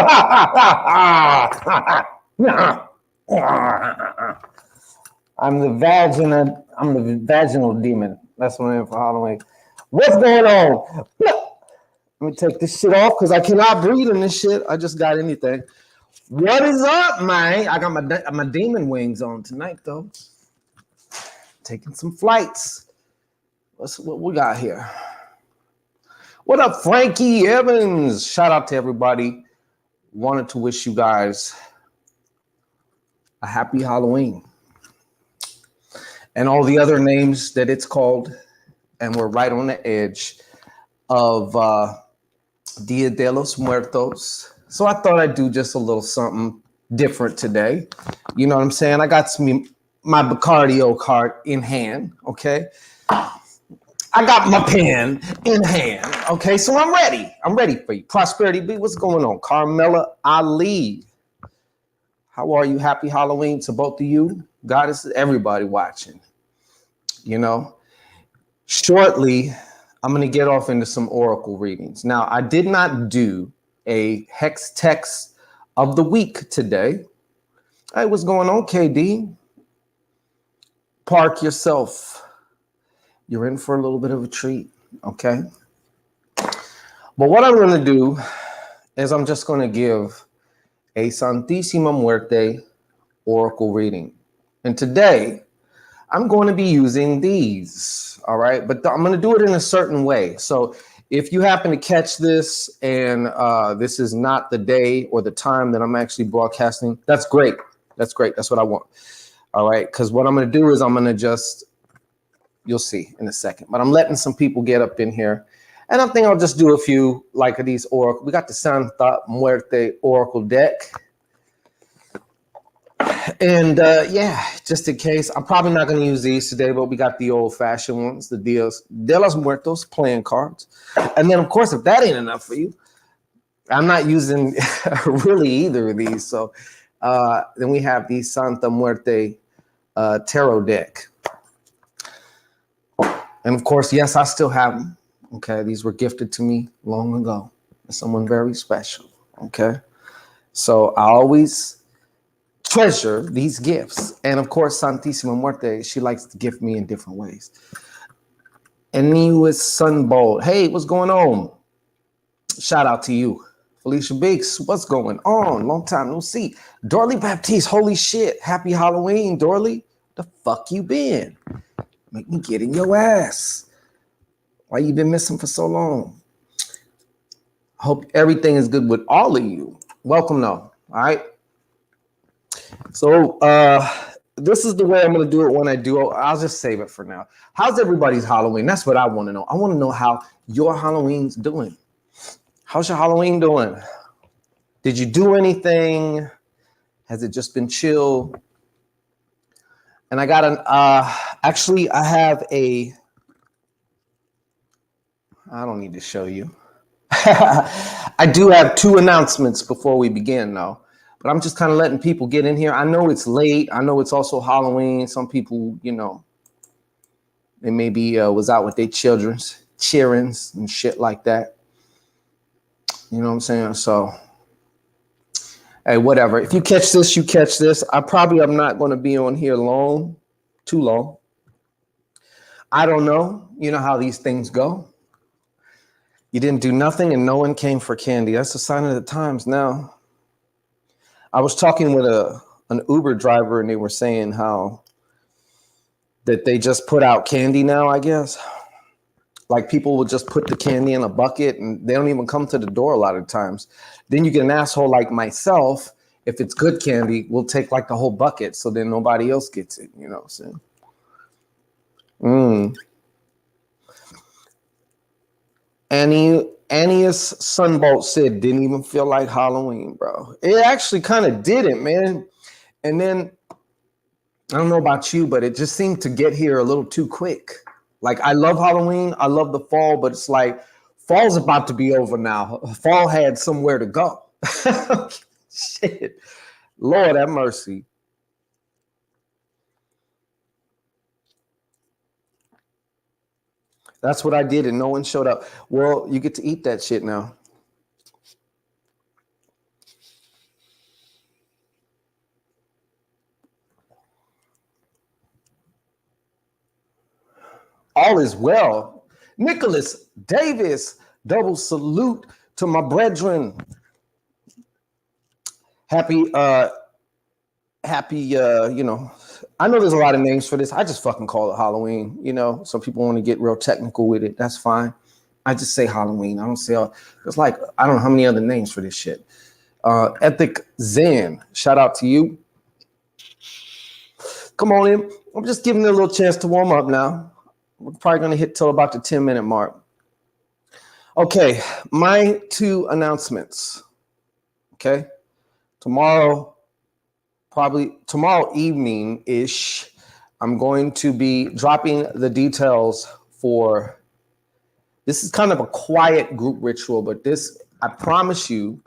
I'm the vaginal demon. That's what I'm in for Halloween. What's going on? Let me take this shit off because I cannot breathe in this shit. I just got anything. What is up, man? I got my demon wings on tonight, though. Taking some flights. What we got here? What up, Frankie Evans? Shout out to everybody. Wanted to wish you guys a happy Halloween. And all the other names that it's called. And we're right on the edge of Dia de los Muertos. So I thought I'd do just a little something different today. You know what I'm saying? I got my Bacardio card in hand, okay? I got my pen in hand, okay? So I'm ready. I'm ready for you. Prosperity B, what's going on? Carmela Ali, how are you? Happy Halloween to both of you. Goddess, everybody watching, you know? Shortly, I'm going to get off into some oracle readings. Now, I did not do a hex text of the week today. Hey, what's going on, KD? Park yourself. You're in for a little bit of a treat, okay? But what I'm going to do is I'm just going to give a Santisima Muerte oracle reading. And today, I'm going to be using these, all right? But I'm going to do it in a certain way. So if you happen to catch this and this is not the day or the time that I'm actually broadcasting, that's great. That's great. That's what I want, all right? Because what I'm going to do is I'm going to just, you'll see in a second. But I'm letting some people get up in here. And I think I'll just do a few like these oracle. We got the Santa Muerte oracle deck. And yeah, just in case, I'm probably not going to use these today, but we got the old-fashioned ones, the Dios de los Muertos playing cards. And then, of course, if that ain't enough for you, I'm not using really either of these. So then we have the Santa Muerte tarot deck. And, of course, yes, I still have them. Okay, these were gifted to me long ago by someone very special. Okay, so I always treasure these gifts. And of course, Santisima Muerte, she likes to gift me in different ways. And you is Sunbolt. Hey, what's going on? Shout out to you. Felicia Biggs, what's going on? Long time no see. Dorley Baptiste, holy shit. Happy Halloween, Dorley. The fuck you been? Make me get in your ass. Why you been missing for so long? Hope everything is good with all of you. Welcome though, all right? So this is the way I'm going to do it when I do. I'll just save it for now. How's everybody's Halloween? That's what I want to know. I want to know how your Halloween's doing. How's your Halloween doing? Did you do anything? Has it just been chill? And I got an, actually, I have a, I don't need to show you. I do have two announcements before we begin though. But I'm just kind of letting people get in here. I know it's late. I know it's also Halloween. Some people, you know, they maybe was out with their children's cheerings and shit like that. You know what I'm saying? So, hey, whatever. If you catch this, you catch this. I probably am not going to be on here too long. I don't know. You know how these things go. You didn't do nothing and no one came for candy. That's a sign of the times now. I was talking with an Uber driver and they were saying how that they just put out candy now, I guess. Like people will just put the candy in a bucket and they don't even come to the door a lot of times. Then you get an asshole like myself, if it's good candy, we'll take like the whole bucket so then nobody else gets it, you know what I'm saying? Annius Sunbolt said, didn't even feel like Halloween, bro. It actually kind of didn't, man. And then, I don't know about you, but it just seemed to get here a little too quick. Like, I love Halloween. I love the fall, but it's like, fall's about to be over now. Fall had somewhere to go. Shit. Lord have mercy. That's what I did, and no one showed up. Well, you get to eat that shit now. All is well. Nicholas Davis, double salute to my brethren. Happy, I know there's a lot of names for this. I just fucking call it Halloween. Some people want to get real technical with it. That's fine. I just say Halloween. I don't say, it's like, I don't know how many other names for this shit. Ethic Zen, shout out to you. Come on in. I'm just giving it a little chance to warm up now. We're probably going to hit till about the 10-minute mark. Okay, my 2 announcements. Okay, tomorrow evening-ish, I'm going to be dropping the details for, this is kind of a quiet group ritual, but this, I promise you,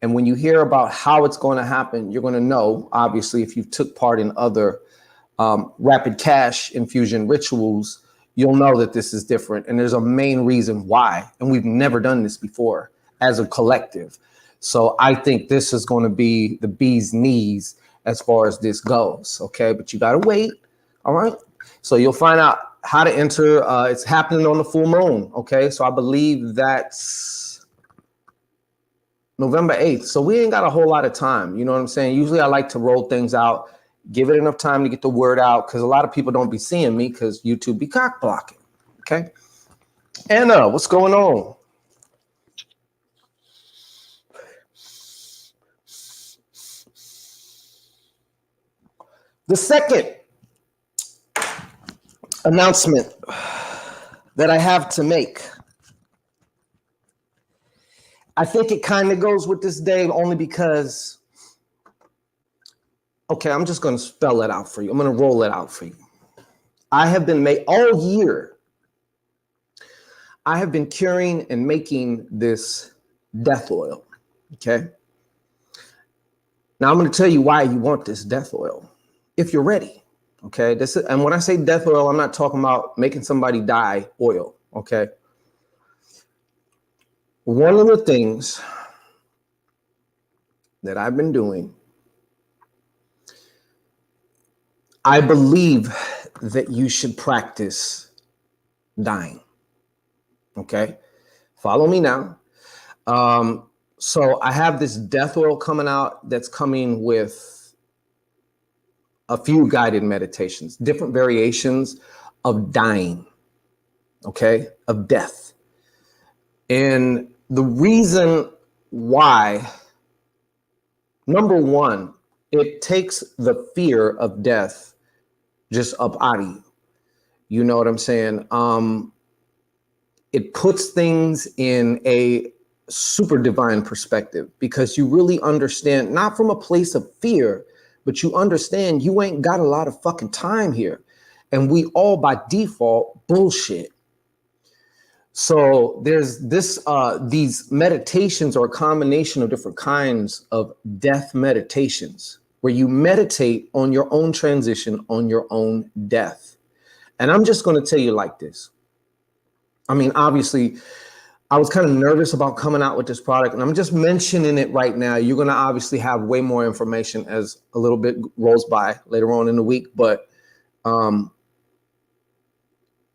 and when you hear about how it's going to happen, you're going to know, obviously, if you took part in other rapid cash infusion rituals, you'll know that this is different. And there's a main reason why. And we've never done this before as a collective. So I think this is going to be the bee's knees as far as this goes. Okay, but you got to wait. All right. So you'll find out how to enter. It's happening on the full moon. Okay. So I believe that's November 8th. So we ain't got a whole lot of time. You know what I'm saying? Usually I like to roll things out, give it enough time to get the word out, because a lot of people don't be seeing me because YouTube be cock blocking. Okay. Anna, what's going on? The second announcement that I have to make, I think it kind of goes with this day only because, okay, I'm just going to spell it out for you. I'm going to roll it out for you. I have been all year, I have been curing and making this death oil. Okay. Now I'm going to tell you why you want this death oil, if you're ready. Okay. And when I say death oil, I'm not talking about making somebody die oil. Okay. One of the things that I've been doing, I believe that you should practice dying. Okay. Follow me now. So I have this death oil coming out that's coming with a few guided meditations, different variations of dying. Okay. Of death. And the reason why, number one, it takes the fear of death just up out of you. You know what I'm saying? It puts things in a super divine perspective because you really understand, not from a place of fear, but you understand you ain't got a lot of fucking time here. And we all by default bullshit. So there's these meditations are a combination of different kinds of death meditations where you meditate on your own transition, on your own death. And I'm just going to tell you like this. I mean, obviously, I was kind of nervous about coming out with this product, and I'm just mentioning it right now. You're going to obviously have way more information as a little bit rolls by later on in the week, but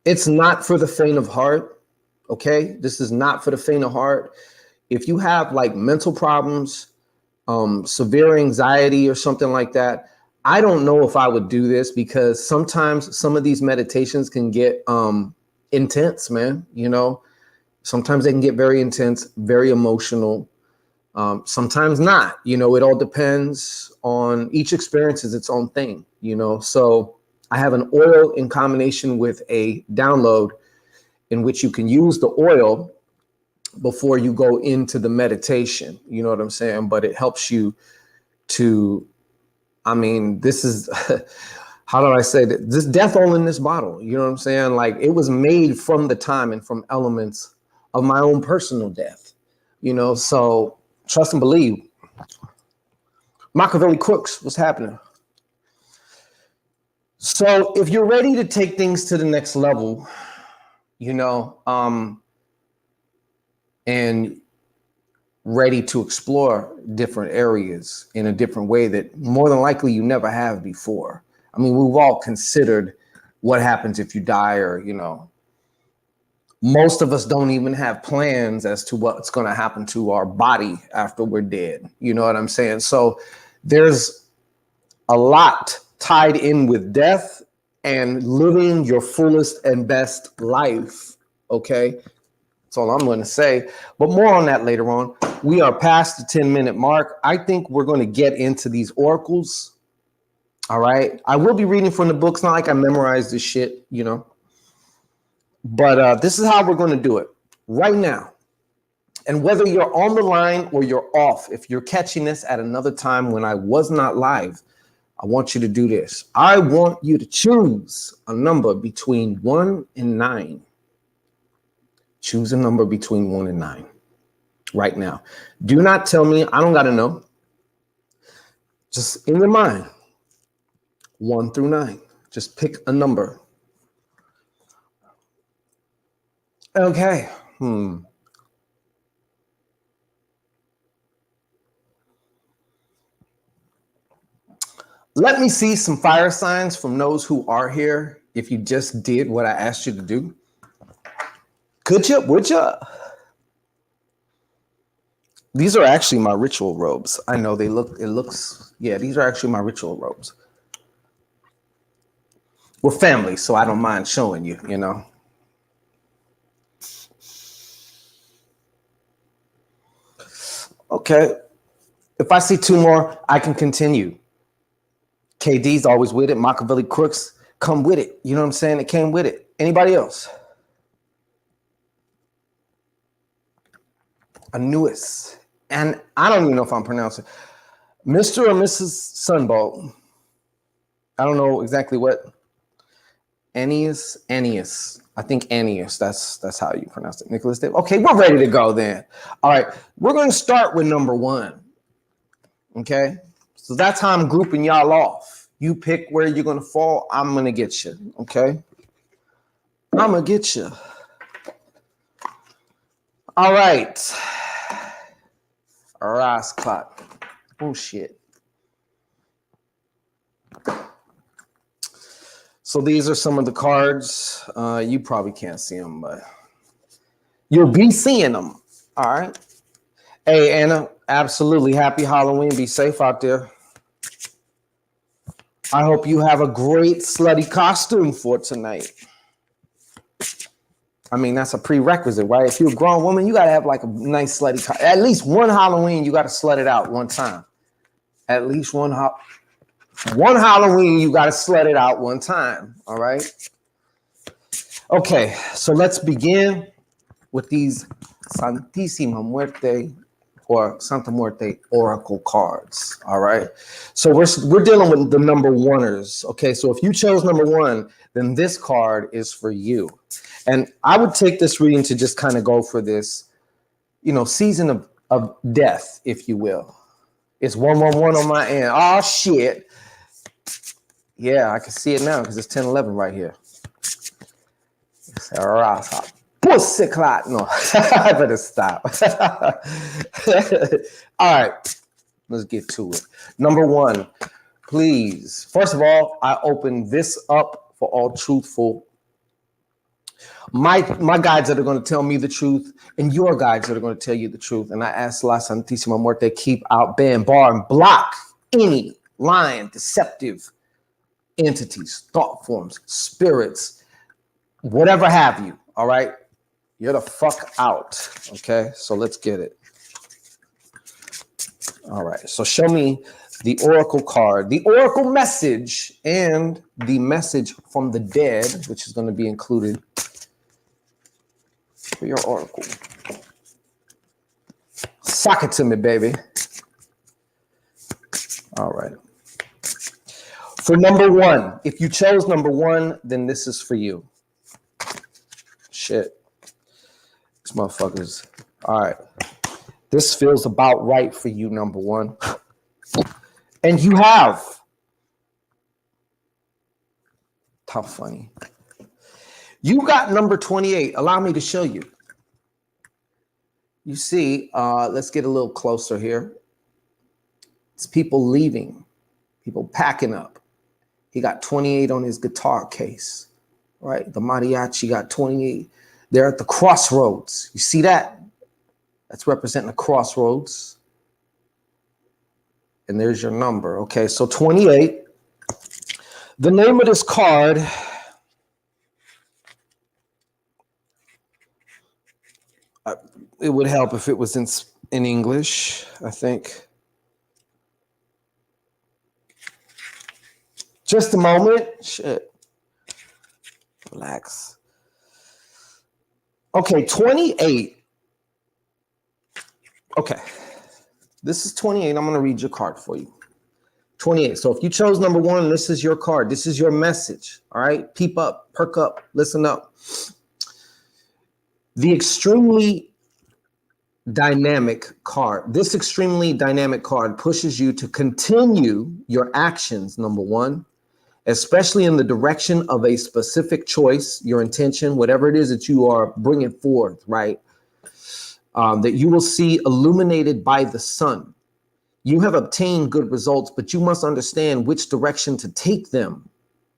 it's not for the faint of heart. Okay, this is not for the faint of heart. If you have like mental problems, severe anxiety or something like that, I don't know if I would do this because sometimes some of these meditations can get intense, man. You know, sometimes they can get very intense, very emotional. Sometimes not. You know, it all depends on each experience is its own thing, you know. So I have an oil in combination with a download in which you can use the oil before you go into the meditation. You know what I'm saying? But it helps you to, I mean, this is, how do I say that? This death oil in this bottle, you know what I'm saying? Like it was made from the time and from elements of my own personal death, you know? So trust and believe. Machiavelli Crooks, what's happening? So if you're ready to take things to the next level, you know, and ready to explore different areas in a different way that more than likely you never have before. I mean, we've all considered what happens if you die, or, most of us don't even have plans as to what's going to happen to our body after we're dead. You know what I'm saying? So there's a lot tied in with death and living your fullest and best life. Okay. That's all I'm going to say. But more on that later on. We are past the 10-minute mark. I think we're going to get into these oracles. All right. I will be reading from the books. Not like I memorized this shit, But this is how we're going to do it right now. And whether you're on the line or you're off, if you're catching this at another time when I was not live, I want you to do this. I want you to choose a number between 1 and 9. Choose a number between 1 and 9 right now. Do not tell me. I don't got to know. Just in your mind, 1 through 9. Just pick a number. Okay. Let me see some fire signs from those who are here. If you just did what I asked you to do. Could you? Would you? These are actually my ritual robes. I know these are actually my ritual robes. We're family, so I don't mind showing you, Okay. If I see 2 more, I can continue. KD's always with it. Machiavelli crooks come with it. You know what I'm saying? It came with it. Anybody else? Anubis. And I don't even know if I'm pronouncing Mr. or Mrs. Sunbolt. I don't know exactly what. Ennius. I think Ennius. That's how you pronounce it. Nicholas Dave. Okay, we're ready to go then. All right, we're going to start with number 1. Okay, so that's how I'm grouping y'all off. You pick where you're going to fall. I'm going to get you. Okay, I'm going to get you. All right. Ras clock. Oh, shit. So these are some of the cards. You probably can't see them, but you'll be seeing them. All right. Hey, Anna, absolutely. Happy Halloween. Be safe out there. I hope you have a great slutty costume for tonight. I mean, that's a prerequisite, right? If you're a grown woman, you got to have like a nice slutty costume. At least one Halloween, you got to slut it out one time. At least one Halloween, you got to slut it out one time. All right. Okay, so let's begin with these Santisima Muerte or Santa Muerte oracle cards. All right. So we're dealing with the number 1ers. Okay, so if you chose number 1, then this card is for you. And I would take this reading to just kind of go for this, season of death, if you will. It's 111 on my end. Oh, shit. Yeah, I can see it now because it's 1011 right here. Pussy clot. No, I better stop. All right, let's get to it. Number 1, please. First of all, I open this up for all truthful. My guides that are going to tell me the truth, and your guides that are going to tell you the truth. And I ask La Santisima Muerte, keep out, ban, bar, and block any lying, deceptive entities, thought forms, spirits, whatever have you. All right. You're the fuck out. Okay. So let's get it. All right. So show me the oracle card, the oracle message, and the message from the dead, which is going to be included for your oracle. Sock it to me, baby. All right. For number 1, if you chose number 1, then this is for you. Shit. These motherfuckers. All right. This feels about right for you, number 1. And you have. How funny. You got number 28. Allow me to show you. You see, let's get a little closer here. It's people leaving, people packing up. He got 28 on his guitar case. right? The mariachi got 28. They're at the crossroads. You see that? That's representing the crossroads. And there's your number. Okay, so 28. The name of this card, it would help if it was in English, I think. Just a moment. Shit. Relax. Okay, 28. Okay. This is 28. I'm going to read your card for you. 28. So if you chose number 1, this is your card. This is your message. All right? Peep up, perk up, listen up. The extremely dynamic card. This extremely dynamic card pushes you to continue your actions, number 1, especially in the direction of a specific choice, your intention, whatever it is that you are bringing forth, right? That you will see illuminated by the sun. You have obtained good results, but you must understand which direction to take them,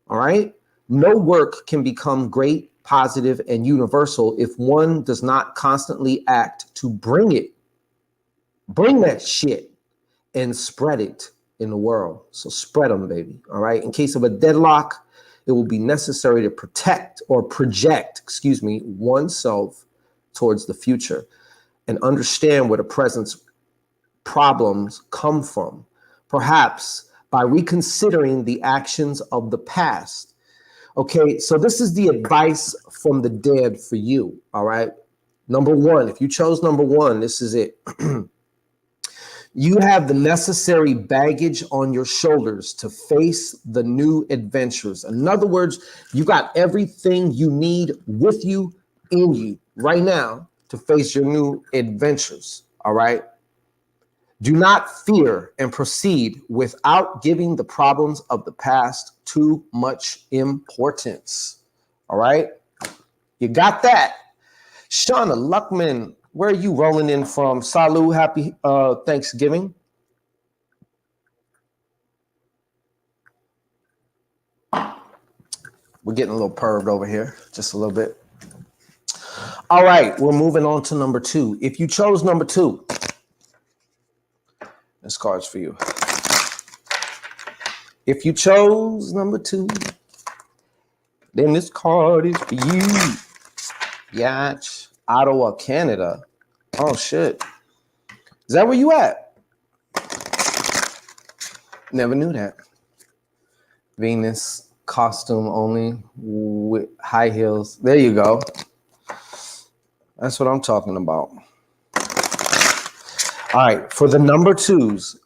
all right? No work can become great, positive, and universal if one does not constantly act to bring that shit and spread it in the world. So spread them, baby, all right? In case of a deadlock, it will be necessary to project oneself towards the future and understand where the present's problems come from, perhaps by reconsidering the actions of the past. Okay, so this is the advice from the dead for you, all right? Number 1, if you chose number 1, this is it. You have the necessary baggage on your shoulders to face the new adventures. In other words, you got everything you need with you, in you, right now to face your new adventures, all right? Do not fear and proceed without giving the problems of the past too much importance. All right? You got that? Shauna Luckman, where are you rolling in from? Salut, happy Thanksgiving. We're getting a little perved over here, just a little bit. All right, we're moving on to number 2. If you chose number 2, this card's for you. If you chose number 2, then this card is for you. Yatch, Ottawa, Canada. Oh, shit. Is that where you at? Never knew that. Venus, costume only, with high heels. There you go. That's what I'm talking about. All right, for the number 2s.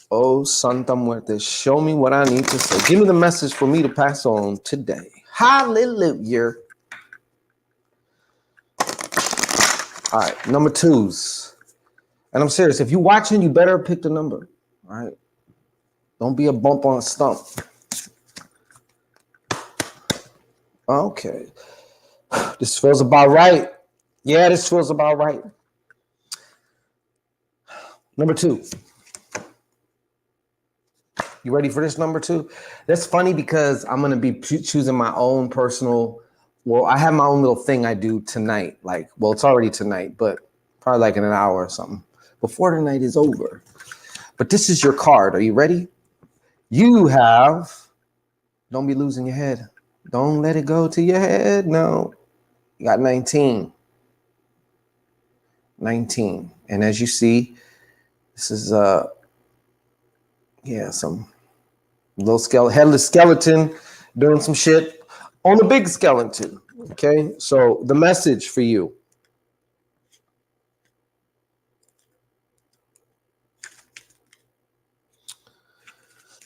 Oh, Santa Muerte, show me what I need to say. Give me the message for me to pass on today. Hallelujah. All right, number 2s. And I'm serious. If you're watching, you better pick the number. All right. Don't be a bump on a stump. Okay. This feels about right. Yeah, this feels about right. Number 2. You ready for this number 2? That's funny because I'm going to be choosing my own personal. Well, I have my own little thing I do tonight. It's already tonight, but probably like in an hour or something before the night is over. But this is your card. Are you ready? You have, don't be losing your head. Don't let it go to your head. No. You got 19. 19. And as you see, this is some little headless skeleton doing some shit on the big skeleton. Okay, so the message for you.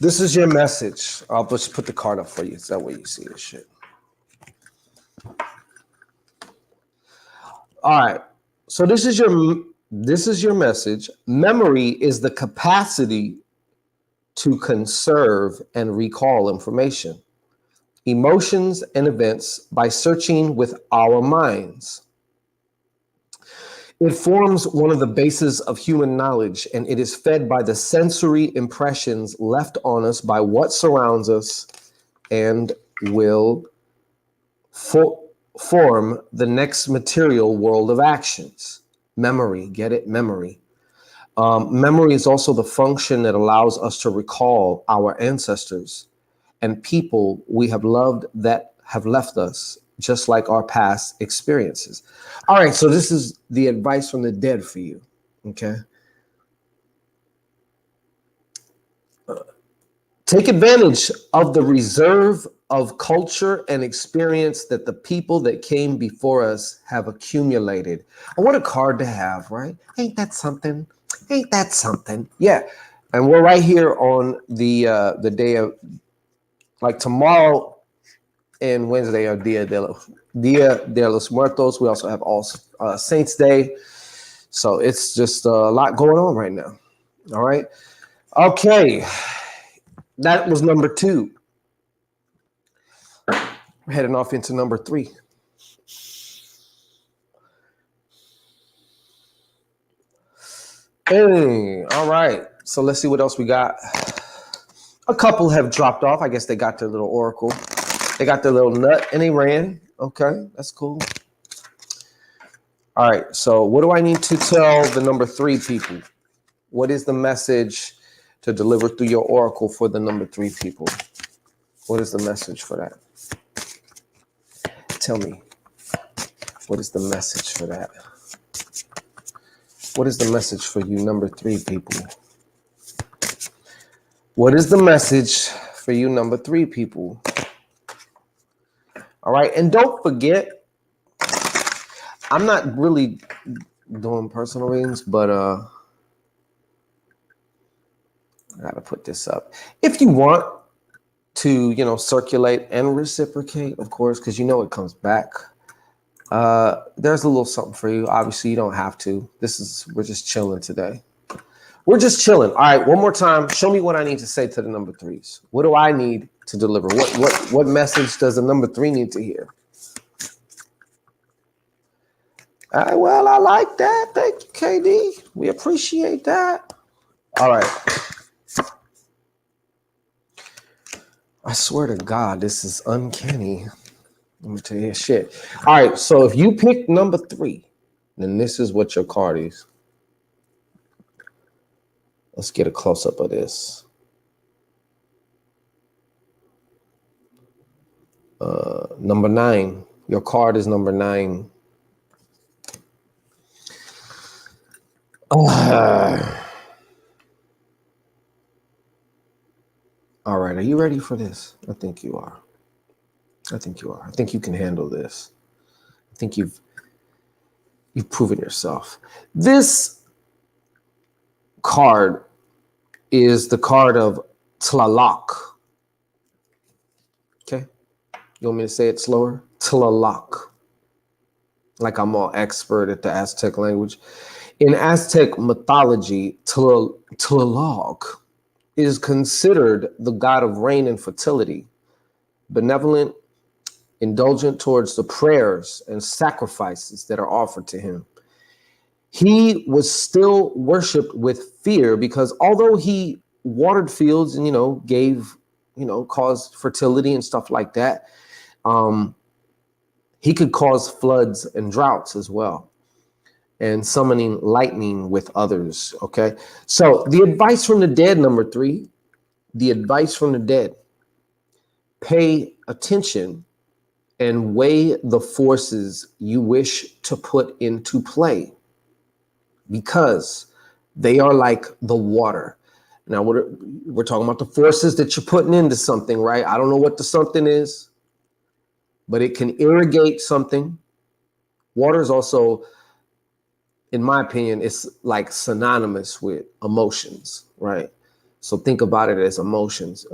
This is your message. I'll just put the card up for you. It's that way you see this shit. All right. So this is your message. Memory is the capacity to conserve and recall information, emotions, and events by searching with our minds. It forms one of the bases of human knowledge, and it is fed by the sensory impressions left on us by what surrounds us and will form the next material world of actions. Memory, get it? Memory. Memory is also the function that allows us to recall our ancestors and people we have loved that have left us, just like our past experiences. All right, so this is the advice from the dead for you, okay? Take advantage of the reserve of culture and experience that the people that came before us have accumulated. And what a card to have, right? Ain't that something? Ain't that something? Yeah. And we're right here on the day of, like tomorrow and Wednesday are Dia de los Muertos. We also have All Saints Day. So it's just a lot going on right now. All right. Okay. That was number 2. We're heading off into number 3. Hey, all right. So let's see what else we got. A couple have dropped off. I guess they got their little oracle. They got their little nut and they ran. Okay, that's cool. All right. So what do I need to tell the number 3 people? What is the message to deliver through your oracle for the number 3 people? What is the message for that? Tell me. What is the message for that? What is the message for you number 3 people? What is the message for you number 3 people? All right. And don't forget, I'm not really doing personal readings, but I gotta put this up. If you want to, circulate and reciprocate, of course, because it comes back. There's a little something for you. Obviously, you don't have to. We're just chilling today. We're just chilling. All right, one more time. Show me what I need to say to the number 3s. What do I need to deliver? What message does the number 3 need to hear? All right, well, I like that. Thank you, KD. We appreciate that. All right. I swear to God, this is uncanny. Let me tell you shit. All right, so if you pick number 3, then this is what your card is. Let's get a close-up of this. Number 9. Your card is number 9. All right, are you ready for this? I think you are. I think you can handle this. I think you've proven yourself. This card is the card of Tlaloc. Okay? You want me to say it slower? Tlaloc. Like I'm all expert at the Aztec language. In Aztec mythology, Tlaloc is considered the god of rain and fertility, benevolent, indulgent towards the prayers and sacrifices that are offered to him. He was still worshipped with fear because although he watered fields and, gave, caused fertility and stuff like that, he could cause floods and droughts as well, and summoning lightning with others. Okay. So the advice from the dead, number 3, the advice from the dead, pay attention and weigh the forces you wish to put into play, because they are like the water. Now, we're talking about the forces that you're putting into something, right? I don't know what the something is, but it can irrigate something. Water is also, in my opinion, it's like synonymous with emotions, right? So think about it as emotions.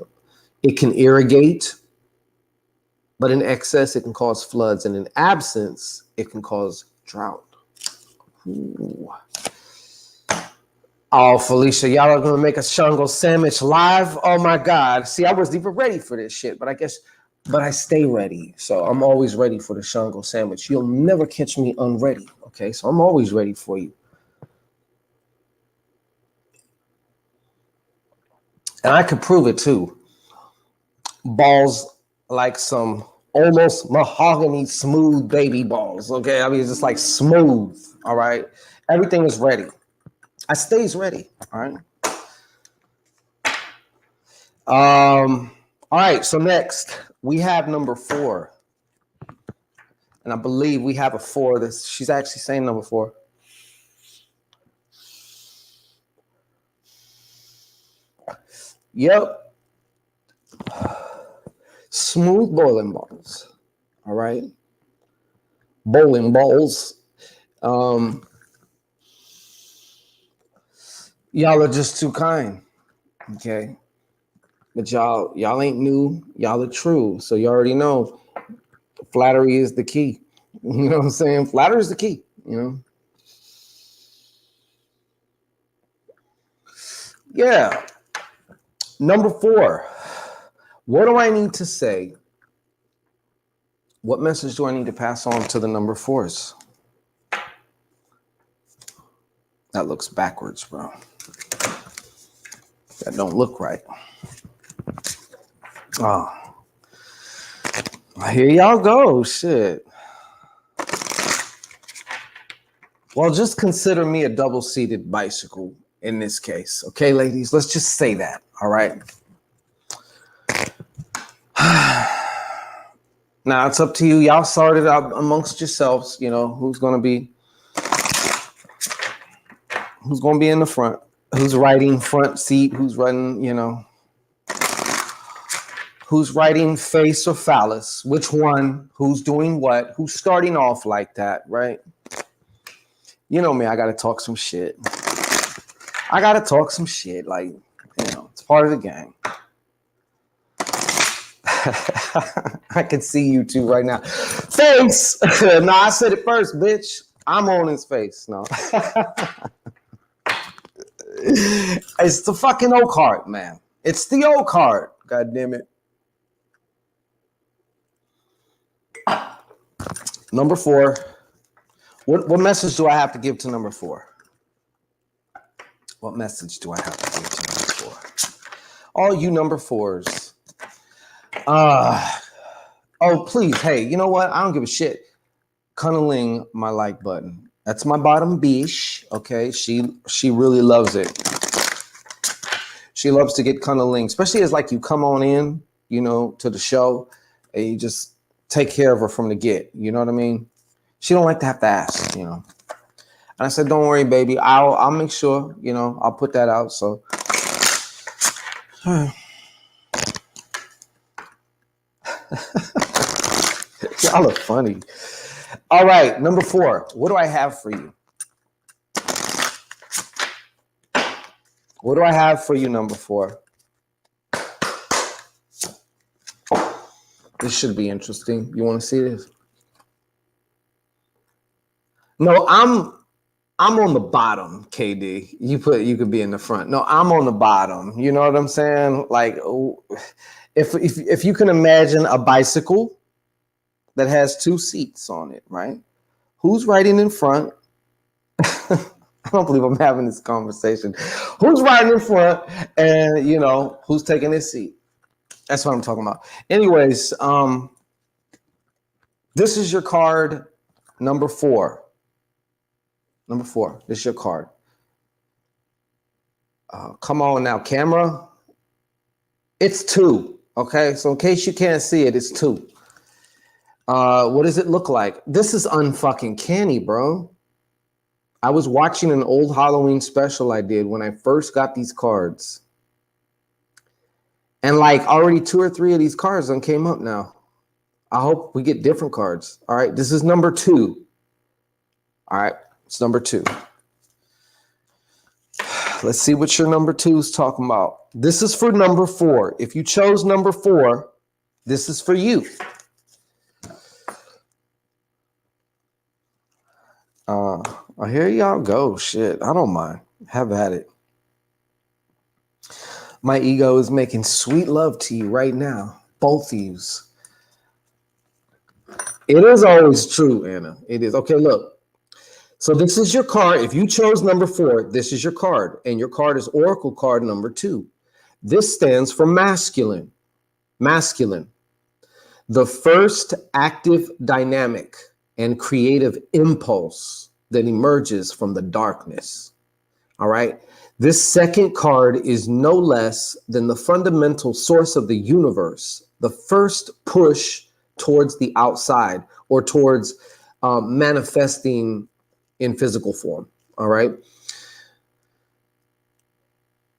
It can irrigate, but in excess, it can cause floods. And in absence, it can cause drought. Ooh. Oh, Felicia, y'all are going to make a Shango sandwich live? Oh, my God. See, I wasn't even ready for this shit, but I stay ready. So I'm always ready for the Shango sandwich. You'll never catch me unready, okay? So I'm always ready for you. And I could prove it, too. Balls like some almost mahogany smooth baby balls. Okay, I mean it's just like smooth. All right, everything is ready. I stays ready. All right. All right. So next we have number 4, and I believe we have a 4. This she's actually saying number 4. Yep. Smooth bowling balls. All right. Bowling balls. Y'all are just too kind. Okay. But y'all ain't new. Y'all are true. So you already know flattery is the key. You know what I'm saying? Flattery is the key, you know? Yeah. Number 4. What do I need to say? What message do I need to pass on to the number 4s? That looks backwards, bro. That don't look right. Oh. Here y'all go. Shit. Well, just consider me a double-seated bicycle in this case. Okay, ladies? Let's just say that. All right. Now it's up to you. Y'all sort it out amongst yourselves. You know, who's gonna be in the front? Who's riding front seat? Who's running, you know? Who's riding face or phallus? Which one? Who's doing what? Who's starting off like that, right? You know me, I gotta talk some shit. Like, you know, it's part of the game. I can see you two right now. Face! No, I said it first, bitch. I'm on his face. No. It's the fucking O card, man. It's the O card. God damn it. Number 4. What message do I have to give to number 4? What message do I have to give to number 4? All you number 4s. Oh, please. Hey, you know what? I don't give a shit. Cunniling my like button. That's my bottom bish. Okay. She really loves it. She loves to get cunniling, especially as like you come on in, you know, to the show and you just take care of her from the get. You know what I mean? She don't like to have to ask, you know. And I said, don't worry, baby. I'll make sure, you know, I'll put that out. So y'all are funny. All right, number 4. What do I have for you? What do I have for you, number 4? This should be interesting. You want to see this? No, I'm on the bottom, KD. You could be in the front. No, I'm on the bottom. You know what I'm saying? Like, if you can imagine a bicycle that has 2 seats on it, right? Who's riding in front? I don't believe I'm having this conversation. Who's riding in front, and you know who's taking his seat? That's what I'm talking about. Anyways, this is your card, number 4. Number 4. This is your card. Come on now, camera. It's 2. Okay, so in case you can't see it, it's 2. What does it look like? This is unfucking canny, bro. I was watching an old Halloween special I did when I first got these cards. And like already 2 or 3 of these cards done came up now. I hope we get different cards. All right, this is number 2. All right, it's number 2. Let's see what your number 2 is talking about. This is for number 4. If you chose number 4, this is for you. Here y'all go. Shit, I don't mind. Have at it. My ego is making sweet love to you right now. Both of yous. It is always true, Anna. It is. Okay, look. So this is your card. If you chose number 4, this is your card. And your card is Oracle card number 2. This stands for masculine. Masculine. The first active dynamic and creative impulse that emerges from the darkness. All right. This second card is no less than the fundamental source of the universe, the first push towards the outside or towards manifesting in physical form. All right.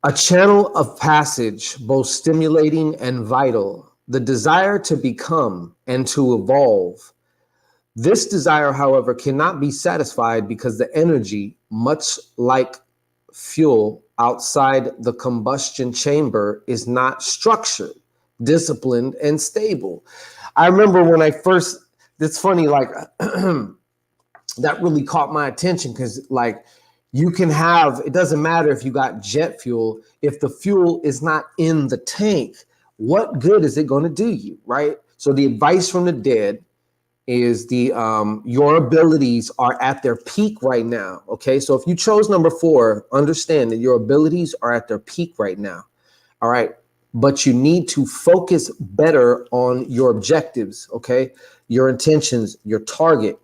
A channel of passage, both stimulating and vital, the desire to become and to evolve. This desire, however, cannot be satisfied because the energy, much like fuel outside the combustion chamber, is not structured, disciplined, and stable. I remember when I first, it's funny, like that really caught my attention because like you can have, it doesn't matter if you got jet fuel, if the fuel is not in the tank, what good is it going to do you, right? So the advice from the dead is your abilities are at their peak right now. Okay, so if you chose number 4, understand that your abilities are at their peak right now. All right, but you need to focus better on your objectives. Okay, your intentions, your target.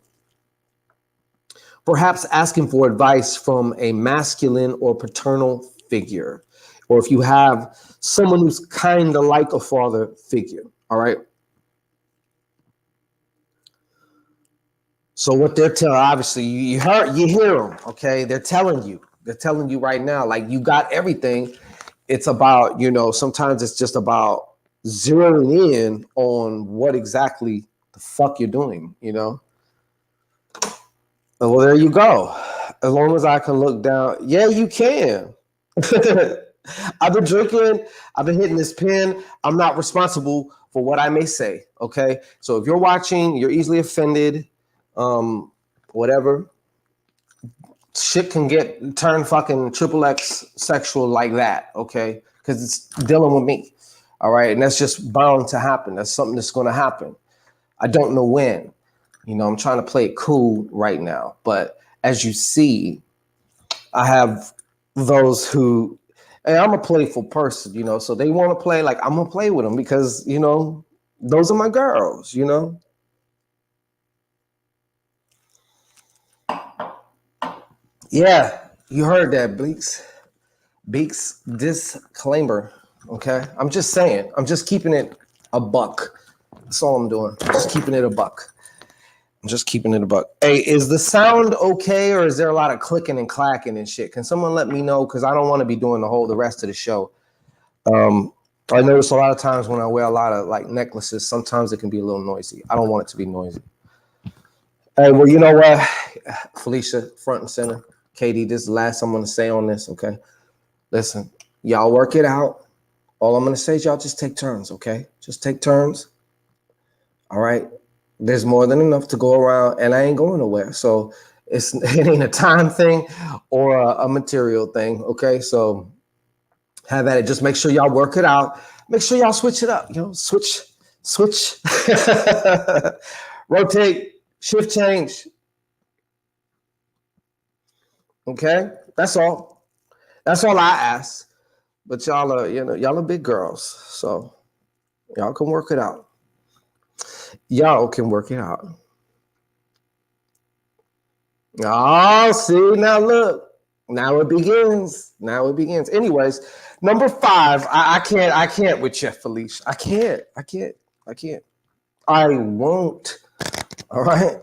Perhaps asking for advice from a masculine or paternal figure, or if you have someone who's kind of like a father figure. All right. So what they're telling, obviously, you hear them, okay? They're telling you right now, like you got everything. It's about, sometimes it's just about zeroing in on what exactly the fuck you're doing, Well, there you go. As long as I can look down, yeah, you can. I've been drinking, I've been hitting this pen. I'm not responsible for what I may say, okay? So if you're watching, you're easily offended, whatever, shit can get turned fucking XXX sexual like that, okay? Because it's dealing with me, all right? And that's just bound to happen. That's something that's going to happen. I don't know when. I'm trying to play it cool right now. But as you see, I have those who, hey, I'm a playful person, so they want to play, like I'm going to play with them because, those are my girls, Yeah, you heard that, Beaks disclaimer. Okay, I'm just saying. I'm just keeping it a buck. That's all I'm doing. Just keeping it a buck. I'm just keeping it a buck. Hey, is the sound okay, or is there a lot of clicking and clacking and shit? Can someone let me know? Because I don't want to be doing the rest of the show. I notice a lot of times when I wear a lot of like necklaces, sometimes it can be a little noisy. I don't want it to be noisy. Hey, well, you know what, Felicia, front and center. Katie, this is the last I'm going to say on this, okay? Listen, y'all work it out. All I'm going to say is y'all just take turns, okay? Just take turns. All right? There's more than enough to go around, and I ain't going nowhere. So it ain't a time thing or a material thing, okay? So have at it. Just make sure y'all work it out. Make sure y'all switch it up. Switch. Rotate, shift change. Okay, that's all. That's all I ask. But y'all are, y'all are big girls, so y'all can work it out. Y'all can work it out. Oh, see, now look. Now it begins. Anyways, number 5. I can't with you, Felicia. I can't. I won't. All right.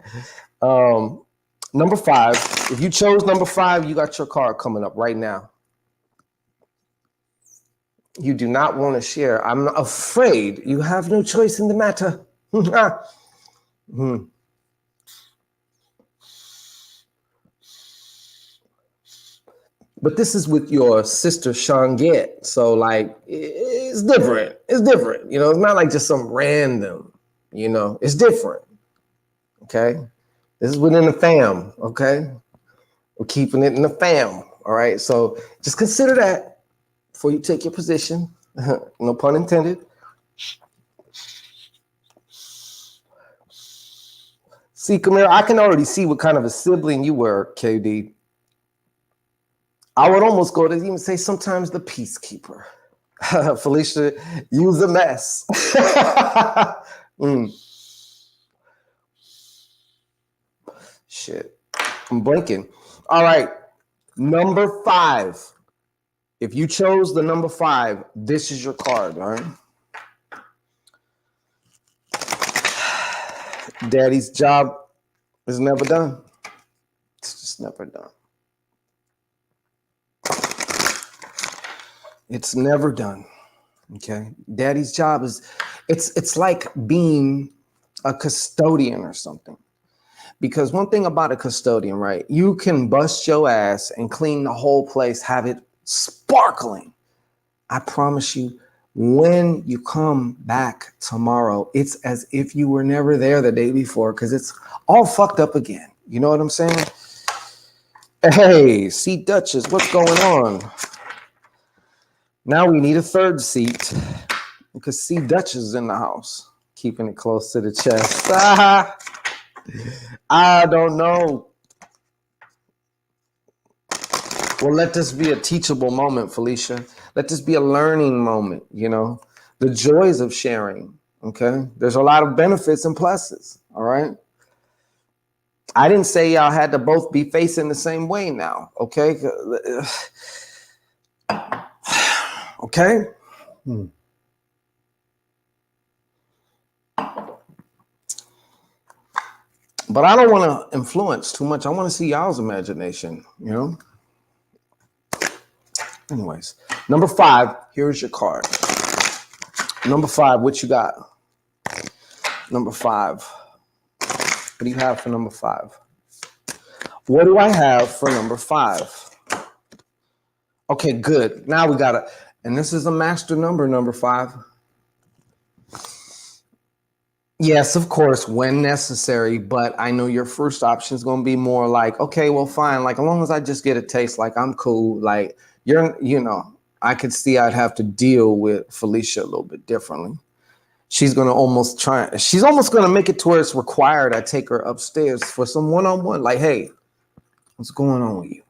Number 5. If you chose number 5, you got your card coming up right now. You do not want to share. I'm afraid you have no choice in the matter. But this is with your sister Shangette. So like it's different. It's not like just some random, it's different. Okay. This is within the fam. Okay. We're keeping it in the fam. All right. So just consider that before you take your position. No pun intended. See, Camille, I can already see what kind of a sibling you were, KD. I would almost go to even say sometimes the peacekeeper. Felicia, you's a mess. Mm. Shit. I'm blinking. All right. Number 5. If you chose the number 5, this is your card, all right? Daddy's job is never done. It's just never done. It's never done. Okay. Daddy's job is, it's like being a custodian or something. Because one thing about a custodian, right? You can bust your ass and clean the whole place, have it sparkling. I promise you, when you come back tomorrow, it's as if you were never there the day before, because it's all fucked up again. You know what I'm saying? Hey, seat Duchess, what's going on? Now we need a third seat because C Duchess is in the house, keeping it close to the chest. I don't know. Well, let this be a teachable moment, Felicia. Let this be a learning moment, you know, the joys of sharing. Okay. There's a lot of benefits and pluses. All right. I didn't say y'all had to both be facing the same way now. Okay. Okay. But I don't want to influence too much. I want to see y'all's imagination, you know? Anyways, number 5, here's your card. Number 5, what you got? Number 5. What do you have for number 5? What do I have for number 5? Okay, good. Now we got it. And this is a master number, number 5. Yes, of course, when necessary, but I know your first option is going to be more like, okay, well, fine. Like, as long as I just get a taste, like, I'm cool. Like, I could see I'd have to deal with Felicia a little bit differently. She's going to she's almost going to make it to where it's required I take her upstairs for some one-on-one. Like, hey, what's going on with you?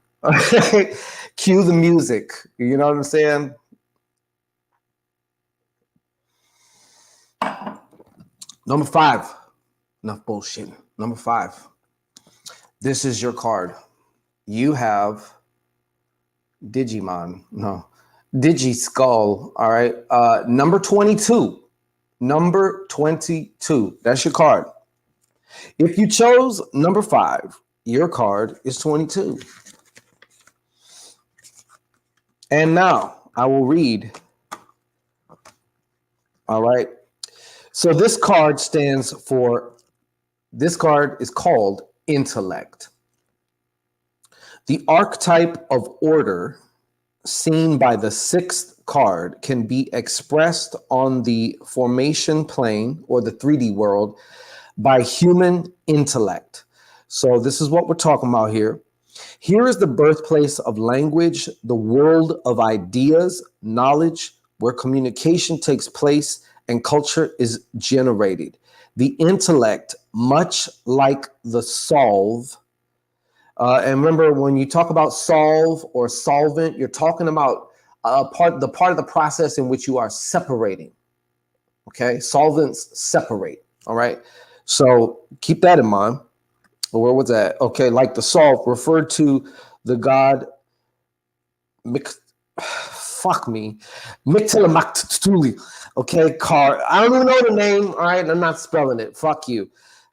Cue the music. You know what I'm saying? Number 5. Enough bullshit. Number 5. This is your card. You have Digimon. No. Digiskull. All right. Number 22. Number 22. That's your card. If you chose number 5, your card is 22. And now I will read. All right. So this card is called intellect. The archetype of order seen by the 6th card can be expressed on the formation plane or the 3D world by human intellect. So this is what we're talking about here. Here is the birthplace of language, the world of ideas, knowledge, where communication takes place and culture is generated. The intellect, much like the solve, and remember, when you talk about solve or solvent, you're talking about part of the process in which you are separating. Okay, solvents separate. All right, so keep that in mind. Where was that? Okay, like the solve referred to the god. Fuck me, Mictlantecuhtli. Okay, car. I don't even know the name. All right, I'm not spelling it. Fuck you.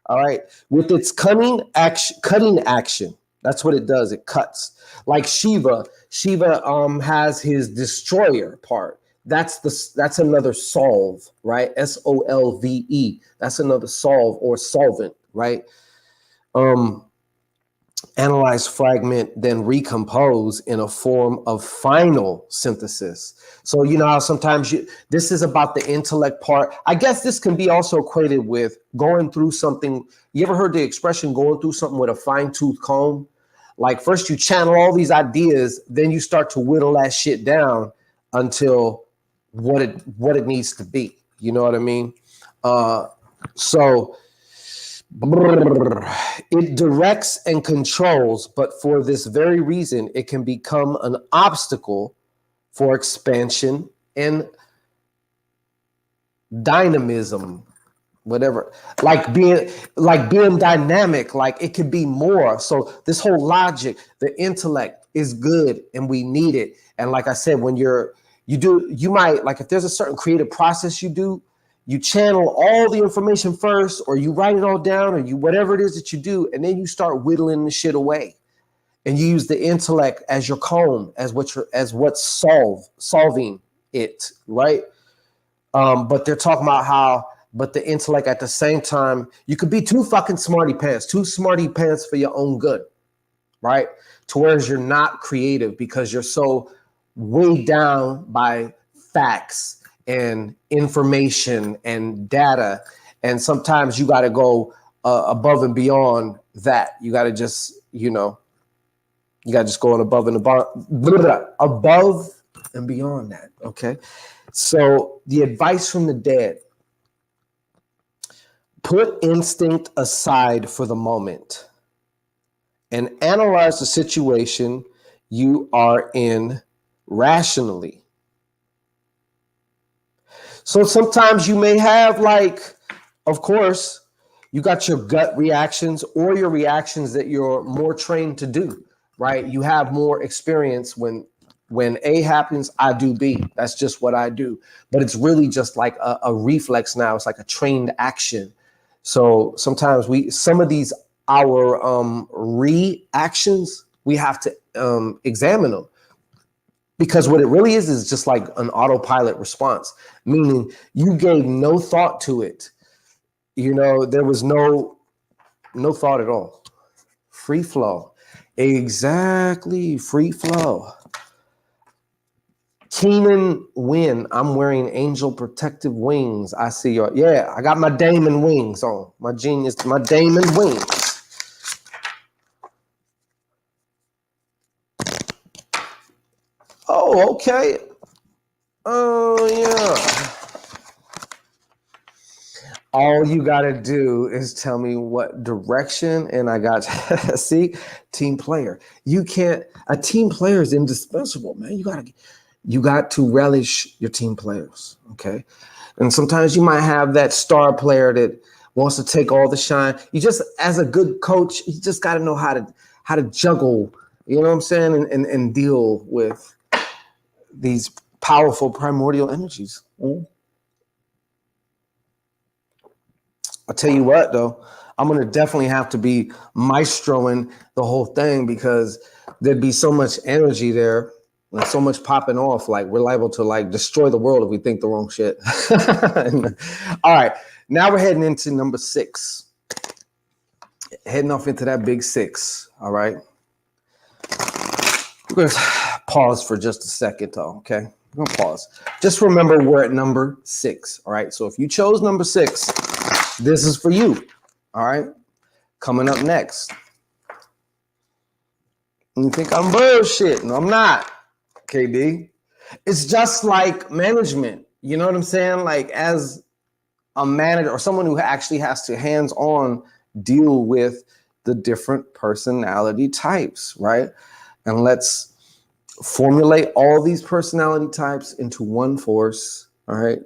All right, with its cutting action. That's what it does. It cuts. Like Shiva. Shiva has his destroyer part. That's another solve, right? SOLVE. That's another solve or solvent, right? Analyze, fragment, then recompose in a form of final synthesis. So you know how sometimes this is about the intellect part. I guess this can be also equated with going through something. You ever heard the expression going through something with a fine-tooth comb? Like first you channel all these ideas, then you start to whittle that shit down until what it needs to be. You know what I mean? So it directs and controls, but for this very reason, it can become an obstacle for expansion and dynamism. whatever, like being dynamic, like it could be more. So this whole logic, the intellect is good and we need it. And like I said, when you might, like if there's a certain creative process you do, you channel all the information first, or you write it all down, or you whatever it is that you do, and then you start whittling the shit away. And you use the intellect as your comb, as what's solving it, right? But they're talking about how, but the intellect at the same time, you could be too fucking smarty pants for your own good, right? To whereas you're not creative because you're so weighed down by facts and information and data. And sometimes you got to go above and beyond that. You got to just, you got to just go on above and beyond that. Okay. So the advice from the dead: put instinct aside for the moment and analyze the situation you are in rationally. So sometimes you may have, like, of course, you got your gut reactions or your reactions that you're more trained to do, right? You have more experience when A happens, I do B. That's just what I do. But it's really just like a reflex now. It's like a trained action. So sometimes some of these, our reactions, we have to examine them. Because what it really is just like an autopilot response, meaning you gave no thought to it. There was no thought at all. Free flow. Exactly, free flow. Keenan Wynn, I'm wearing angel protective wings. I see your, yeah, I got my Damon wings on. My Damon wings. Oh, okay. Oh, yeah. All you got to do is tell me what direction, and I got, see, team player. A team player is indispensable, man. You got to relish your team players, okay? And sometimes you might have that star player that wants to take all the shine. You just, as a good coach, you just got to know how to juggle, you know what I'm saying, and deal with these powerful primordial energies. I'll tell you what, though, I'm going to definitely have to be maestroing the whole thing, because there'd be so much energy there and so much popping off. Like, we're liable to like destroy the world if we think the wrong shit. All right. Now we're heading into number 6. Heading off into that big 6. All right. We're going to pause for just a second, though. Okay. I'm going to pause. Just remember we're at number 6. All right. So if you chose number 6, this is for you. All right. Coming up next. You think I'm bullshit? No, I'm not. KD. It's just like management. You know what I'm saying? Like, as a manager or someone who actually has to hands-on deal with the different personality types, right? And let's formulate all these personality types into one force, all right,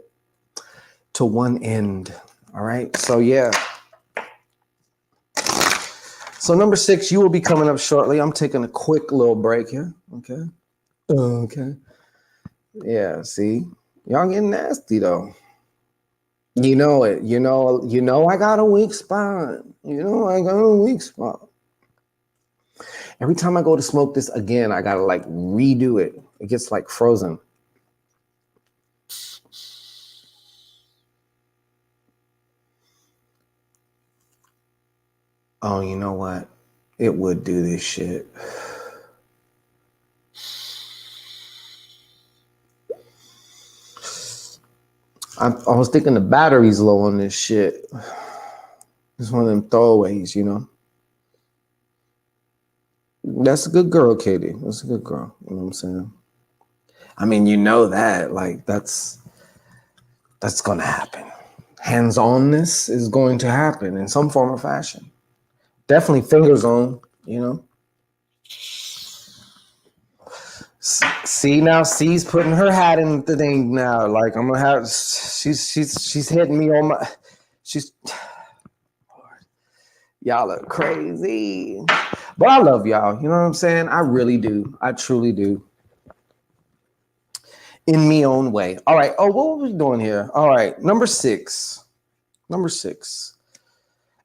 to one end, all right? So, yeah. So number 6, you will be coming up shortly. I'm taking a quick little break here, okay? Okay. Yeah, see? Y'all getting nasty, though. You know it. You know I got a weak spot. I got a weak spot. Every time I go to smoke this again, I gotta like redo it. It gets like frozen. Oh, you know what? It would do this shit. I was thinking the battery's low on this shit. It's one of them throwaways, That's a good girl, Katie. That's a good girl. You know what I'm saying? I mean, that. Like, that's gonna happen. Hands-onness is going to happen in some form or fashion. Definitely fingers on, See, now C's putting her hat in the thing now. Like, I'm gonna have she's hitting me on my She's y'all are crazy. But I love y'all. You know what I'm saying? I really do. I truly do. In me own way. All right. Oh, what were we doing here? All right. Number six.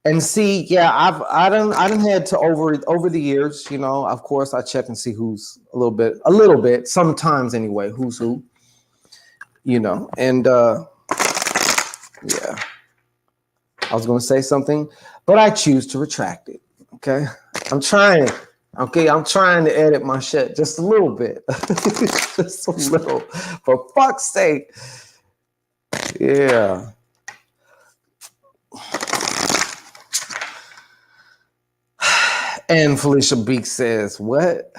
And see, yeah, I done had to over the years, you know, of course I check and see who's a little bit, sometimes anyway, who's who, you know, and yeah. I was gonna say something, but I choose to retract it. Okay. I'm trying to edit my shit just a little bit. Just a little. For fuck's sake. Yeah. And Felicia Beak says, what?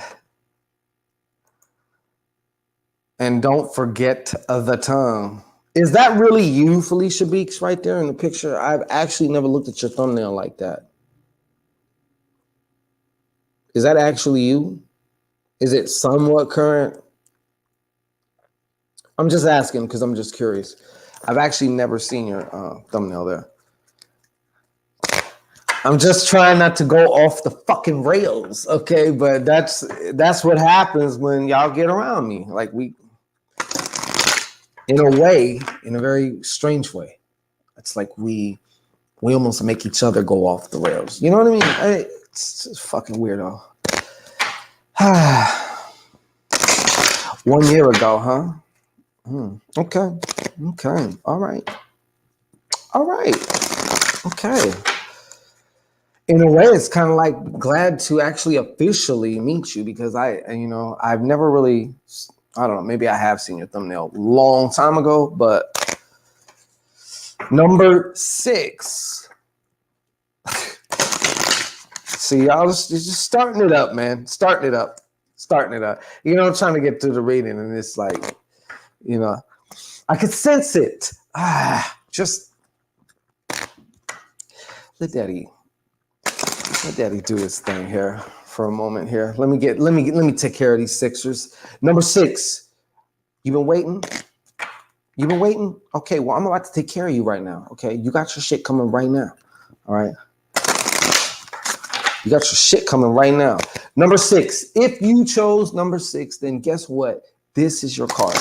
And don't forget the tongue. Is that really you, Felicia Beaks, right there in the picture? I've actually never looked at your thumbnail like that. Is that actually you? Is it somewhat current? I'm just asking because I'm just curious. I've actually never seen your thumbnail there. I'm just trying not to go off the fucking rails, okay? But that's what happens when y'all get around me. Like we, in a way, in a very strange way, it's like we almost make each other go off the rails. You know what I mean? It's just fucking weirdo. 1 year ago, huh? Okay. All right. Okay. In a way, it's kind of like glad to actually officially meet you because I've never really, I don't know, maybe I have seen your thumbnail a long time ago, but number 6. See, y'all just starting it up, man. Starting it up. You know, I'm trying to get through the reading and it's like, you know, I could sense it. Just let daddy do his thing here for a moment here. Let me take care of these Sixers. Number 6. You've been waiting? Okay, well, I'm about to take care of you right now. Okay, you got your shit coming right now. All right. You got your shit coming right now. Number 6. If you chose number 6, then guess what? This is your card.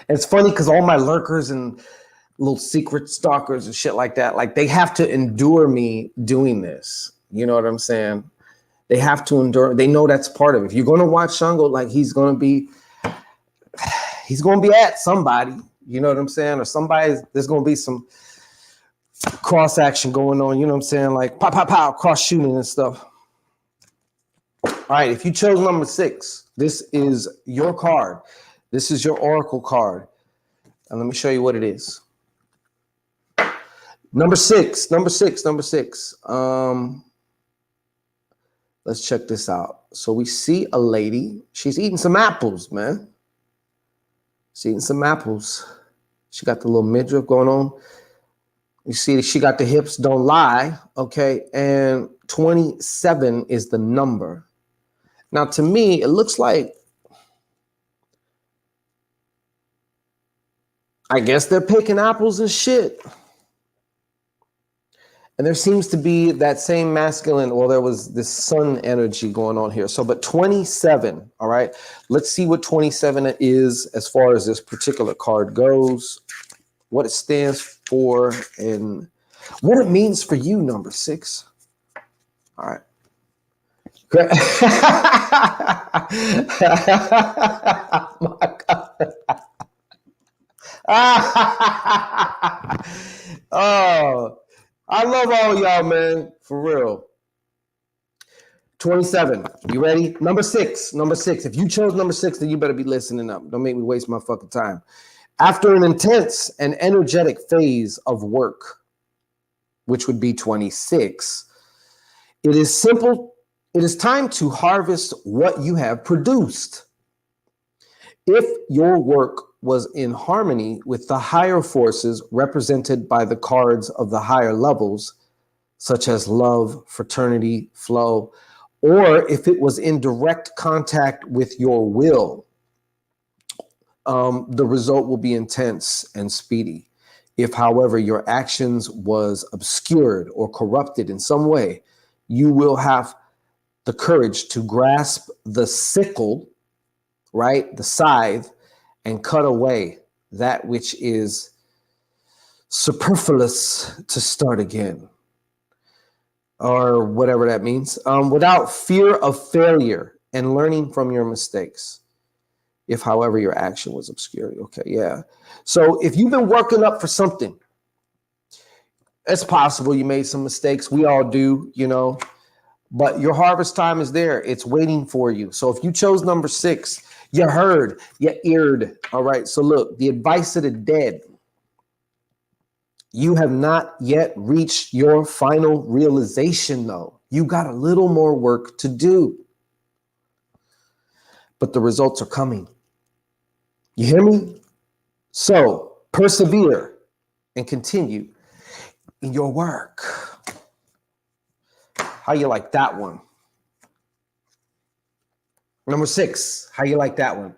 And it's funny because all my lurkers and little secret stalkers and shit like that, like they have to endure me doing this. You know what I'm saying? They have to endure. They know that's part of it. If you're going to watch Shango, like he's going to be at somebody. You know what I'm saying? Or there's going to be some cross action going on. You know what I'm saying? Like pow, pow, pow, cross shooting and stuff. All right. If you chose number 6, this is your card. This is your Oracle card. And let me show you what it is. Number six. Let's check this out. So we see a lady. She's eating some apples, man. She's eating some apples. She got the little midriff going on. You see, she got the hips, don't lie. Okay. And 27 is the number. Now, to me, it looks like, I guess they're picking apples and shit. And there seems to be that same masculine, well, there was this sun energy going on here. So, but 27, all right, let's see what 27 is as far as this particular card goes, what it stands for, and what it means for you, number 6. All right. Great. Oh my God. Oh, I love all y'all, man. For real. 27. You ready? Number 6. If you chose number 6, then you better be listening up. Don't make me waste my fucking time. After an intense and energetic phase of work, which would be 26, it is time to harvest what you have produced. If your work was in harmony with the higher forces represented by the cards of the higher levels, such as love, fraternity, flow, or if it was in direct contact with your will, the result will be intense and speedy. If, however, your actions was obscured or corrupted in some way, you will have the courage to grasp the sickle, right, the scythe, and cut away that which is superfluous to start again, or whatever that means, without fear of failure and learning from your mistakes. If, however, your action was obscured. Okay, yeah. So if you've been working up for something, it's possible you made some mistakes. We all do, you know, but your harvest time is there. It's waiting for you. So if you chose number 6, you heard, you eared. All right. So look, the advice of the dead. You have not yet reached your final realization, though. You got a little more work to do. But the results are coming. You hear me? So persevere and continue in your work. How you like that one? Number 6, how you like that one?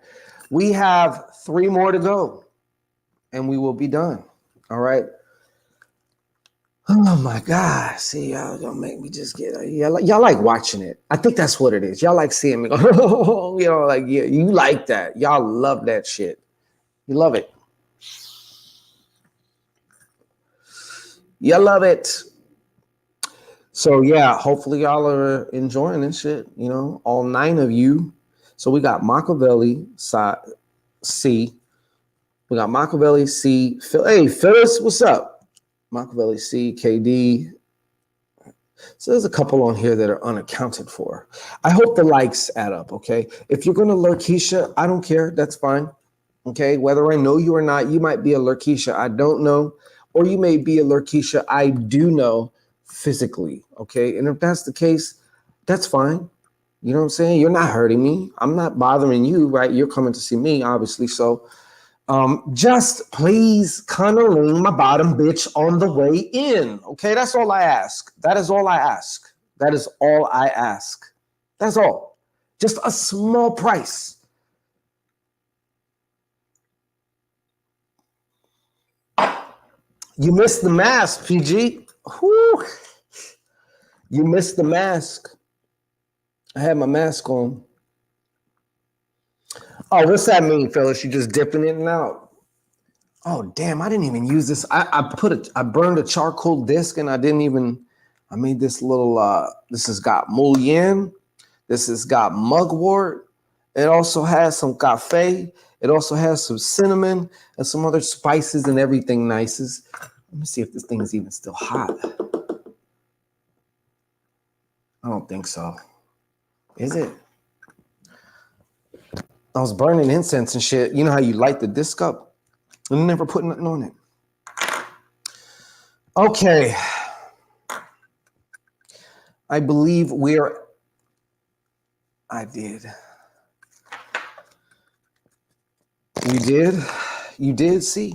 We have 3 more to go and we will be done. All right. Oh my God. See, y'all gonna make me just get, y'all like watching it. I think that's what it is. Y'all like seeing me go, you know, like, yeah, you like that. Y'all love that shit. You love it. You love it. So yeah, hopefully y'all are enjoying this shit, you know, all 9 of you. So we got Machiavelli, C. We got Machiavelli, C. Hey, Phyllis, what's up? Machiavelli, C, KD. So there's a couple on here that are unaccounted for. I hope the likes add up, okay? If you're going to Lurkeisha, I don't care. That's fine, okay? Whether I know you or not, you might be a Lurkeisha I don't know, or you may be a Lurkeisha I do know physically, okay? And if that's the case, that's fine. You know what I'm saying? You're not hurting me. I'm not bothering you, right? You're coming to see me, obviously. So just please cunniling my bottom bitch on the way in. Okay, that's all I ask. That is all I ask. That is all I ask. That's all. Just a small price. You missed the mask, PG. Whew. You missed the mask. I had my mask on. Oh, what's that mean, fellas? You just dipping in and out? Oh, damn, I didn't even use this. I burned a charcoal disc and I made this little, this has got mullion. This has got mugwort. It also has some cafe. It also has some cinnamon and some other spices and everything nices. Let me see if this thing is even still hot. I don't think so. Is it? I was burning incense and shit. You know how you light the disc up and never put nothing on it. Okay. I believe I did. You did? You did see?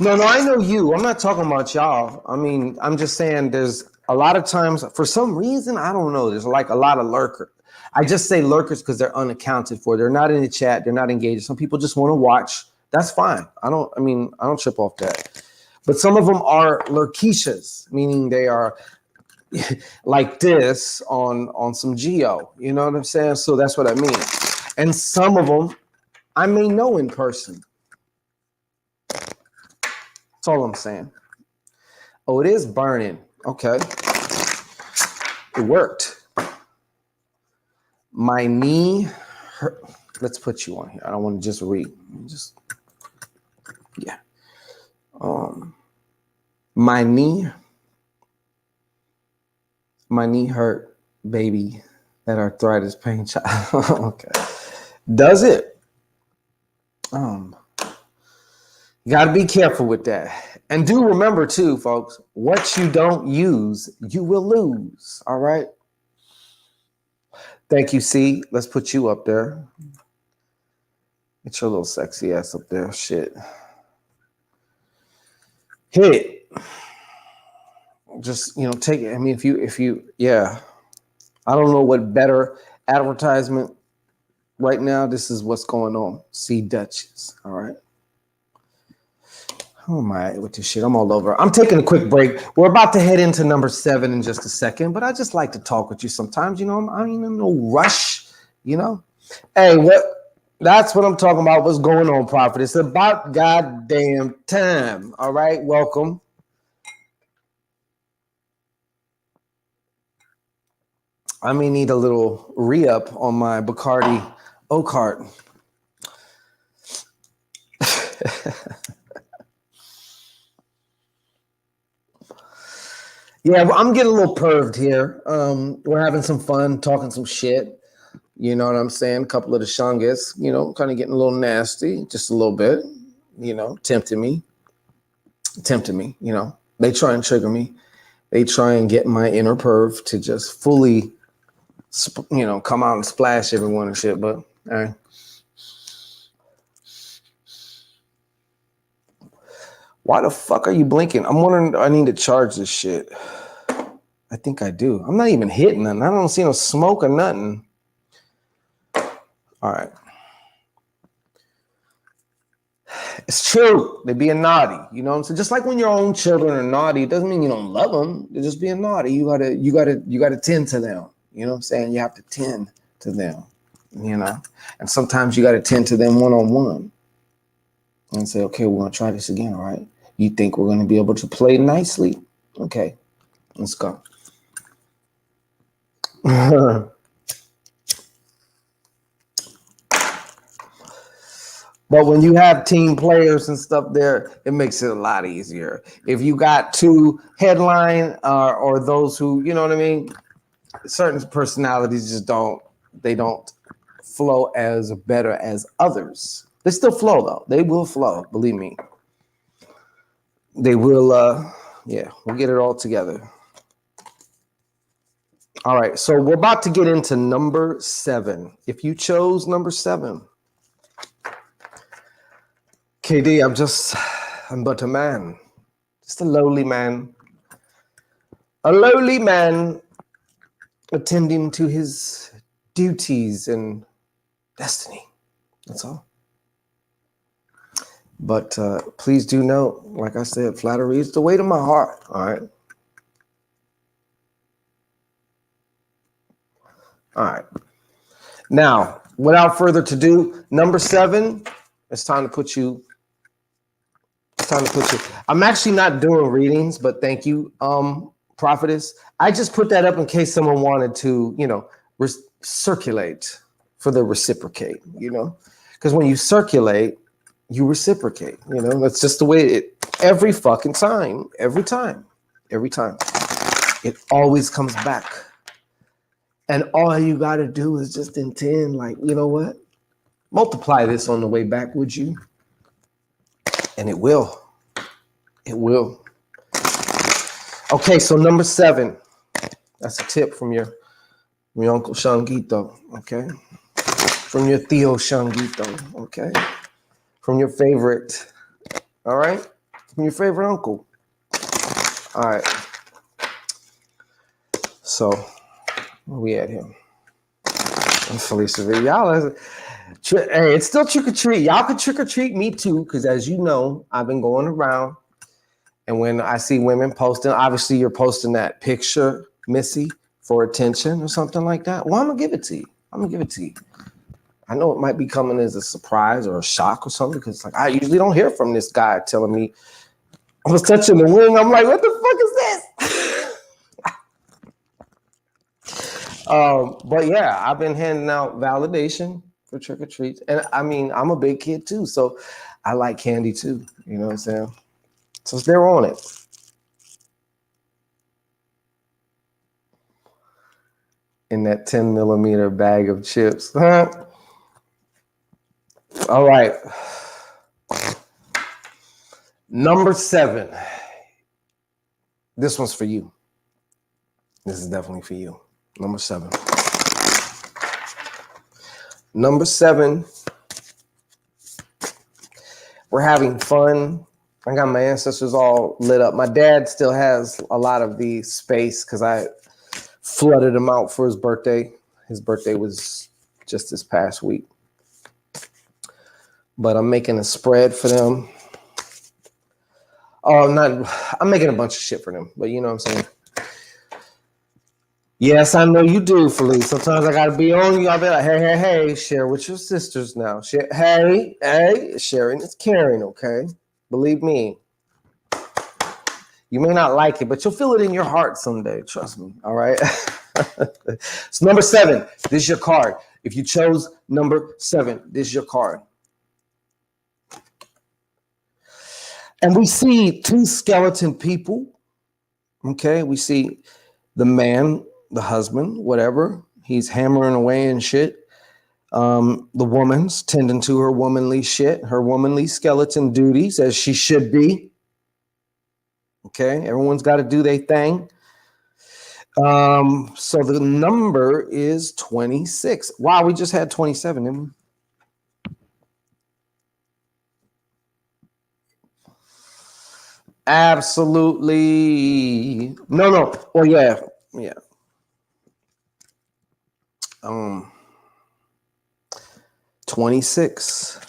No, I know you. I'm not talking about y'all. I mean, I'm just saying there's a lot of times, for some reason, I don't know, there's like a lot of lurkers. I just say lurkers because they're unaccounted for. They're not in the chat. They're not engaged. Some people just want to watch. That's fine. I don't trip off that. But some of them are lurkeishas, meaning they are like this on some geo. You know what I'm saying? So that's what I mean. And some of them I may know in person. That's all I'm saying. Oh, it is burning. Okay. It worked. My knee hurt. Let's put you on here. I don't want to just read. Yeah. My knee hurt, baby. That arthritis pain. Okay. Does it? You got to be careful with that. And do remember too, folks, what you don't use, you will lose. All right. Thank you, C. Let's put you up there. Get your little sexy ass up there. Shit. Hit it. Just, take it. I mean, if you, yeah. I don't know what better advertisement right now, this is what's going on. See Duchess. All right. Who am I with this shit? I'm all over. I'm taking a quick break. We're about to head into number 7 in just a second, but I just like to talk with you sometimes. You know, I'm in no rush, you know. Hey, that's what I'm talking about. What's going on, Prophet? It's about goddamn time. All right, welcome. I may need a little re-up on my Bacardi Oak. Yeah, I'm getting a little perved here. We're having some fun, talking some shit. You know what I'm saying? A couple of the shungas, you know, kind of getting a little nasty, just a little bit, you know, tempting me, you know. They try and trigger me. They try and get my inner perv to just fully, you know, come out and splash everyone and shit. But, all right. Why the fuck are you blinking? I'm wondering, I need to charge this shit. I think I do. I'm not even hitting nothing. I don't see no smoke or nothing. All right. It's true. They're being naughty. You know what I'm saying? Just like when your own children are naughty, it doesn't mean you don't love them. They're just being naughty. You gotta tend to them. You know what I'm saying? You have to tend to them, you know? And sometimes you gotta tend to them one-on-one and say, okay, we're gonna try this again, all right? You think we're gonna be able to play nicely? Okay, let's go. But when you have team players and stuff there, it makes it a lot easier. If you got two headline or those who, you know what I mean? Certain personalities just don't flow as better as others. They still flow though. They will flow, believe me. They will, yeah, we'll get it all together. All right, so we're about to get into number 7. If you chose number 7, KD, I'm but a man, just a lowly man attending to his duties and destiny. That's all. But please do note, like I said, flattery is the weight of my heart. All right. All right. Now, without further ado, number 7, it's time to put you. I'm actually not doing readings, but thank you, Prophetess. I just put that up in case someone wanted to, you know, circulate for the reciprocate, you know, because when you circulate, you reciprocate, you know, that's just the way every fucking time, every time, it always comes back. And all you got to do is just intend, like, you know what? Multiply this on the way back, would you? And it will. It will. Okay, so number 7. That's a tip from your Uncle Shanguito, okay? From your Theo Shanguito, okay? From your favorite, all right? From your favorite uncle. All right. So, where we at here? Felicia, y'all, hey, it's still trick or treat. Y'all can trick or treat me too, because as you know, I've been going around, and when I see women posting, obviously you're posting that picture, Missy, for attention or something like that. Well, I'm gonna give it to you. I know it might be coming as a surprise or a shock or something, because like I usually don't hear from this guy telling me I was touching the wing. I'm like, what the fuck is this? But yeah, I've been handing out validation for trick or treats, and I mean, I'm a big kid too, so I like candy too. You know what I'm saying? So they're on it. In that 10 millimeter bag of chips. All right. Number 7. This one's for you. This is definitely for you. Number 7. Number 7. We're having fun. I got my ancestors all lit up. My dad still has a lot of the space because I flooded him out for his birthday. His birthday was just this past week. But I'm making a spread for them. Oh, I'm making a bunch of shit for them, but you know what I'm saying? Yes, I know you do, Felice. Sometimes I gotta be on you. I'll be like, hey, share with your sisters now. Hey, sharing is caring, okay? Believe me. You may not like it, but you'll feel it in your heart someday. Trust me, all right? So number 7, this is your card. If you chose number 7, this is your card. And we see 2 skeleton people, okay? We see the man, the husband, whatever. He's hammering away and shit. The woman's tending to her womanly shit, her womanly skeleton duties, as she should be. Okay, everyone's got to do their thing. So the number is 26. Wow, we just had 27, didn't we? Absolutely. No. Oh yeah. 26.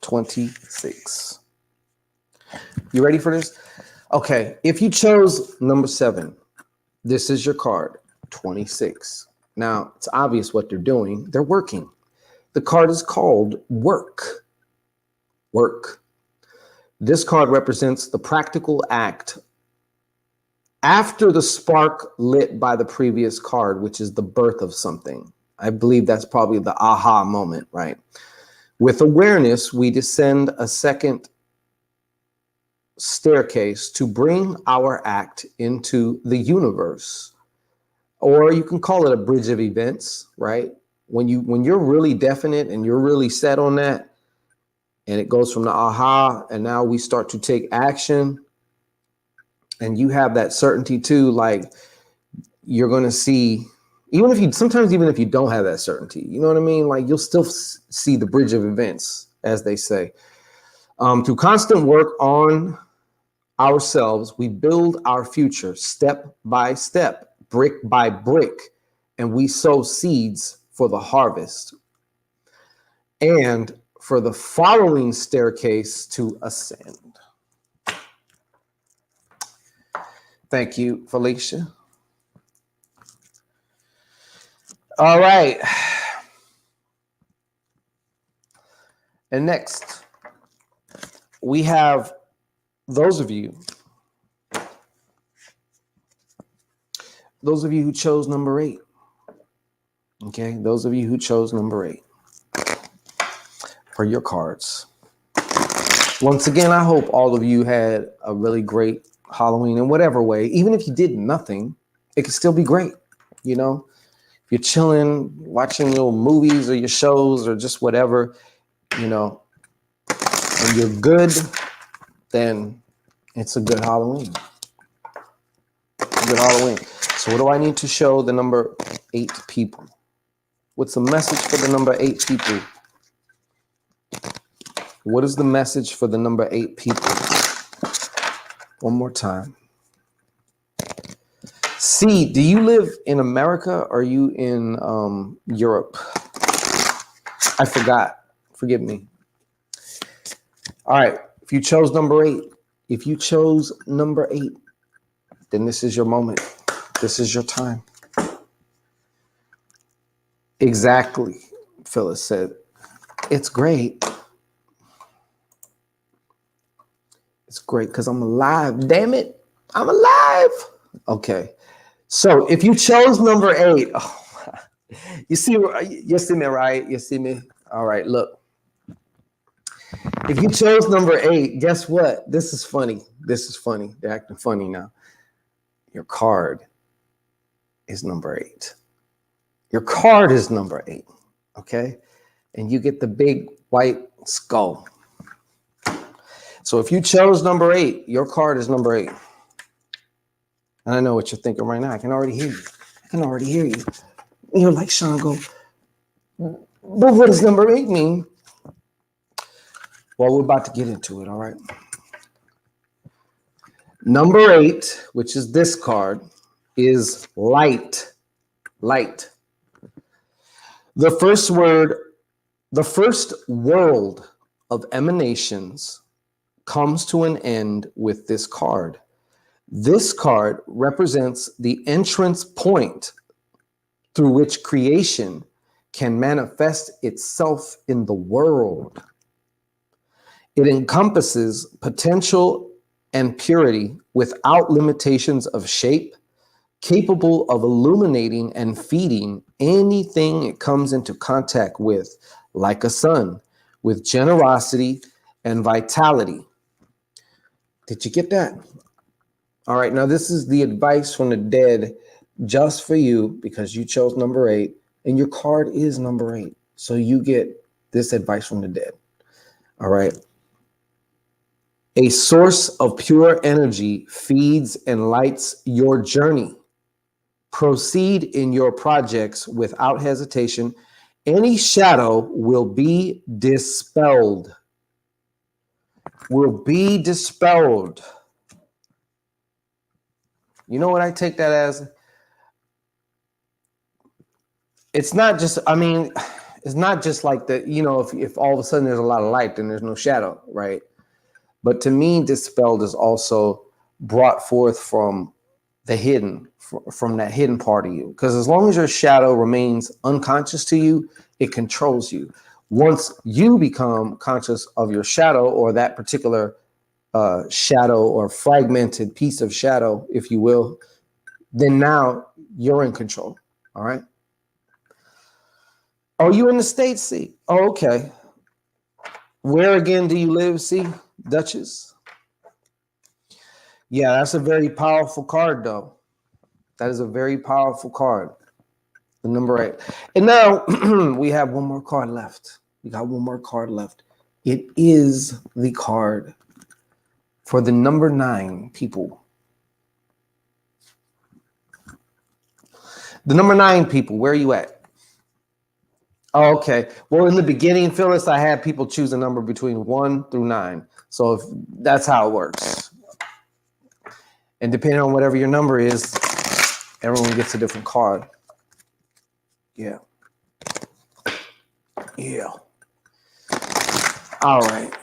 26. You ready for this? Okay, if you chose number 7, this is your card, 26. Now, it's obvious what they're doing. They're working. The card is called work. Work. This card represents the practical act after the spark lit by the previous card, which is the birth of something. I believe that's probably the aha moment, right? With awareness, we descend a second staircase to bring our act into the universe. Or you can call it a bridge of events, right? When you're really definite and you're really set on that, and it goes from the aha, and now we start to take action, and you have that certainty too, like you're going to see, even if you don't have that certainty, you know what I mean? Like you'll still see the bridge of events, as they say. Through constant work on ourselves, we build our future step by step, brick by brick, and we sow seeds for the harvest and for the following staircase to ascend. Thank you, Felicia. All right. And next, we have those of you who chose number 8. Okay, those of you who chose number 8 for your cards. Once again, I hope all of you had a really great Halloween in whatever way. Even if you did nothing, it could still be great. You know, if you're chilling, watching little movies or your shows or just whatever, you know, and you're good, then it's a good Halloween. Good Halloween. So what do I need to show the number 8 people? What's the message for the number 8 people? What is the message for the number 8 people? One more time. C, do you live in America or are you in Europe? I forgot. Forgive me. All right. If you chose number 8, then this is your moment. This is your time. Exactly. Phyllis said, it's great. It's great because I'm alive. Damn it. I'm alive. Okay. So if you chose number 8, you see me, right? You see me? All right, look. If you chose number 8, guess what? This is funny. They're acting funny now. Your card is number 8. Your card is number 8, okay? And you get the big white skull. So if you chose number 8, your card is number 8. And I know what you're thinking right now. I can already hear you. You're like, Shango, but what does number 8 mean? Well, we're about to get into it, all right? Number 8, which is this card, is light. Light. The first word, the first world of emanations comes to an end with this card. This card represents the entrance point through which creation can manifest itself in the world. It encompasses potential and purity without limitations of shape, capable of illuminating and feeding anything it comes into contact with, like a sun, with generosity and vitality. Did you get that? All right, now this is the advice from the dead just for you because you chose number 8 and your card is number 8. So you get this advice from the dead. All right. A source of pure energy feeds and lights your journey. Proceed in your projects without hesitation. Any shadow will be dispelled. Will be dispelled. You know what I take that as? It's not just, I mean, it's not just like that, you know, if all of a sudden there's a lot of light, then there's no shadow, right? But to me, dispelled is also brought forth from the hidden, from that hidden part of you. Because as long as your shadow remains unconscious to you, it controls you. Once you become conscious of your shadow or that particular shadow or fragmented piece of shadow, if you will, then now you're in control. All right. Oh, you in the States, C? Oh, okay. Where again do you live, C? Duchess? Yeah, that's a very powerful card, though. That is a very powerful card. The number 8. And now we have one more card left. We got one more card left. It is the card for the number 9 people. The number 9 people, where are you at? Oh, okay. Well, in the beginning, Phyllis, I had people choose a number between 1 through 9. So if that's how it works. And depending on whatever your number is, everyone gets a different card. Yeah. Yeah. All right.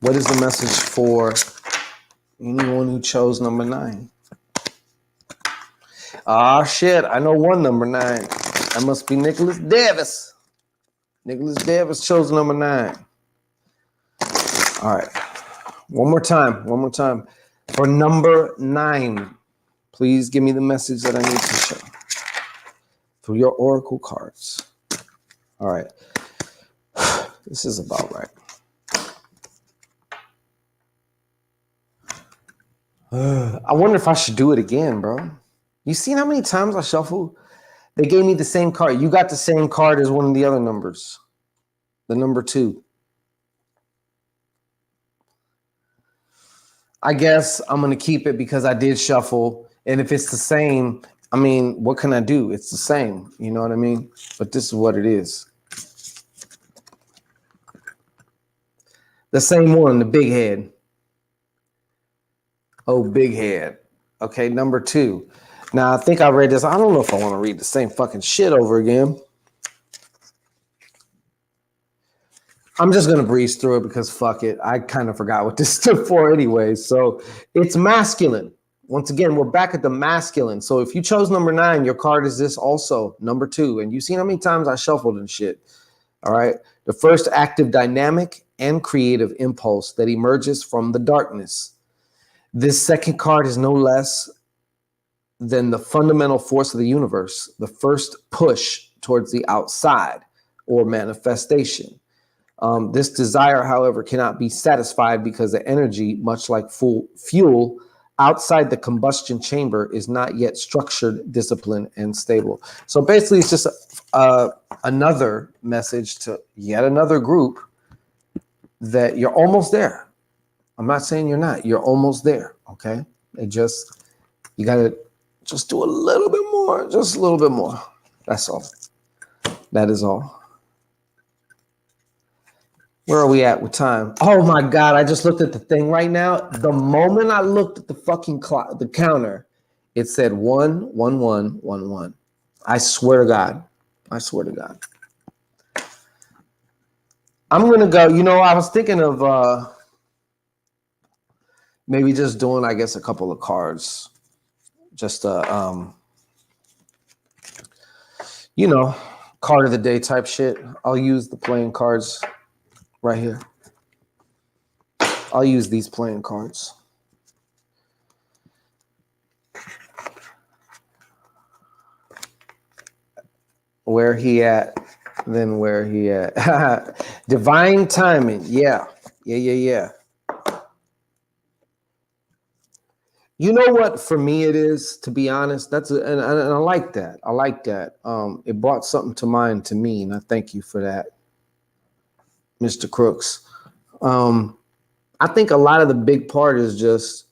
What is the message for anyone who chose number 9? Ah, shit. I know one number 9. That must be Nicholas Davis. Nicholas Davis chose number 9. All right. One more time. One more time. For number 9, please give me the message that I need to show through your oracle cards. All right. This is about right. I wonder if I should do it again, bro. You seen how many times I shuffle? They gave me the same card. You got the same card as one of the other numbers. The number 2. I guess I'm going to keep it because I did shuffle. And if it's the same, I mean, what can I do? It's the same. You know what I mean? But this is what it is. The same one, the big head. Oh, big head. Okay, number 2. Now, I think I read this. I don't know if I want to read the same fucking shit over again. I'm just going to breeze through it because fuck it. I kind of forgot what this stood for anyway. So it's masculine. Once again, we're back at the masculine. So if you chose number 9, your card is this also, number 2. And you've seen how many times I shuffled and shit. All right. The first active dynamic and creative impulse that emerges from the darkness. This second card is no less than the fundamental force of the universe, the first push towards the outside or manifestation. This desire, however, cannot be satisfied because the energy, much like fuel, outside the combustion chamber is not yet structured, disciplined, and stable. So basically, it's just another message to yet another group that you're almost there. I'm not saying you're not. You're almost there, okay? You got to just do a little bit more, just a little bit more. That's all. That is all. Where are we at with time? Oh my God, I just looked at the thing right now. The moment I looked at the fucking clock, the counter, It said 11111. I swear to God. I swear to God. I'm gonna go. I was thinking of maybe just doing, I guess, a couple of cards. Just card of the day type shit. I'll use the playing cards right here. I'll use these playing cards. Where he at, then where he at. Divine timing. Yeah. You know what? For me, it is, to be honest. And I like that. I like that. It brought something to mind to me, and I thank you for that, Mr. Crooks. I think a lot of the big part is just,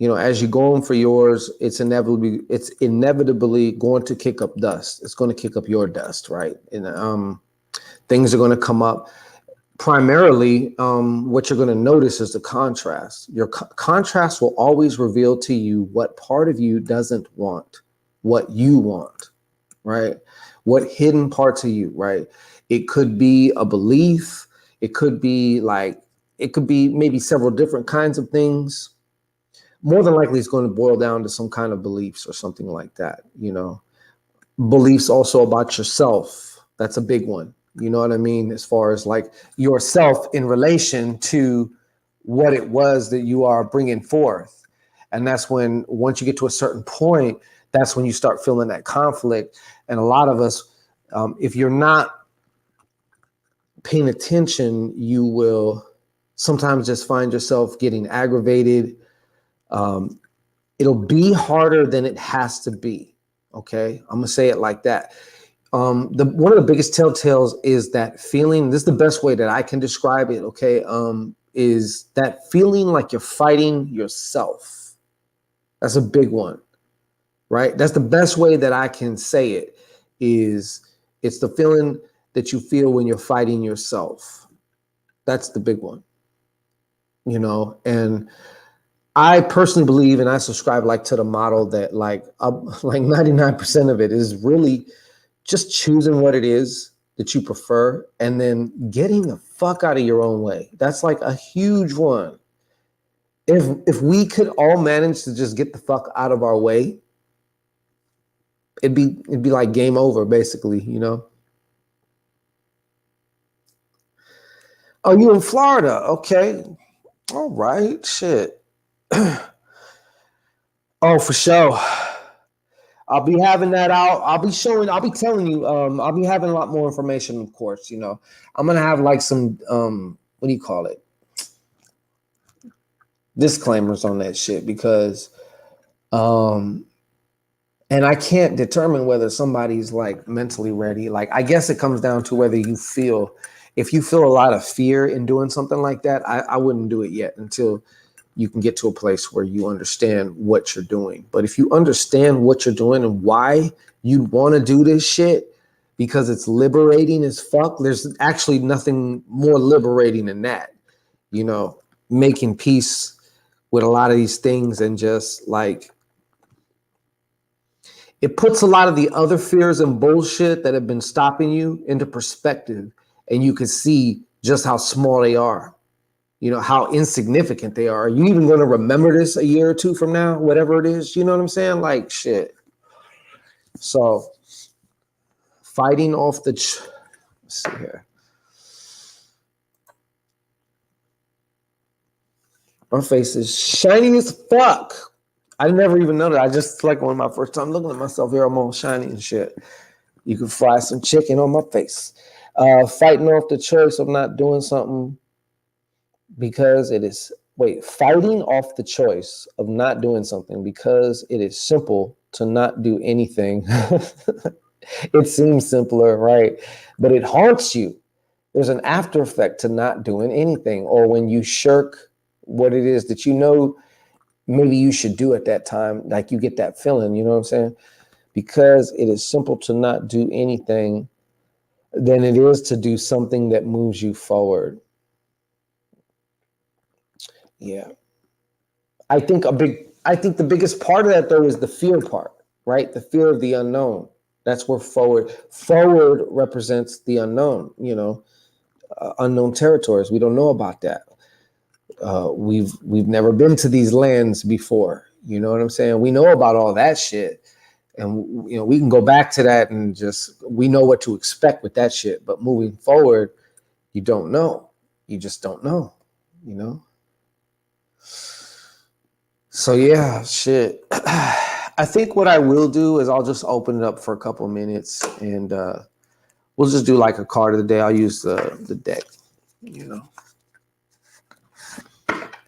as you're going for yours, it's inevitably going to kick up dust. It's going to kick up your dust, right? And things are going to come up. Primarily, what you're going to notice is the contrast. Your contrast will always reveal to you what part of you doesn't want what you want, right? What hidden parts of you, right? It could be a belief. It could be maybe several different kinds of things. More than likely, it's going to boil down to some kind of beliefs or something like that, Beliefs also about yourself. That's a big one. You know what I mean? As far as like yourself in relation to what it was that you are bringing forth. And that's when, once you get to a certain point, that's when you start feeling that conflict. And a lot of us, if you're not paying attention, you will sometimes just find yourself getting aggravated. It'll be harder than it has to be. Okay. I'm going to say it like that. One of the biggest telltales is that feeling. This is the best way that I can describe it. Okay. Is that feeling like you're fighting yourself. That's a big one, right? That's the best way that I can say it. It's the feeling that you feel when you're fighting yourself. That's the big one, and I personally believe, and I subscribe to the model that like 99% of it is really just choosing what it is that you prefer and then getting the fuck out of your own way. That's like a huge one. If we could all manage to just get the fuck out of our way, it'd be like game over, basically, Oh, you in Florida? Okay. All right. Shit. Oh, for sure. I'll be having that out. I'll be telling you, I'll be having a lot more information, of course, I'm going to have like some, what do you call it? Disclaimers on that shit because, and I can't determine whether somebody's like mentally ready. Like, I guess it comes down to whether if you feel a lot of fear in doing something like that, I wouldn't do it yet until you can get to a place where you understand what you're doing. But if you understand what you're doing and why you want to do this shit, because it's liberating as fuck, there's actually nothing more liberating than that, making peace with a lot of these things and just like, it puts a lot of the other fears and bullshit that have been stopping you into perspective, and you can see just how small they are. How insignificant they are. Are you even going to remember this a year or two from now? Whatever it is, you know what I'm saying? Like, shit. So, fighting off let's see here. My face is shiny as fuck. I never even know that. I just, like, one of my first time looking at myself here, I'm all shiny and shit. You can fry some chicken on my face. Fighting off the choice of not doing something because it is fighting off the choice of not doing something because it is simple to not do anything. It seems simpler, right? But it haunts you. There's an after effect to not doing anything, or when you shirk what it is that maybe you should do at that time, like you get that feeling, you know what I'm saying? Because it is simple to not do anything than it is to do something that moves you forward. Yeah. I think a big I think the biggest part of that though is the fear part, right? The fear of the unknown. That's where forward represents the unknown, unknown territories. We don't know about that. We've never been to these lands before. You know what I'm saying? We know about all that shit, and we can go back to that and we know what to expect with that shit. But moving forward, you don't know. You just don't know. So yeah, shit. I think what I will do is I'll just open it up for a couple of minutes, and we'll just do like a card of the day. I'll use the deck.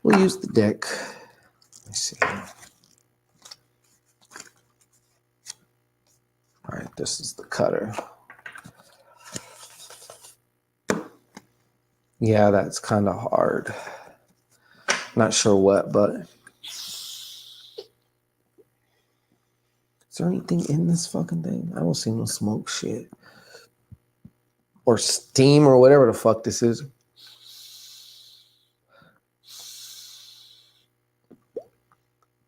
We'll use the deck. Let me see. All right, this is the cutter. Yeah, that's kind of hard. Not sure what, but is there anything in this fucking thing? I don't see no smoke shit. Or steam or whatever the fuck this is.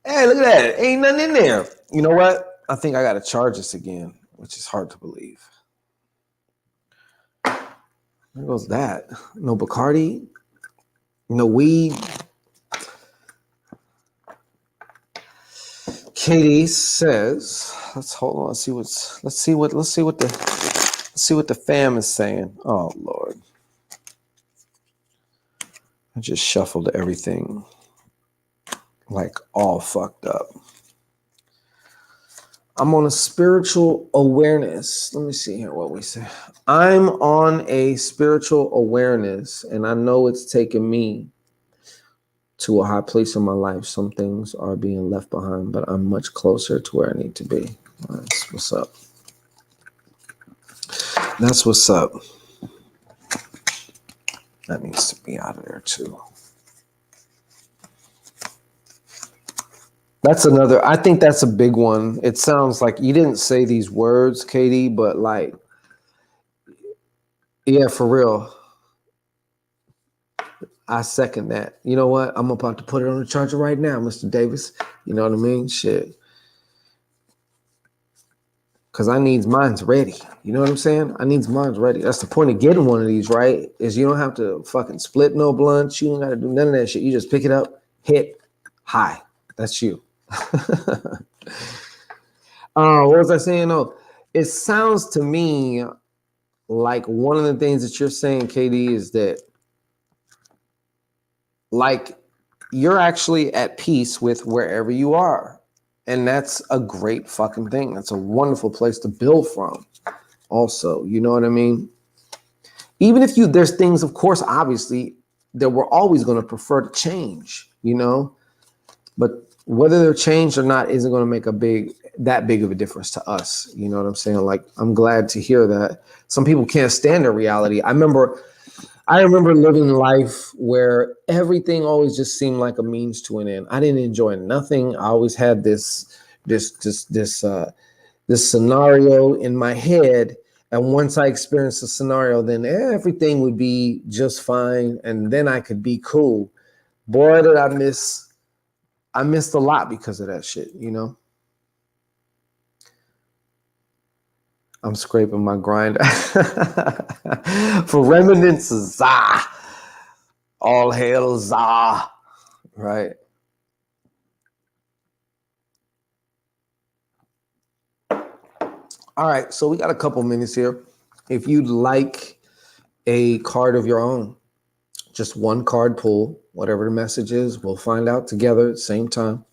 Hey, look at that. Ain't nothing in there. You know what? I think I got to charge this again, which is hard to believe. There goes that. No Bacardi. No weed. Katie says, let's hold on. Let's see what the fam is saying. Oh Lord. I just shuffled everything like all fucked up. I'm on a spiritual awareness. Let me see here what we say. I'm on a spiritual awareness, and I know it's taken me to a high place in my life. Some things are being left behind, but I'm much closer to where I need to be. That's what's up. That's what's up. That needs to be out of there too. That's another, I think that's a big one. It sounds like you didn't say these words, Katie, but like, yeah, for real. I second that. You know what? I'm about to put it on the charger right now, Mr. Davis. You know what I mean? Shit. Because I needs mine's ready. You know what I'm saying? I needs mine's ready. That's the point of getting one of these, right? Is you don't have to fucking split no blunts. You don't got to do none of that shit. You just pick it up, hit, high. That's you. What was I saying? Oh, it sounds to me like one of the things that you're saying, Katie, is that like you're actually at peace with wherever you are. And that's a great fucking thing. That's a wonderful place to build from also. You know what I mean? Even if there's things, of course, obviously, that we're always going to prefer to change, but whether they're changed or not isn't going to make that big of a difference to us. You know what I'm saying? Like, I'm glad to hear that. Some people can't stand their reality. I remember living life where everything always just seemed like a means to an end. I didn't enjoy nothing. I always had this scenario in my head. And once I experienced the scenario, then everything would be just fine. And then I could be cool. Boy, did I missed a lot because of that shit, I'm scraping my grinder for reminiscences. All hail Zah, right? All right, so we got a couple minutes here. If you'd like a card of your own, just one card pull, whatever the message is, we'll find out together at the same time.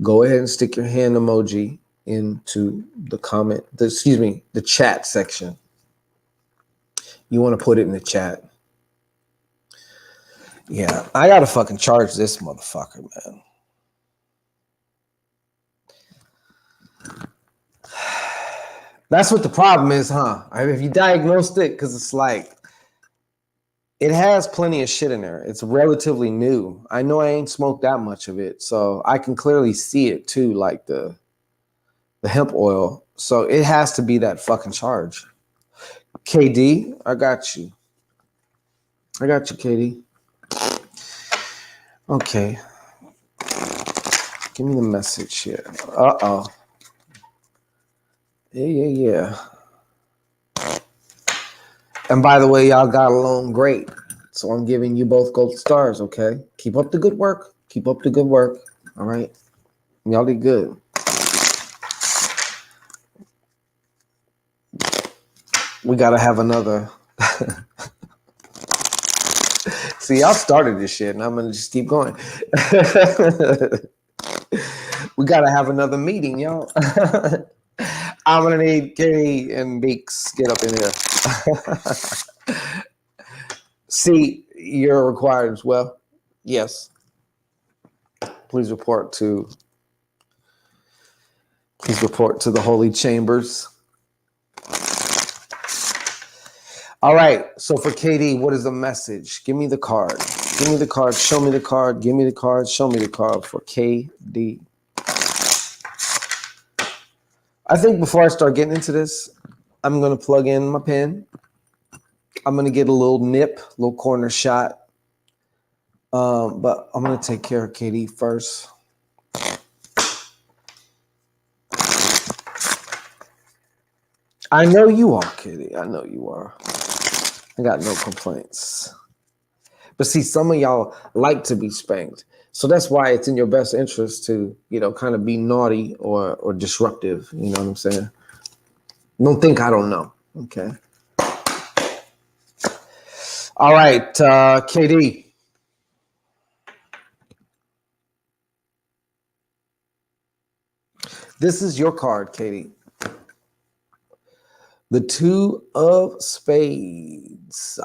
Go ahead and stick your hand emoji into the chat section. You want to put it in the chat. Yeah, I gotta fucking charge this motherfucker, man. That's what the problem is, huh? If you diagnosed it, because it's like, it has plenty of shit in there. It's relatively new. I know I ain't smoked that much of it, so I can clearly see it too, like the hemp oil. So it has to be that fucking charge. KD, I got you. KD. Okay. Give me the message here. Uh-oh. Yeah. And by the way, y'all got along great. So I'm giving you both gold stars, okay? Keep up the good work. Keep up the good work. All right? Y'all did good. We got to have another. See, y'all started this shit, and I'm going to just keep going. We got to have another meeting, y'all. I'm going to need Katie and Beeks get up in here. See, you're required as well. Yes. Please report to the holy chambers. All right. So for Katie, what is the message? Give me the card. Give me the card. Show me the card. Give me the card. Show me the card for KD. I think before I start getting into this, I'm going to plug in my pen. I'm going to get a little nip, little corner shot. But I'm going to take care of KD first. I know you are, Katie. I know you are. I got no complaints. But see, some of y'all like to be spanked. So that's why it's in your best interest to, kind of be naughty or disruptive. You know what I'm saying? Don't think I don't know. Okay. All right, KD. This is your card, Katie. The 2 of Spades.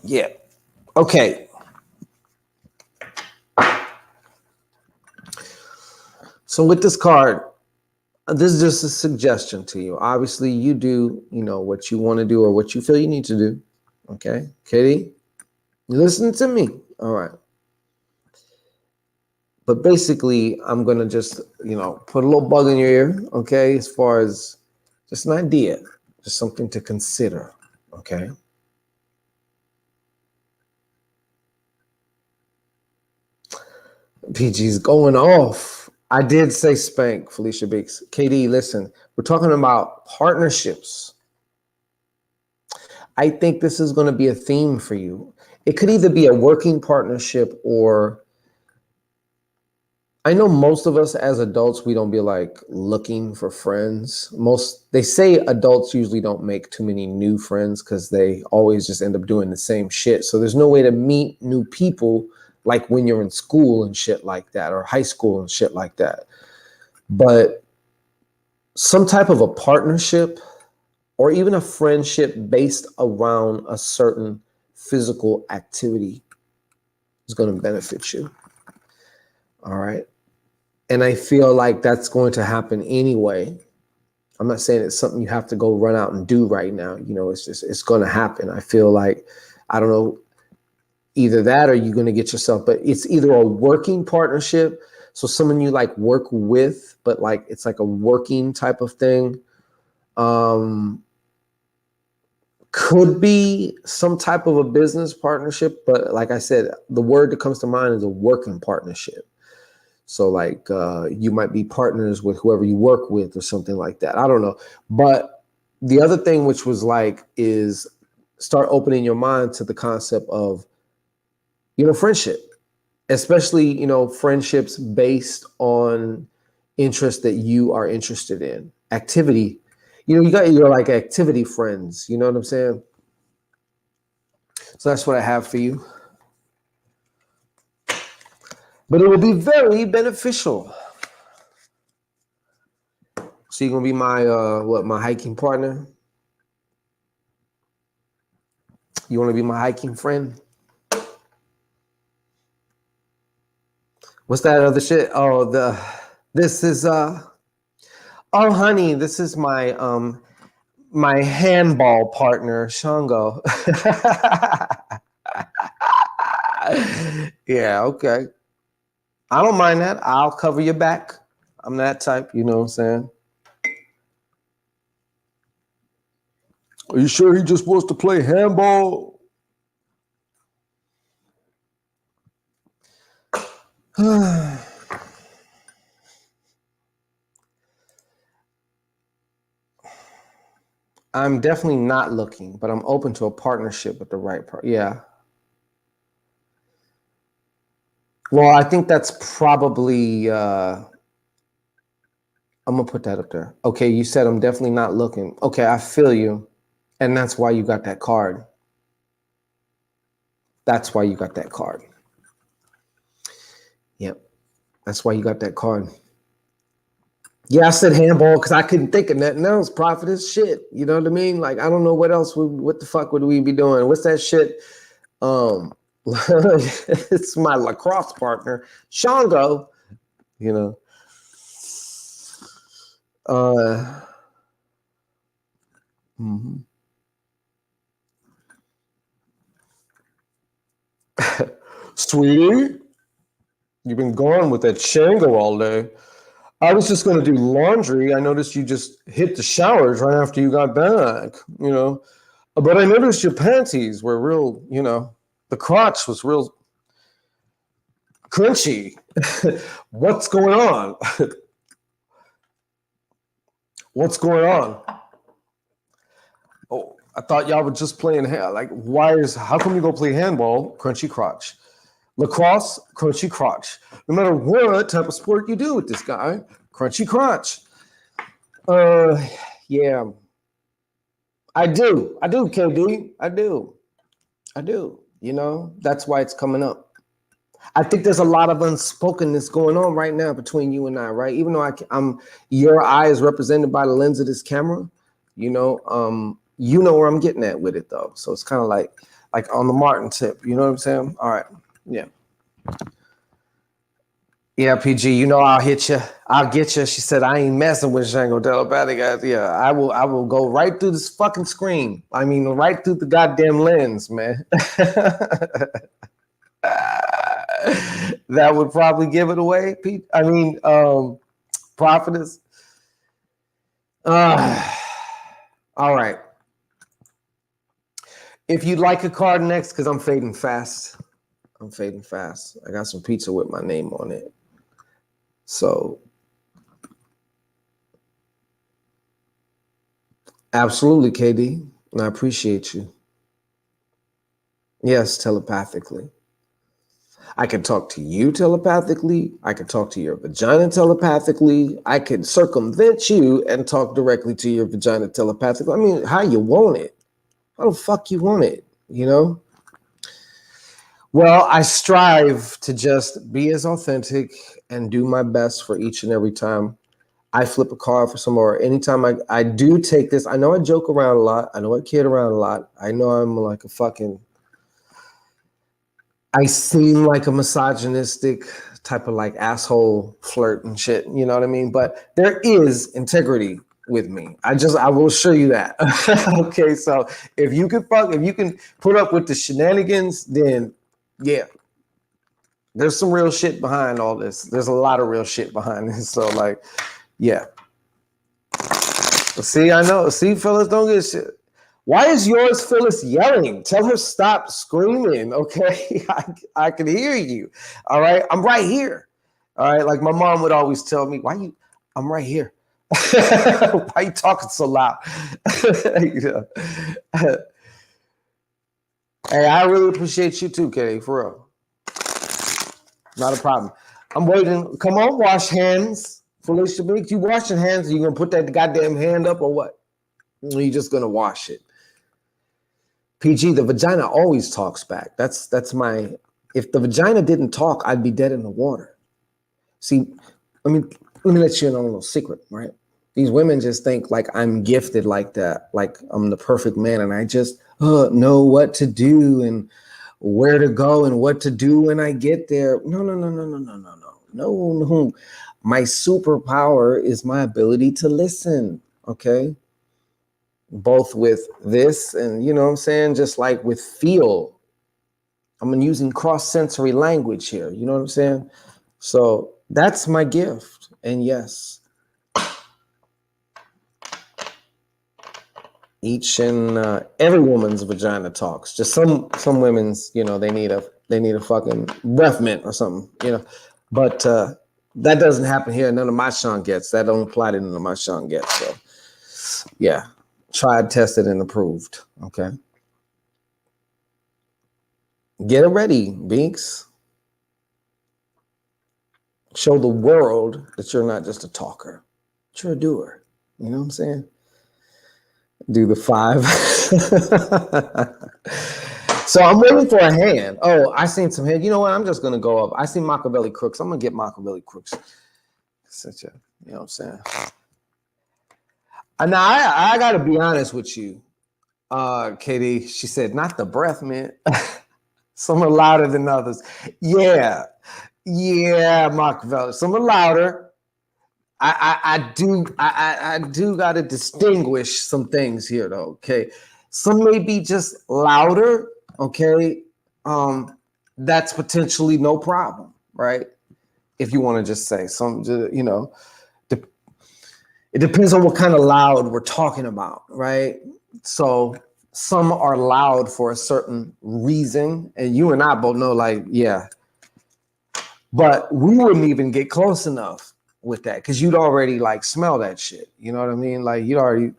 Yeah. Okay. So with this card, this is just a suggestion to you. Obviously, you do, what you want to do or what you feel you need to do. Okay. Katie, you listen to me. All right. But basically, I'm going to just, put a little bug in your ear, okay, as far as just an idea, just something to consider, okay? PG's going off. I did say spank, Felicia Beeks. KD, listen, we're talking about partnerships. I think this is going to be a theme for you. It could either be a working partnership or I know most of us as adults, we don't be like looking for friends. They say adults usually don't make too many new friends because they always just end up doing the same shit. So there's no way to meet new people like when you're in school and shit like that, or high school and shit like that. But some type of a partnership or even a friendship based around a certain physical activity is going to benefit you. All right. And I feel like that's going to happen anyway. I'm not saying it's something you have to go run out and do right now. It's going to happen. I feel like, I don't know, either that or you're going to get yourself, but it's either a working partnership. So someone you like work with, but like, it's like a working type of thing. Could be some type of a business partnership, but like I said, the word that comes to mind is a working partnership. So like you might be partners with whoever you work with or something like that. I don't know. But the other thing which was like is start opening your mind to the concept of, friendship, especially, friendships based on interest that you are interested in. Activity. You got your like activity friends. You know what I'm saying? So that's what I have for you. But it will be very beneficial. So you're gonna be my my hiking partner? You wanna be my hiking friend? What's that other shit? Oh, this is honey, this is my handball partner, Shango. Yeah, okay. I don't mind that. I'll cover your back. I'm that type, you know what I'm saying? Are you sure he just wants to play handball? I'm definitely not looking, but I'm open to a partnership with the right person. Yeah. Well, I think that's probably I'm gonna put that up there. Okay, you said I'm definitely not looking. Okay, I feel you. And that's why you got that card. That's why you got that card. Yep. That's why you got that card. Yeah, I said handball because I couldn't think of nothing else. Prophetess shit. You know what I mean? Like, I don't know what else what the fuck would we be doing? What's that shit? It's my lacrosse partner, Shango, you know. Mhm. Sweetie, you've been gone with that Shango all day. I was just going to do laundry. I noticed you just hit the showers right after you got back, you know. But I noticed your panties were real, you know, the crotch was real crunchy. What's going on? What's going on? Oh, I thought y'all were just playing like how come you go play handball, crunchy crotch? Lacrosse, crunchy crotch. No matter what type of sport you do with this guy, crunchy crotch. Yeah. I do, KD. I do. You know, that's why it's coming up. I think there's a lot of unspokenness going on right now between you and I, right? Even though I'm your eye is represented by the lens of this camera, you know where I'm getting at with it though. So it's kind of like on the Martin tip, you know what I'm saying? All right. Yeah. Yeah, PG, you know I'll hit you. I'll get you. She said I ain't messing with Shango telepathic guys. Yeah, I will go right through this fucking screen. I mean, right through the goddamn lens, man. That would probably give it away, Pete. I mean, prophetess. All right. If you'd like a card next, because I'm fading fast. I got some pizza with my name on it. So, absolutely, KD. And I appreciate you. Yes, telepathically. I can talk to you telepathically. I can talk to your vagina telepathically. I can circumvent you and talk directly to your vagina telepathically. I mean, how you want it? How the fuck you want it? You know? Well, I strive to just be as authentic and do my best for each and every time I flip a card for someone, or anytime I do take this. I know I joke around a lot. I know I kid around a lot. I know I'm like I seem like a misogynistic type of like asshole flirt and shit. You know what I mean? But there is integrity with me. I will show you that. Okay, so if you can put up with the shenanigans, then yeah, there's some real shit behind all this. There's a lot of real shit behind this. So like, yeah. See, I know. See, fellas, don't get shit. Why is yours, Phyllis, yelling? Tell her stop screaming, okay? I can hear you, all right? I'm right here, all right? Like my mom would always tell me, I'm right here. Why you talking so loud? You know? Hey, I really appreciate you too, Katie, for real. Not a problem. I'm waiting. Come on, wash hands. Felicia Meek, you washing hands? Are you going to put that goddamn hand up or what? Or you just going to wash it? PG, the vagina always talks back. That's my, if the vagina didn't talk, I'd be dead in the water. See, let me let you in on a little secret, right? These women just think like I'm gifted like that, like I'm the perfect man and I just know what to do and where to go and what to do when I get there. No. My superpower is my ability to listen, okay? Both with this and, you know what I'm saying, just like with feel. I'm using cross-sensory language here, you know what I'm saying? So that's my gift. And yes, each and every woman's vagina talks. Just some women's, you know, they need a fucking breath mint or something, you know. But that doesn't happen here. None of my Sean gets. That don't apply to none of my Sean gets. So yeah, tried, tested, and approved. Okay. Get it ready, Binks. Show the world that you're not just a talker, but you're a doer. You know what I'm saying? Do the 5. So I'm waiting for a hand. Oh, I seen some hand. You know what? I'm just gonna go up. I see Machiavelli Crooks. I'm gonna get Machiavelli Crooks. Such a, you know what I'm saying? Now I gotta be honest with you, Katie. She said, not the breath, man. Some are louder than others. Yeah, Machiavelli. Some are louder. I do got to distinguish some things here, though. Okay, some may be just louder. Okay, that's potentially no problem, right? If you want to just say some, you know, it depends on what kind of loud we're talking about, right? So some are loud for a certain reason, and you and I both know, like, yeah, but we wouldn't even get close enough with that because you'd already like smell that shit. You know what I mean? Like you'd already,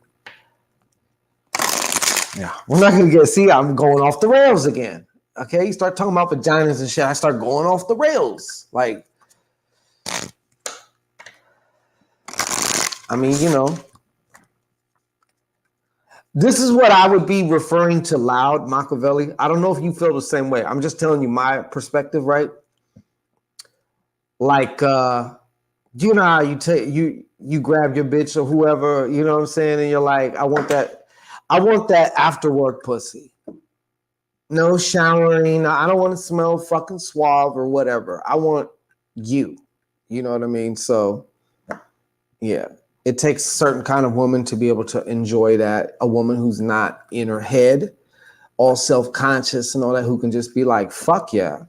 yeah. We're not gonna get. See, I'm going off the rails again. Okay, you start talking about vaginas and shit, I start going off the rails. Like, I mean, you know, this is what I would be referring to loud, Machiavelli. I don't know if you feel the same way. I'm just telling you my perspective, right? Like, you know how you grab your bitch or whoever, you know what I'm saying, and you're like, I want that after work pussy. No showering. I don't want to smell fucking suave or whatever. I want you. You know what I mean? So, yeah. It takes a certain kind of woman to be able to enjoy that. A woman who's not in her head, all self-conscious and all that, who can just be like, fuck yeah.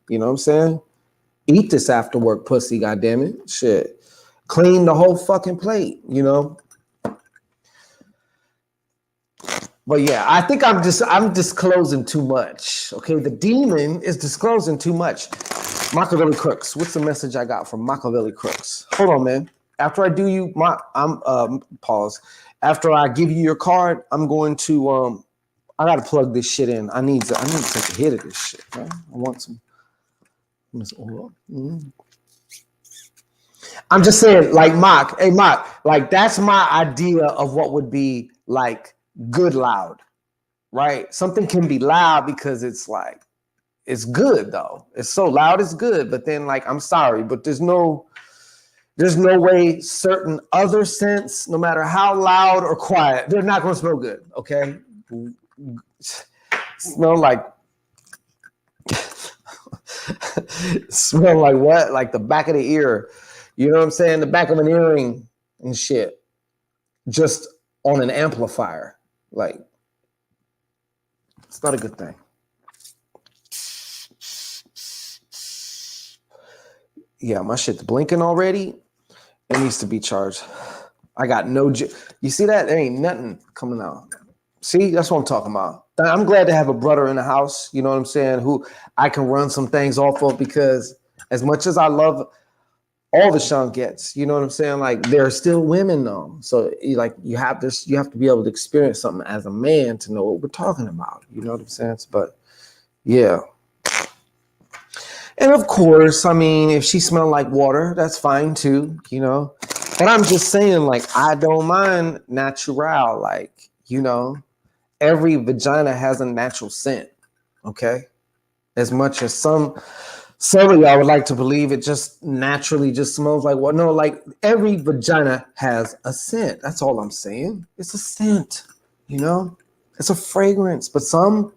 You know what I'm saying? Eat this after work pussy, goddammit. Shit. Clean the whole fucking plate, you know? But yeah, I think I'm disclosing too much. Okay, the demon is disclosing too much. Machiavelli Crooks. What's the message I got from Machiavelli Crooks? Hold on, man. After I do you, pause. After I give you your card, I'm going to I gotta plug this shit in. I need to take a hit of this shit. Man. I want some. I'm just saying, like Mock, hey Mock, like that's my idea of what would be like good loud, right? Something can be loud because it's like it's good though. It's so loud, it's good. But then, like, I'm sorry, but there's no way certain other scents, no matter how loud or quiet, they're not going to smell good. Okay, smell like smell like what? Like the back of the ear. You know what I'm saying? The back of an earring and shit. Just on an amplifier. Like, it's not a good thing. Yeah, my shit's blinking already. It needs to be charged. I got no... You see that? There ain't nothing coming out. See? That's what I'm talking about. I'm glad to have a brother in the house, you know what I'm saying, who I can run some things off of, because as much as I love all the Sean gets, you know what I'm saying, like, there are still women though. So you have to be able to experience something as a man to know what we're talking about. You know what I'm saying? But yeah. And of course, I mean, if she smelled like water, that's fine too, you know. But I'm just saying, like, I don't mind natural, like, you know. Every vagina has a natural scent, okay? As much as some of y'all would like to believe it just naturally just smells like what? No, like every vagina has a scent. That's all I'm saying. It's a scent, you know? It's a fragrance, but some,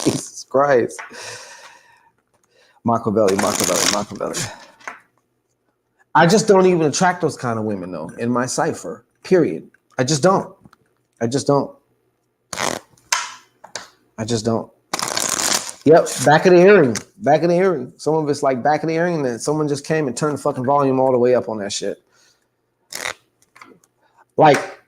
Jesus Christ. Machiavelli. I just don't even attract those kind of women though in my cipher, period. I just don't. Yep, back of the earring. Some of it's like back of the earring, and then someone just came and turned the fucking volume all the way up on that shit. Like,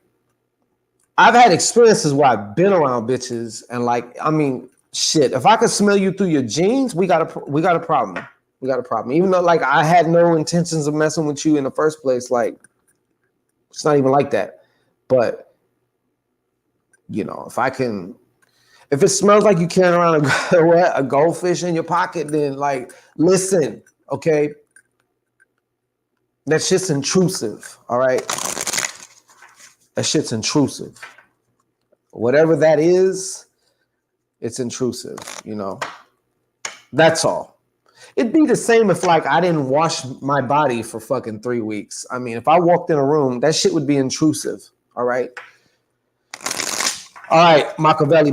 I've had experiences where I've been around bitches, and like, I mean, shit, if I could smell you through your jeans, we got a problem. We got a problem. Even though like I had no intentions of messing with you in the first place, like it's not even like that. But you know, if it smells like you carrying around a goldfish in your pocket, then like listen, okay? That shit's intrusive, all right? That shit's intrusive. Whatever that is, it's intrusive, you know? That's all. It'd be the same if like I didn't wash my body for fucking 3 weeks. I mean, if I walked in a room, that shit would be intrusive, all right? All right, Machiavelli.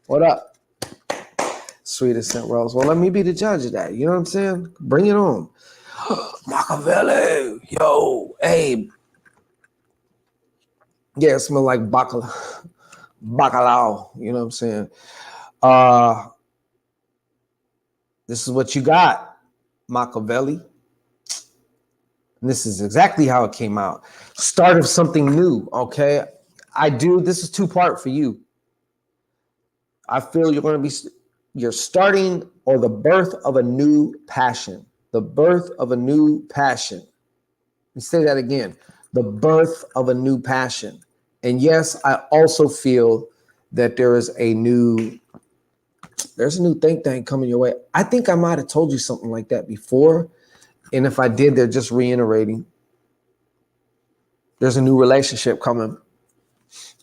What up? Sweetest scent rose. Well, let me be the judge of that. You know what I'm saying? Bring it on. Machiavelli. Yo, hey. Yeah, it smells like bacalao. You know what I'm saying? This is what you got, Machiavelli. And this is exactly how it came out. Start of something new, okay? This is 2-part for you. I feel you're starting or the birth of a new passion. The birth of a new passion. Let me say that again. The birth of a new passion. And yes, I also feel that there's a new think tank coming your way. I think I might have told you something like that before. And if I did, they're just reiterating. There's a new relationship coming.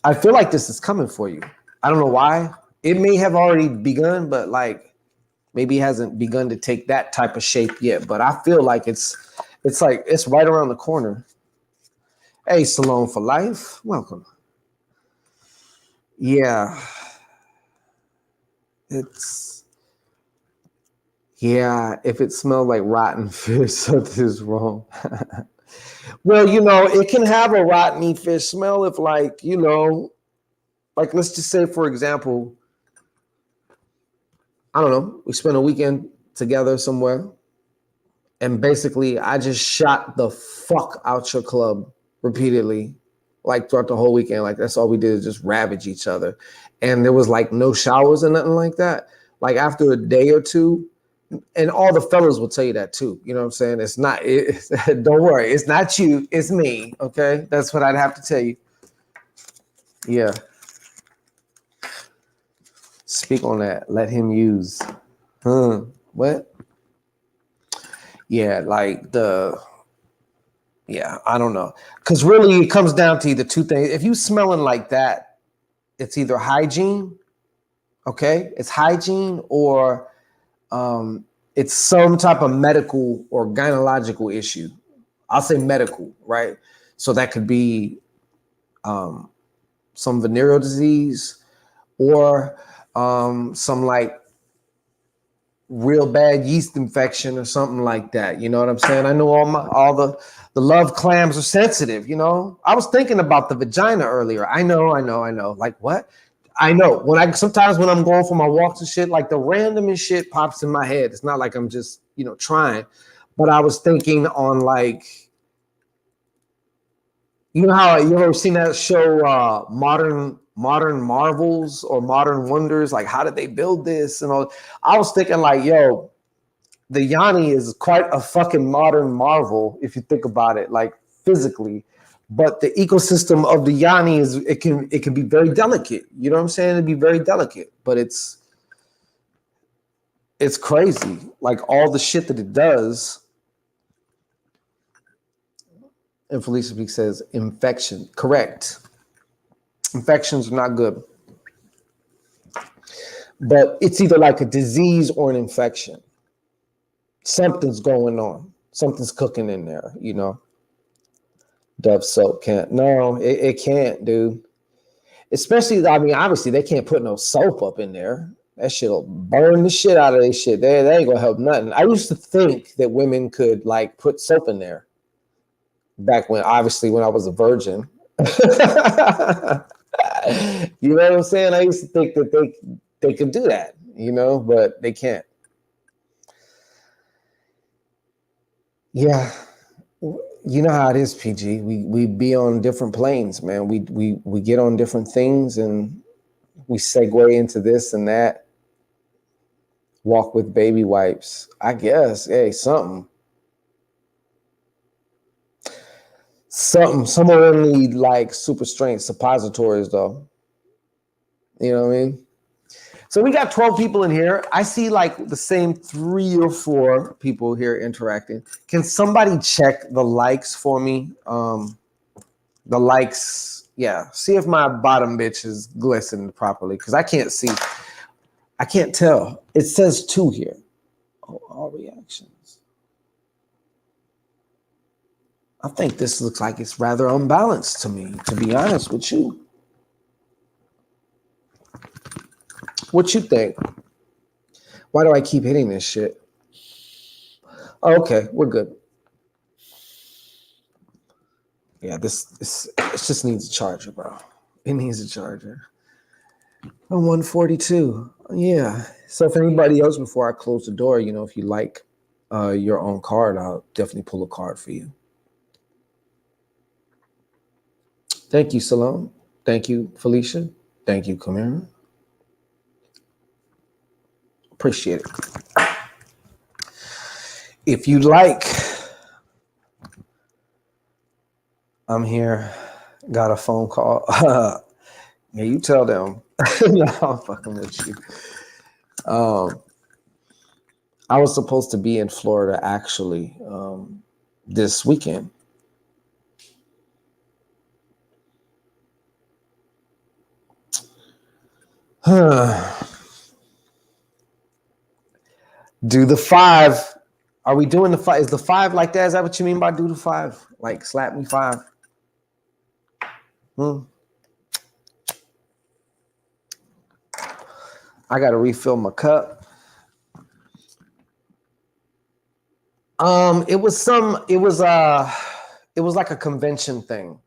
I feel like this is coming for you. I don't know why. It may have already begun, but like maybe it hasn't begun to take that type of shape yet. But I feel like it's right around the corner. Hey, Salone for Life. Welcome. Yeah. If it smells like rotten fish, something's wrong. Well, you know, it can have a rotten fish smell if like, you know, like let's just say, for example, I don't know, we spent a weekend together somewhere and basically I just shot the fuck out your club repeatedly, like throughout the whole weekend. Like that's all we did is just ravage each other. And there was like no showers or nothing like that. Like after a day or two, and all the fellas will tell you that too. You know what I'm saying? Don't worry. It's not you. It's me. Okay. That's what I'd have to tell you. Yeah. Speak on that. Let him use. What? Yeah. I don't know. Because really it comes down to either two things. If you smelling like that, it's either hygiene. Okay. It's hygiene or, it's some type of medical or gynecological issue. I'll say medical, right? So that could be some venereal disease or some like real bad yeast infection or something like that. You know what I'm saying? I know all the love clams are sensitive, you know? I was thinking about the vagina earlier. I know. Like what? I know sometimes when I'm going for my walks and shit, like the randomest shit pops in my head. It's not like I'm just, you know, trying, but I was thinking on like, you know how you ever seen that show, Modern Marvels or Modern Wonders? Like, how did they build this? And all. I was thinking like, yo, the Yanni is quite a fucking modern marvel if you think about it, like physically. But the ecosystem of the Yanni it can be very delicate. You know what I'm saying? It'd be very delicate, but it's crazy. Like all the shit that it does. And Felicia Peak says infection. Correct. Infections are not good. But it's either like a disease or an infection. Something's going on. Something's cooking in there, you know. Dove soap can't. No, it can't, dude. Especially, I mean, obviously they can't put no soap up in there. That shit'll burn the shit out of their shit. That ain't gonna help nothing. I used to think that women could like put soap in there. Back when I was a virgin. You know what I'm saying? I used to think that they could do that, you know, but they can't. Yeah. You know how it is, PG. We be on different planes, man. We get on different things and we segue into this and that. Walk with baby wipes. I guess. Hey, something. Some are only like super strength suppositories though. You know what I mean? So we got 12 people in here. I see like the same 3 or 4 people here interacting. Can somebody check the likes for me? The likes, yeah. See if my bottom bitch is glistened properly because I can't see. I can't tell. It says 2 here. Oh, all reactions. I think this looks like it's rather unbalanced to me, to be honest with you. What you think? Why do I keep hitting this shit? Okay, we're good. Yeah, this it just needs a charger, bro. It needs a charger. I'm 142. Yeah. So if anybody else, before I close the door, you know, if you like your own card, I'll definitely pull a card for you. Thank you, Salome. Thank you, Felicia. Thank you, Camara. Appreciate it. If you like, I'm here. Got a phone call. Yeah, you tell them. No, I'm fucking with you. I was supposed to be in Florida actually this weekend. Do the 5. Are we doing the 5? Is the 5 like that? Is that what you mean by do the 5? Like slap me 5? I gotta refill my cup. It was like a convention thing.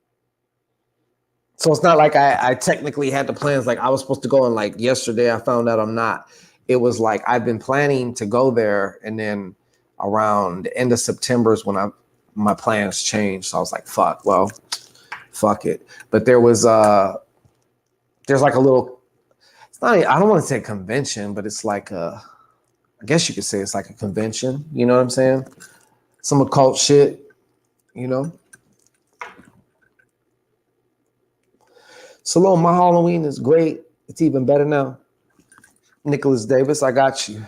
So it's not like I technically had the plans. Like I was supposed to go, and like yesterday I found out I'm not. It was like I've been planning to go there, and then around the end of September is when my plans changed. So I was like, fuck it. But there's like a little, it's not, I don't want to say convention, but it's like I guess you could say it's like a convention. You know what I'm saying? Some occult shit, you know? Salome, my Halloween is great. It's even better now. Nicholas Davis, I got you.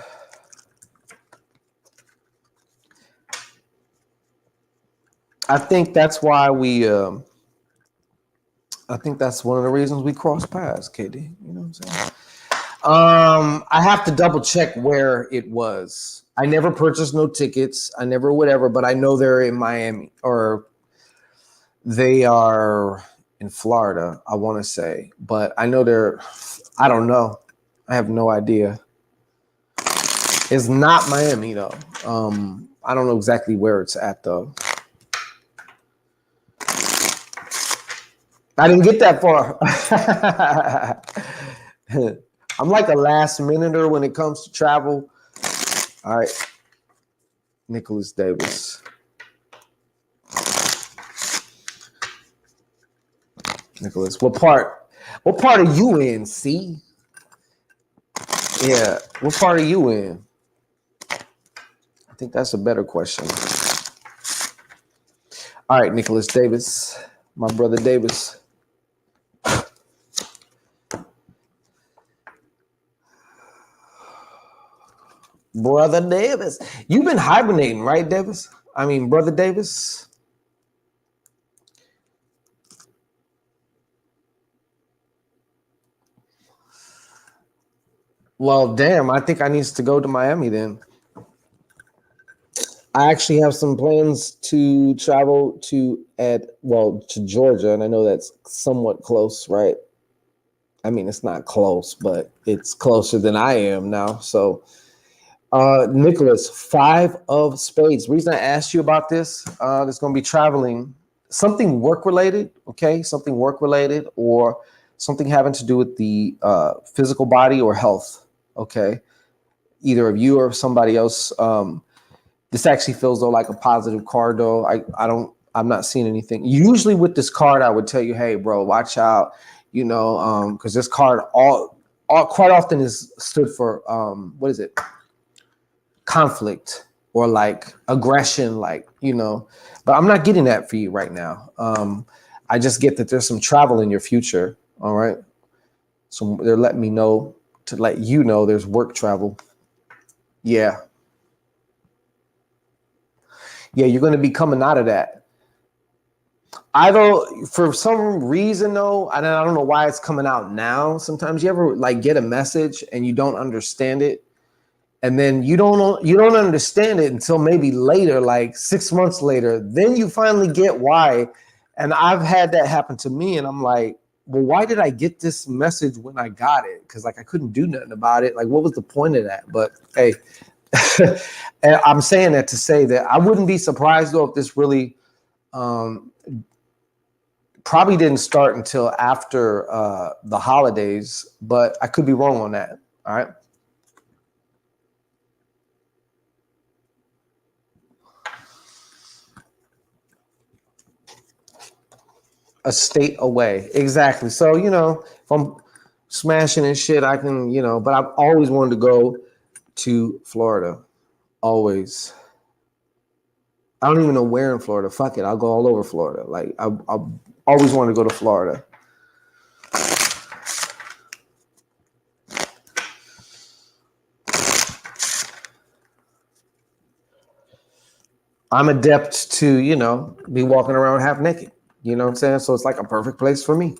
I think that's why I think that's one of the reasons we crossed paths, KD. You know what I'm saying? I have to double check where it was. I never purchased no tickets. I never whatever, but I know they're in Miami or they are in Florida, I want to say. But I know I don't know. I have no idea. It's not Miami though. I don't know exactly where it's at though. I didn't get that far. I'm like a last minuter when it comes to travel. All right. Nicholas Davis. Nicholas, what part are you in, C? Yeah, what part are you in? I think that's a better question. All right, Nicholas Davis, my brother Davis. Brother Davis. You've been hibernating, right, Davis? I mean, Brother Davis. Well, damn, I think I need to go to Miami then. I actually have some plans to travel to Georgia, and I know that's somewhat close, right? I mean, it's not close, but it's closer than I am now. So, Nicholas, 5 of spades. The reason I asked you about this, there's going to be traveling, something work related, okay? Something work related or something having to do with the physical body or health, okay? Either of you or somebody else. This actually feels though like a positive card though. I'm not seeing anything. Usually with this card, I would tell you, hey, bro, watch out, you know, because this card, quite often is stood for what is it? Conflict or like aggression, like, you know. But I'm not getting that for you right now. I just get that there's some travel in your future. All right. So they're letting me know to let you know there's work travel. Yeah. Yeah, you're going to be coming out of that. I don't, for some reason though, and I don't know why it's coming out now. Sometimes you ever like get a message and you don't understand it, and then you don't understand it until maybe later, like 6 months later. Then you finally get why. And I've had that happen to me, and I'm like, well, why did I get this message when I got it? Because like I couldn't do nothing about it. Like, what was the point of that? But hey, and I'm saying that to say that I wouldn't be surprised though if this really probably didn't start until after the holidays, but I could be wrong on that. All right. A state away. Exactly. So, you know, if I'm smashing and shit, I can, you know, but I've always wanted to go to Florida. Always. I don't even know where in Florida. Fuck it. I'll go all over Florida. Like, I always wanted to go to Florida. I'm adept to, you know, be walking around half naked. You know what I'm saying? So it's like a perfect place for me.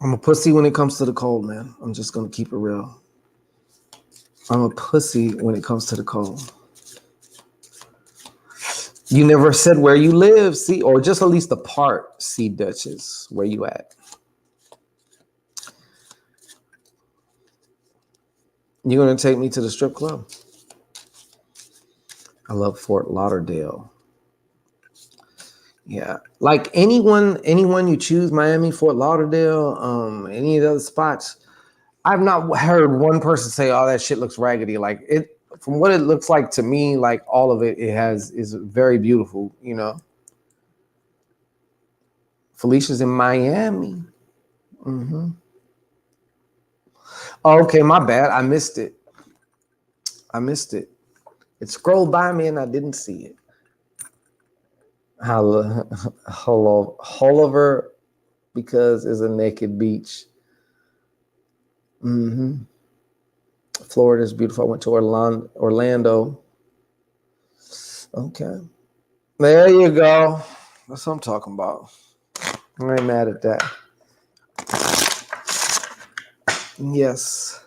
I'm a pussy when it comes to the cold, man. I'm just going to keep it real. I'm a pussy when it comes to the cold. You never said where you live, see, or just at least the part, see, Duchess, where you at? You're going to take me to the strip club? I love Fort Lauderdale. Yeah, like anyone you choose, Miami, Fort Lauderdale, any of the other spots, I've not heard one person say, "Oh, that shit looks raggedy." Like it, from what it looks like to me, like all of it, is very beautiful. You know, Felicia's in Miami. Mm-hmm. Oh, okay, my bad. I missed it. It scrolled by me and I didn't see it. Hullover, because it's a naked beach. Mm-hmm. Florida is beautiful. I went to Orlando. Okay. There you go. That's what I'm talking about. I ain't mad at that. Yes.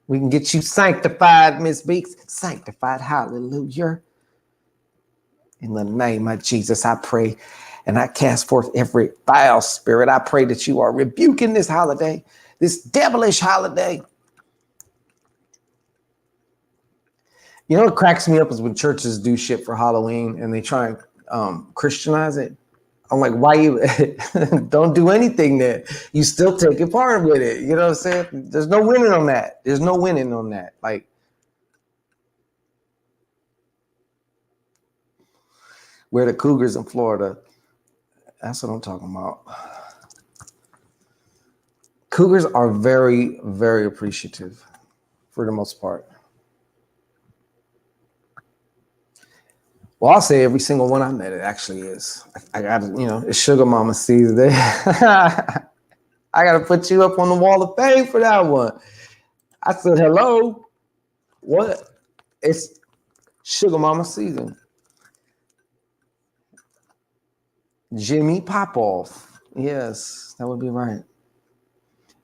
We can get you sanctified, Miss Beeks. Sanctified, hallelujah. In the name of Jesus, I pray and I cast forth every foul spirit. I pray that you are rebuking this holiday, this devilish holiday. You know what cracks me up is when churches do shit for Halloween and they try and Christianize it. I'm like, why you don't do anything then? You still taking part with it. You know what I'm saying? There's no winning on that. There's no winning on that. Like, where the Cougars in Florida. That's what I'm talking about. Cougars are very, very appreciative for the most part. Well, I'll say every single one I met, it actually is. I got to, you know, it's Sugar Mama season. I got to put you up on the wall of fame for that one. I said, hello. What? It's Sugar Mama season. Jimmy Popoff. Yes, that would be right.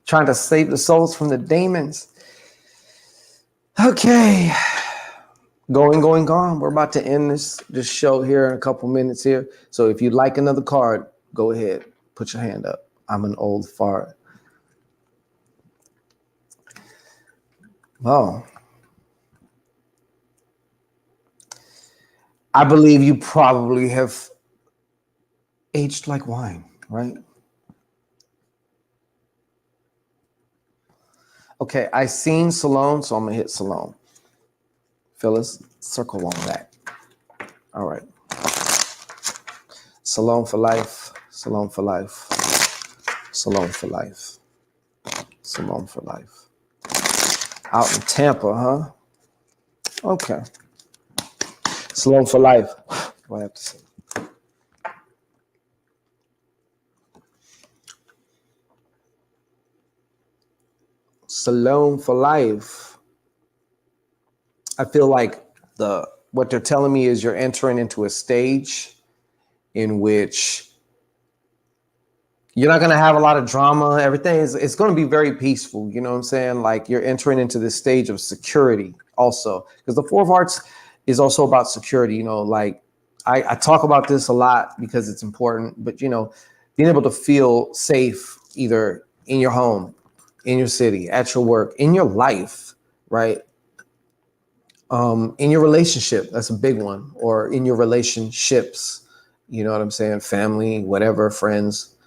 Trying to save the souls from the demons. Okay. Gone. We're about to end this show here in a couple minutes here. So if you'd like another card, go ahead. Put your hand up. I'm an old fart. Oh. I believe you probably have aged like wine, right? Okay, I seen Salone, so I'm gonna hit Salone. Phyllis, circle on that. All right. Salome for life. Salome for life. Salome for life. Salome for life. Out in Tampa, huh? Okay. Salome for life. What do I have to say? Salome for life. I feel like what they're telling me is you're entering into a stage in which you're not going to have a lot of drama. Everything is, it's going to be very peaceful. You know what I'm saying? Like you're entering into this stage of security also, because the Four of Hearts is also about security. You know, like I talk about this a lot because it's important, but you know, being able to feel safe either in your home, in your city, at your work, in your life, right? In your relationship, that's a big one, or in your relationships, you know what I'm saying? Family, whatever, friends,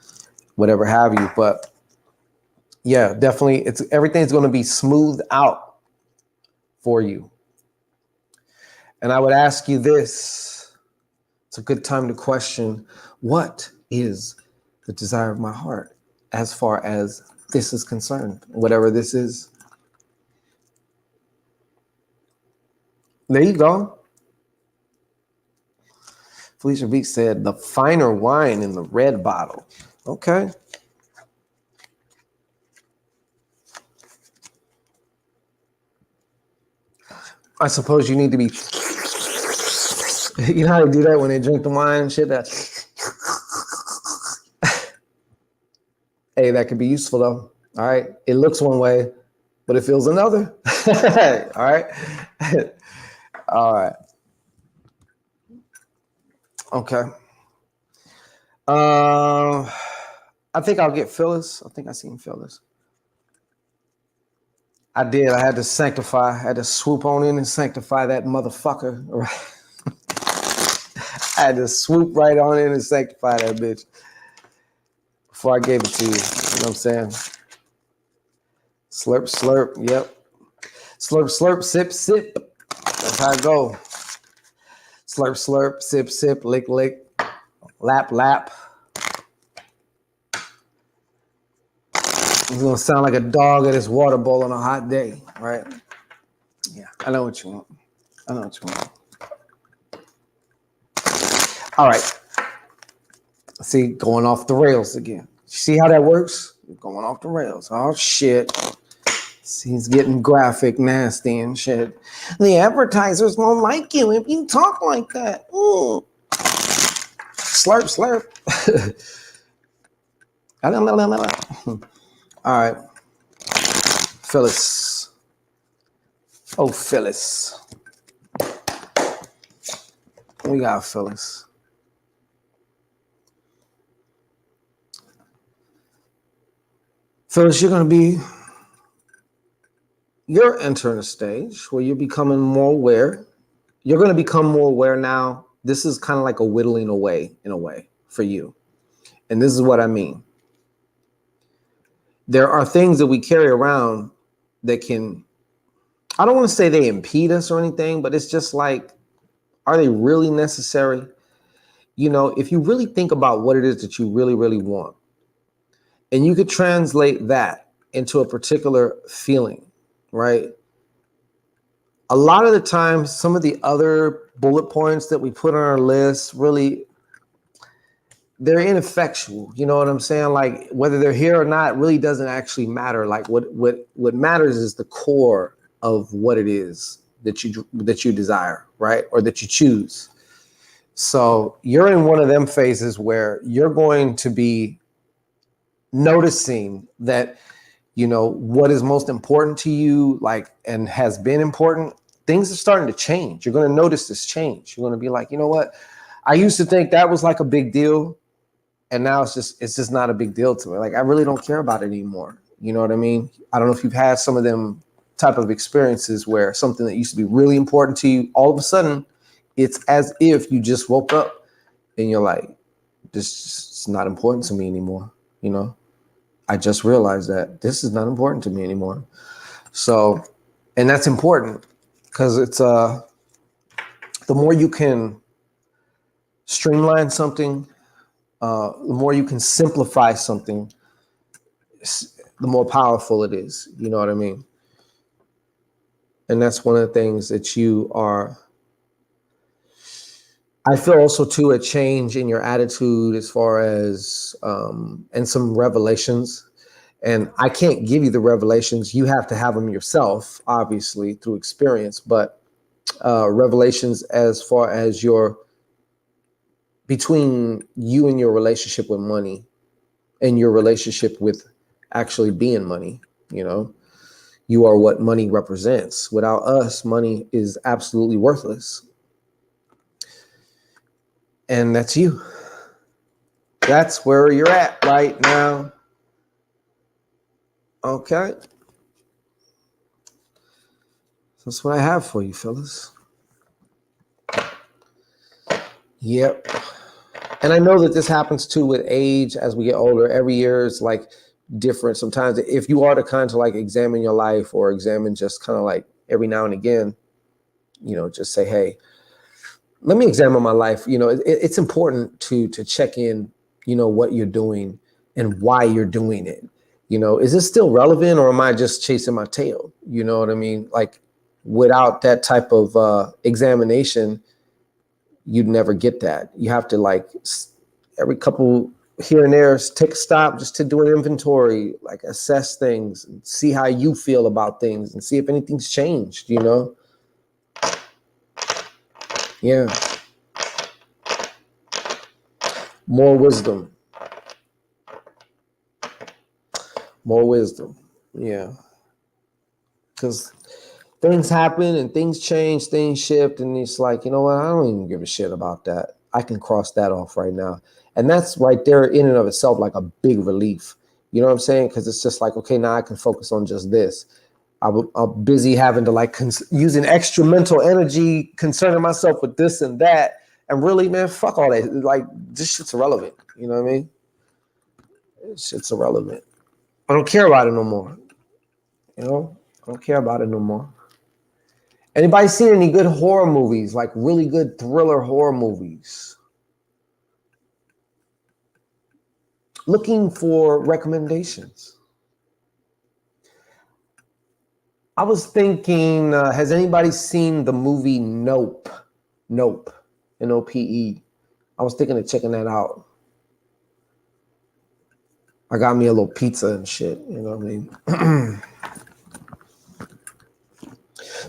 whatever have you. But yeah, definitely everything's going to be smoothed out for you. And I would ask you this, it's a good time to question, what is the desire of my heart as far as this is concerned, whatever this is? There you go. Felicia Beach said, the finer wine in the red bottle. Okay. I suppose you need to be, you know how they do that when they drink the wine and shit? Hey, that could be useful though. All right. It looks one way, but it feels another. All right. All right. Okay. I think I'll get Phyllis. I think I seen Phyllis. I did. I had to sanctify. I had to swoop on in and sanctify that motherfucker. I had to swoop right on in and sanctify that bitch before I gave it to you. You know what I'm saying? Slurp, slurp. Yep. Slurp, slurp, sip, sip. That's how I go. Slurp, slurp, sip, sip, lick, lick, lap, lap. It's gonna sound like a dog at his water bowl on a hot day, right? Yeah, I know what you want. I know what you want. All right. See, going off the rails again. See how that works? Going off the rails. Oh shit. He's getting graphic, nasty and shit. The advertisers won't like you if you talk like that. Ooh. Slurp, slurp. All right. Phyllis. Oh, Phyllis. We got Phyllis. Phyllis, you're entering a stage where you're becoming more aware. You're going to become more aware now. This is kind of like a whittling away in a way for you. And this is what I mean. There are things that we carry around that can, I don't want to say they impede us or anything, but it's just like, are they really necessary? You know, if you really think about what it is that you really, really want, and you could translate that into a particular feeling, right? A lot of the times, some of the other bullet points that we put on our list really, they're ineffectual. You know what I'm saying? Like whether they're here or not really doesn't actually matter. Like what matters is the core of what it is that you desire, right? Or that you choose. So you're in one of them phases where you're going to be noticing that, you know, what is most important to you, like, and has been important, things are starting to change. You're going to notice this change. You're going to be like, you know what? I used to think that was like a big deal. And now it's just not a big deal to me. Like, I really don't care about it anymore. You know what I mean? I don't know if you've had some of them type of experiences where something that used to be really important to you, all of a sudden, it's as if you just woke up and you're like, this is not important to me anymore. You know, I just realized that this is not important to me anymore. So, and that's important because it's the more you can streamline something, The more you can simplify something, the more powerful it is. You know what I mean? And that's one of the things that you are. I feel also too a change in your attitude as far as and some revelations. And I can't give you the revelations. You have to have them yourself, obviously, through experience. But revelations as far as your between you and your relationship with money and your relationship with actually being money. You know, you are what money represents. Without us, money is absolutely worthless. And that's you. That's where you're at right now. Okay. That's what I have for you, fellas. Yep. And I know that this happens too with age as we get older. Every year is like different. Sometimes if you are to kind of like examine your life or examine just kind of like every now and again, you know, just say, hey, let me examine my life. You know, it's important to check in, you know, what you're doing and why you're doing it. You know, is this still relevant or am I just chasing my tail? You know what I mean? Like without that type of examination, you'd never get that. You have to like every couple here and there, take a stop just to do an inventory, like assess things and see how you feel about things and see if anything's changed, you know? Yeah. More wisdom. More wisdom. Yeah. Because things happen and things change, things shift, and it's like, you know what? I don't even give a shit about that. I can cross that off right now. And that's right there in and of itself like a big relief. You know what I'm saying? Because it's just like, okay, now I can focus on just this. I'm busy having to like using extra mental energy, concerning myself with this and that. And really, man, fuck all that. Like, this shit's irrelevant. You know what I mean? This shit's irrelevant. I don't care about it no more. You know? I don't care about it no more. Anybody seen any good horror movies, like really good thriller horror movies? Looking for recommendations. I was thinking, has anybody seen the movie Nope? Nope. Nope. I was thinking of checking that out. I got me a little pizza and shit, you know what I mean?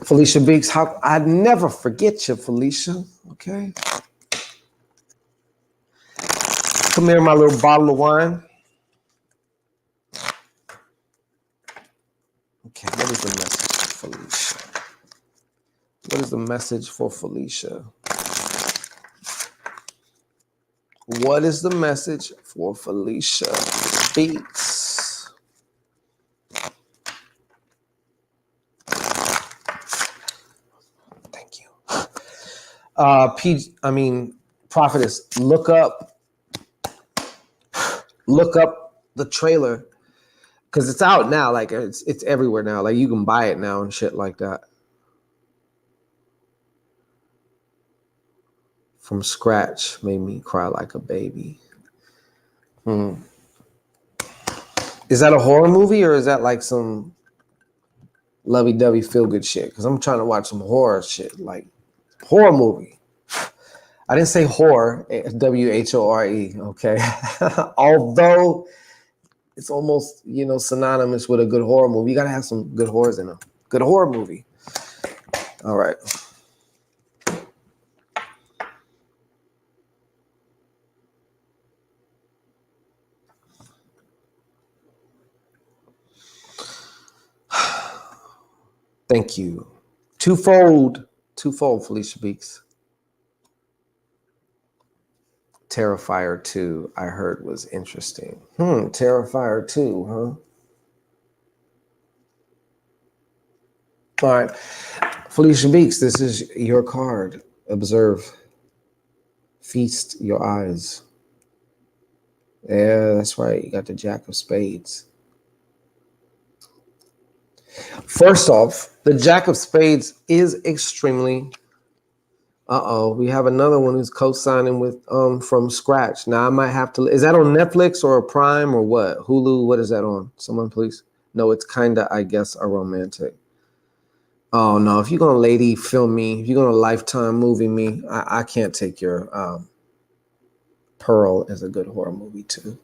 Felicia Beeks, I'd never forget you, Felicia, okay? Come here, my little bottle of wine. Okay, what is the message for Felicia? What is the message for Felicia? What is the message for Felicia Beeks? Thank you. Prophetess, look up the trailer because it's out now. Like it's everywhere now. Like you can buy it now and shit like that. From Scratch made me cry like a baby. Is that a horror movie or is that like some lovey-dovey feel-good shit? Because I'm trying to watch some horror shit, like horror movie. I didn't say horror, W-H-O-R-E, okay? Although it's almost, you know, synonymous with a good horror movie. You gotta have some good horrors in a good horror movie. All right. Thank you. Twofold, Felicia Beeks. Terrifier 2, I heard was interesting. Terrifier 2, huh? All right. Felicia Beeks, this is your card. Observe. Feast your eyes. Yeah, that's right. You got the Jack of Spades. First off, the Jack of Spades is extremely We have another one who's co-signing with from scratch. Now I might have to. Is that on Netflix or Prime or what? Hulu? What is that on? Someone please. No, it's kinda, I guess, a romantic. Oh no! If you're gonna lady film me, if you're gonna Lifetime movie me, I can't take your Pearl is a good horror movie too.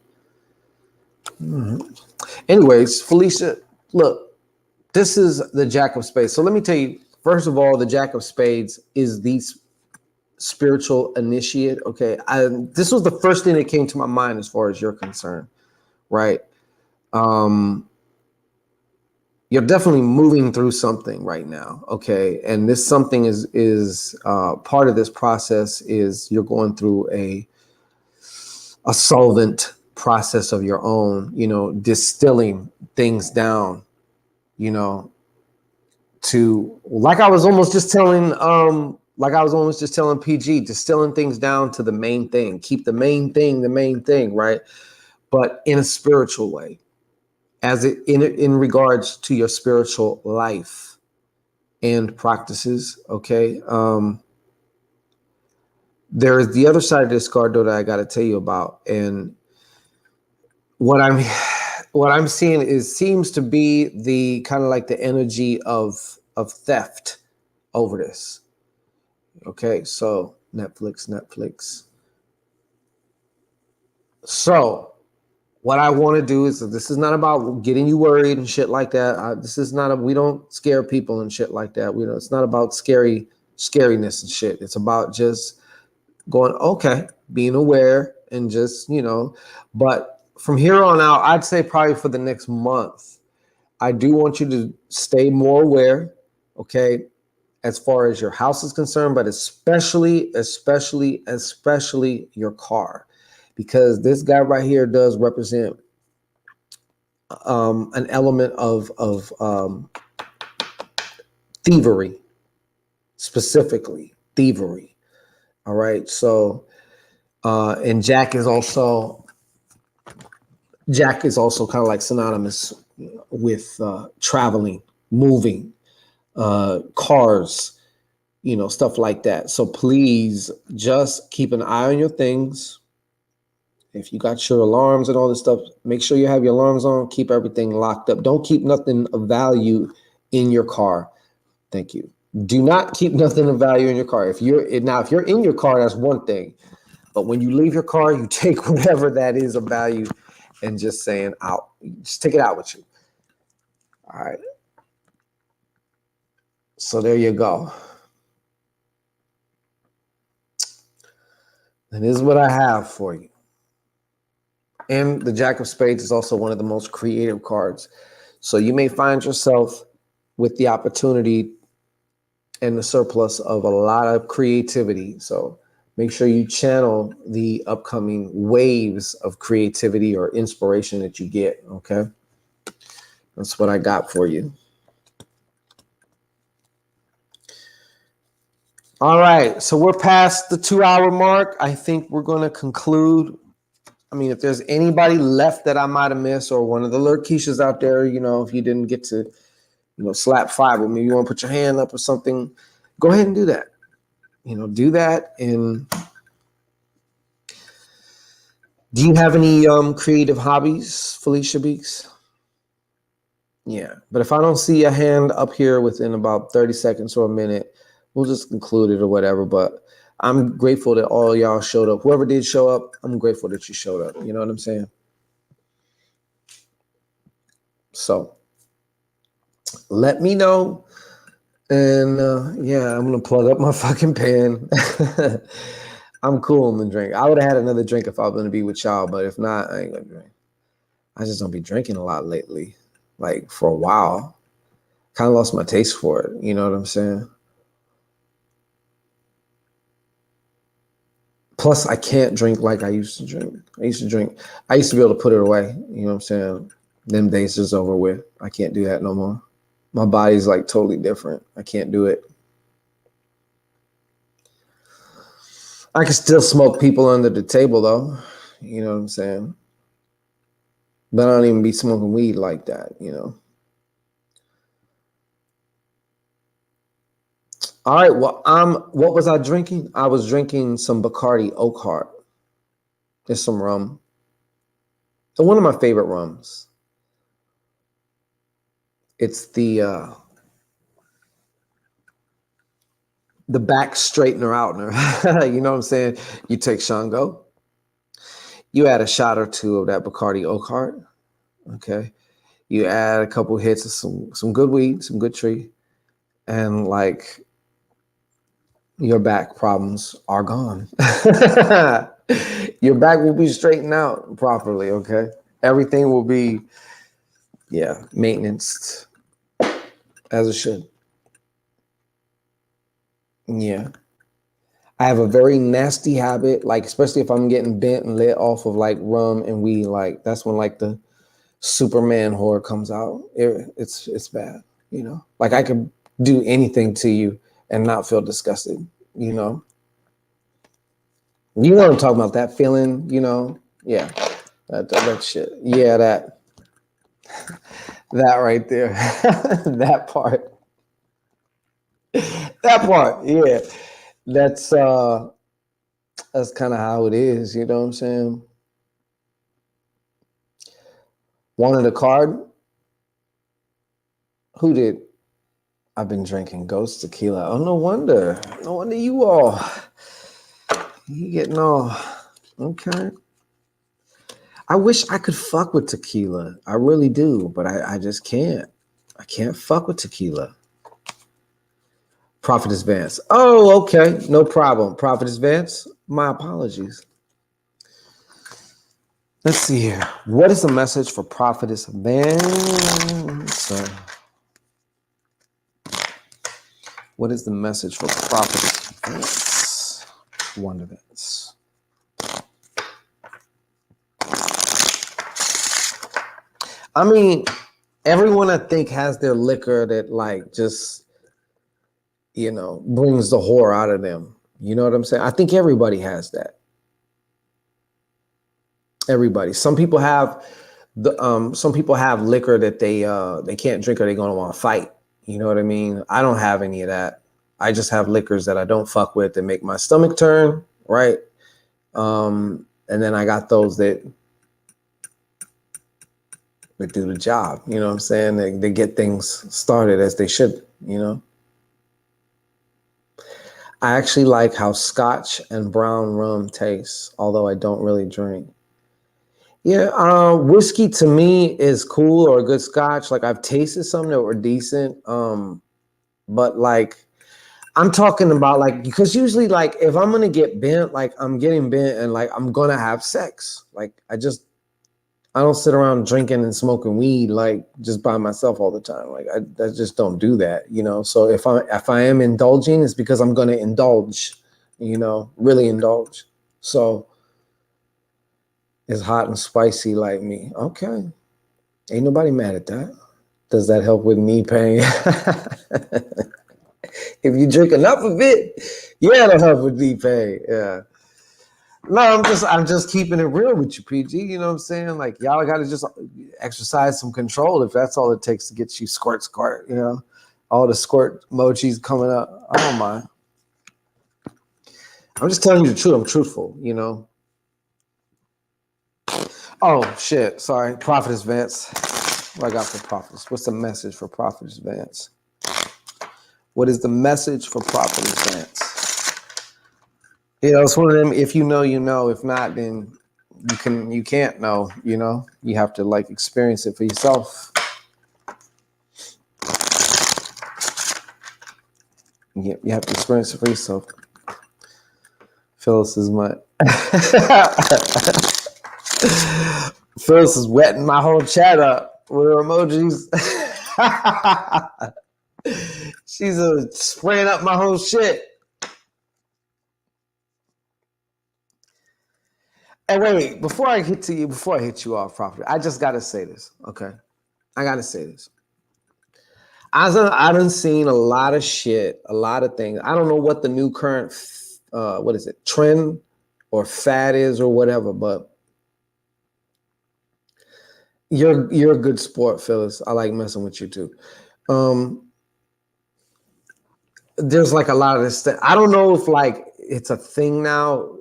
Anyways, Felicia, look, this is the Jack of Spades. So let me tell you, first of all, the Jack of Spades is the spiritual initiate. Okay, this was the first thing that came to my mind as far as you're concerned, right? Um, you're definitely moving through something right now, okay? And this something is part of this process is you're going through a solvent process of your own, distilling things down, you know, to like I was almost just telling PG, distilling things down to the main thing. Keep the main thing, right? But in a spiritual way, as it in regards to your spiritual life and practices. Okay. There is the other side of this card though that I got to tell you about, and what I'm seeing seems to be the kind of like the energy of theft over this. Okay, so Netflix. So what I want to do is, this is not about getting you worried and shit like that. This is not we don't scare people and shit like that. It's not about scariness and shit. It's about just going, okay, being aware and just, but from here on out, I'd say probably for the next month, I do want you to stay more aware, okay, as far as your house is concerned, but especially your car, because this guy right here does represent an element of thievery, specifically thievery. All right, so and Jack is also kind of like synonymous with traveling, moving, cars, stuff like that. So please just keep an eye on your things. If you got your alarms and all this stuff, make sure you have your alarms on. Keep everything locked up. Don't keep nothing of value in your car. Thank you. Do not keep nothing of value in your car. If you're in your car, that's one thing. But when you leave your car, you take whatever that is of value and just saying out. Just take it out with you. All right. So there you go. And this is what I have for you. And the Jack of Spades is also one of the most creative cards. So you may find yourself with the opportunity and the surplus of a lot of creativity. So make sure you channel the upcoming waves of creativity or inspiration that you get. Okay. That's what I got for you. All right. So we're past the 2-hour mark. I think we're going to conclude. I mean, if there's anybody left that I might have missed, or one of the Lurkeishas out there, if you didn't get to, slap five with me, you want to put your hand up or something, go ahead and do that. Do that. And do you have any creative hobbies, Felicia Beeks? Yeah. But if I don't see a hand up here within about 30 seconds or a minute, we'll just conclude it or whatever. But I'm grateful that all y'all showed up. Whoever did show up, I'm grateful that you showed up. You know what I'm saying? So let me know. And yeah, I'm going to plug up my fucking pen. I'm cool on the drink. I would have had another drink if I was going to be with y'all. But if not, I ain't going to drink. I just don't be drinking a lot lately. Like for a while. Kind of lost my taste for it. You know what I'm saying? Plus, I can't drink like I used to drink. I used to be able to put it away. You know what I'm saying? Them days is over with. I can't do that no more. My body's like totally different. I can't do it. I can still smoke people under the table though. You know what I'm saying? But I don't even be smoking weed like that, All right. Well, what was I drinking? I was drinking some Bacardi Oak Heart. It's some rum. And one of my favorite rums. It's the back straightener outener. You know what I'm saying? You take Shango, you add a shot or two of that Bacardi Oak Heart. Okay. You add a couple hits of some good weed, some good tree, and like your back problems are gone. Your back will be straightened out properly, okay? Everything will be, yeah, maintenance as it should. Yeah. I have a very nasty habit, like especially if I'm getting bent and lit off of like rum and weed, like that's when like the Superman horror comes out. It's bad, you know. Like I could do anything to you and not feel disgusted, you know. You know what I'm talking about? That feeling, you know. Yeah, that shit. Yeah, that right there, that part, that part. Yeah, that's uh, that's kind of how it is. You know what I'm saying? Wanted a card? Who did? I've been drinking Ghost tequila. Oh, no wonder. No wonder you all. You getting all okay. I wish I could fuck with tequila. I really do, but I just can't. I can't fuck with tequila. Prophetess Vance. Oh, okay. No problem. Prophetess Vance, my apologies. Let's see here. What is the message for Prophetess Vance? What is the message for Prophetess Vance? Wonder Vance. I mean, everyone I think has their liquor that like just, you know, brings the whore out of them. You know what I'm saying? I think everybody has that. Everybody. Some people have liquor that they can't drink or they're gonna want to fight. You know what I mean? I don't have any of that. I just have liquors that I don't fuck with that make my stomach turn, right? And then I got those that do the job. You know what I'm saying? They get things started as they should, you know. I actually like how Scotch and brown rum tastes, although I don't really drink. Yeah, whiskey to me is cool or a good Scotch. Like I've tasted some that were decent, but like I'm talking about like because usually like if I'm gonna get bent, like I'm getting bent and like I'm gonna have sex. Like I don't sit around drinking and smoking weed like just by myself all the time. Like I just don't do that, you know. So if I am indulging, it's because I'm gonna indulge, you know, really indulge. So it's hot and spicy like me. Okay. Ain't nobody mad at that. Does that help with knee pain? If you drink enough of it, yeah, it'll help with knee pain. Yeah. No, I'm just keeping it real with you, PG. You know what I'm saying? Like y'all gotta just exercise some control if that's all it takes to get you squirt, you know. All the squirt emojis coming up. I don't mind. I'm just telling you the truth. I'm truthful, you know. Oh shit. Sorry. Prophetess Vance. What I got for Prophetess? What's the message for Prophetess Vance? What is the message for Prophetess Vance? You know, it's one of them. If you know, you know. If not, then you can't know. You know, you have to like experience it for yourself. You have to experience it for yourself. Phyllis is my Phyllis is wetting my whole chat up with her emojis. She's spraying up my whole shit. And wait, before I hit you off, Prophet, I just gotta say this, okay? I gotta say this. I done seen a lot of shit, a lot of things. I don't know what the new current, what is it, trend or fad is or whatever, but you're a good sport, Phyllis. I like messing with you too. there's like a lot of this thing. I don't know if like it's a thing now.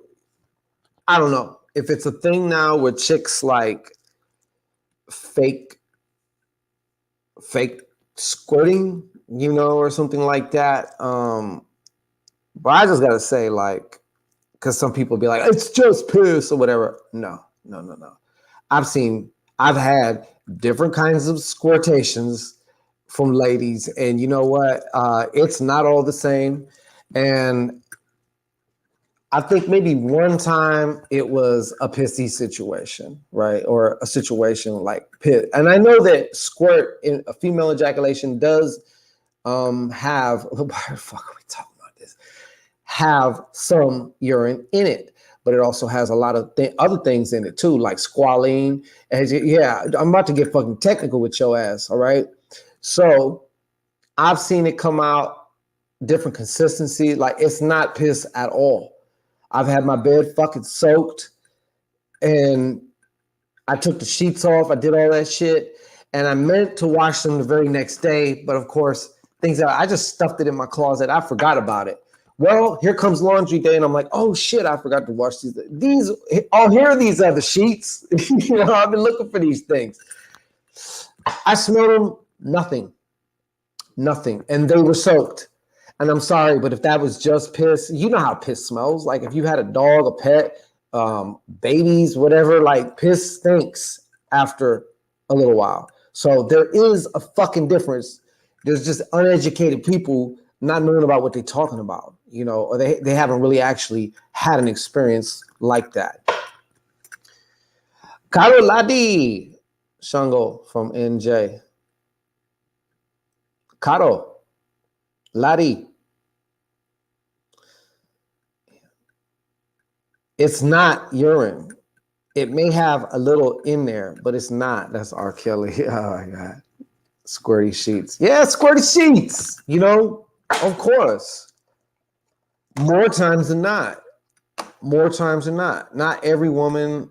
I don't know if it's a thing now where chicks like fake squirting, or something like that. But I just gotta say, like, because some people be like, it's just piss or whatever. No, no, no, no. I've had different kinds of squirtations from ladies, and you know what? It's not all the same. And I think maybe one time it was a pissy situation, right? Or a situation like piss. And I know that squirt in a female ejaculation does have, why the fuck are we talking about this? Have some urine in it, but it also has a lot of other things in it too, like squalene. Yeah, I'm about to get fucking technical with your ass, all right? So I've seen it come out different consistency. Like it's not piss at all. I've had my bed fucking soaked and I took the sheets off. I did all that shit. And I meant to wash them the very next day. But of course, I just stuffed it in my closet. I forgot about it. Well, here comes laundry day. And I'm like, oh shit, I forgot to wash these. Oh, here are these other sheets. I've been looking for these things. I smelled them, nothing. And they were soaked. And I'm sorry, but if that was just piss, you know how piss smells. Like if you had a dog, a pet, babies, whatever, like piss stinks after a little while. So there is a fucking difference. There's just uneducated people not knowing about what they're talking about, or they haven't really actually had an experience like that. Karo Ladi Shango from NJ. Karo Ladi. It's not urine. It may have a little in there, but it's not. That's R. Kelly. Oh my God. Squirty sheets. Yeah, squirty sheets. Of course. More times than not. Not every woman.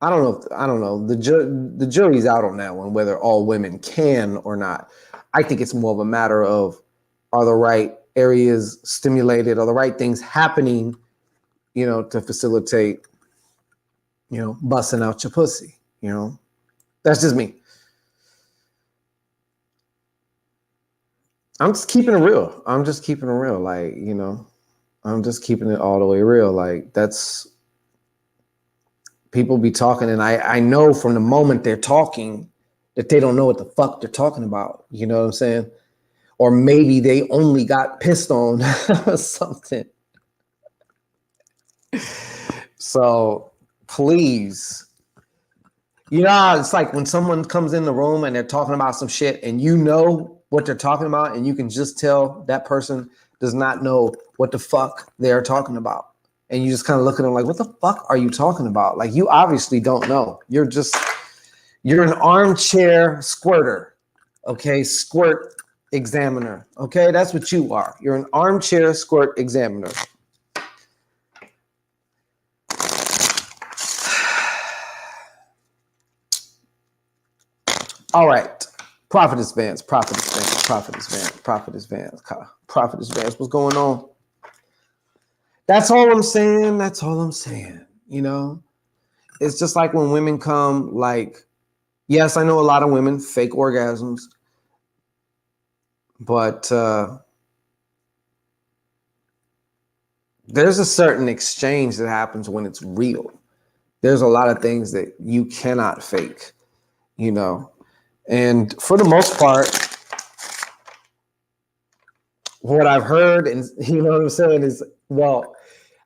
I don't know. The jury's out on that one, whether all women can or not. I think it's more of a matter of, are the right areas stimulated, are the right things happening, to facilitate, busting out your pussy, That's just me. I'm just keeping it real. Like, I'm just keeping it all the way real. Like that's, people be talking, and I know from the moment they're talking that they don't know what the fuck they're talking about. You know what I'm saying? Or maybe they only got pissed on or something. So please, it's like when someone comes in the room and they're talking about some shit and you know what they're talking about and you can just tell that person does not know what the fuck they're talking about. And you just kind of look at them like, what the fuck are you talking about? Like, you obviously don't know. You're an armchair squirter. Okay, squirt examiner. Okay, that's what you are. You're an armchair squirt examiner. All right. Prophetess Vance. What's going on? That's all I'm saying. It's just like when women come, like, yes, I know a lot of women fake orgasms, but there's a certain exchange that happens when it's real. There's a lot of things that you cannot fake, And for the most part, what I've heard, and what I'm saying is, well,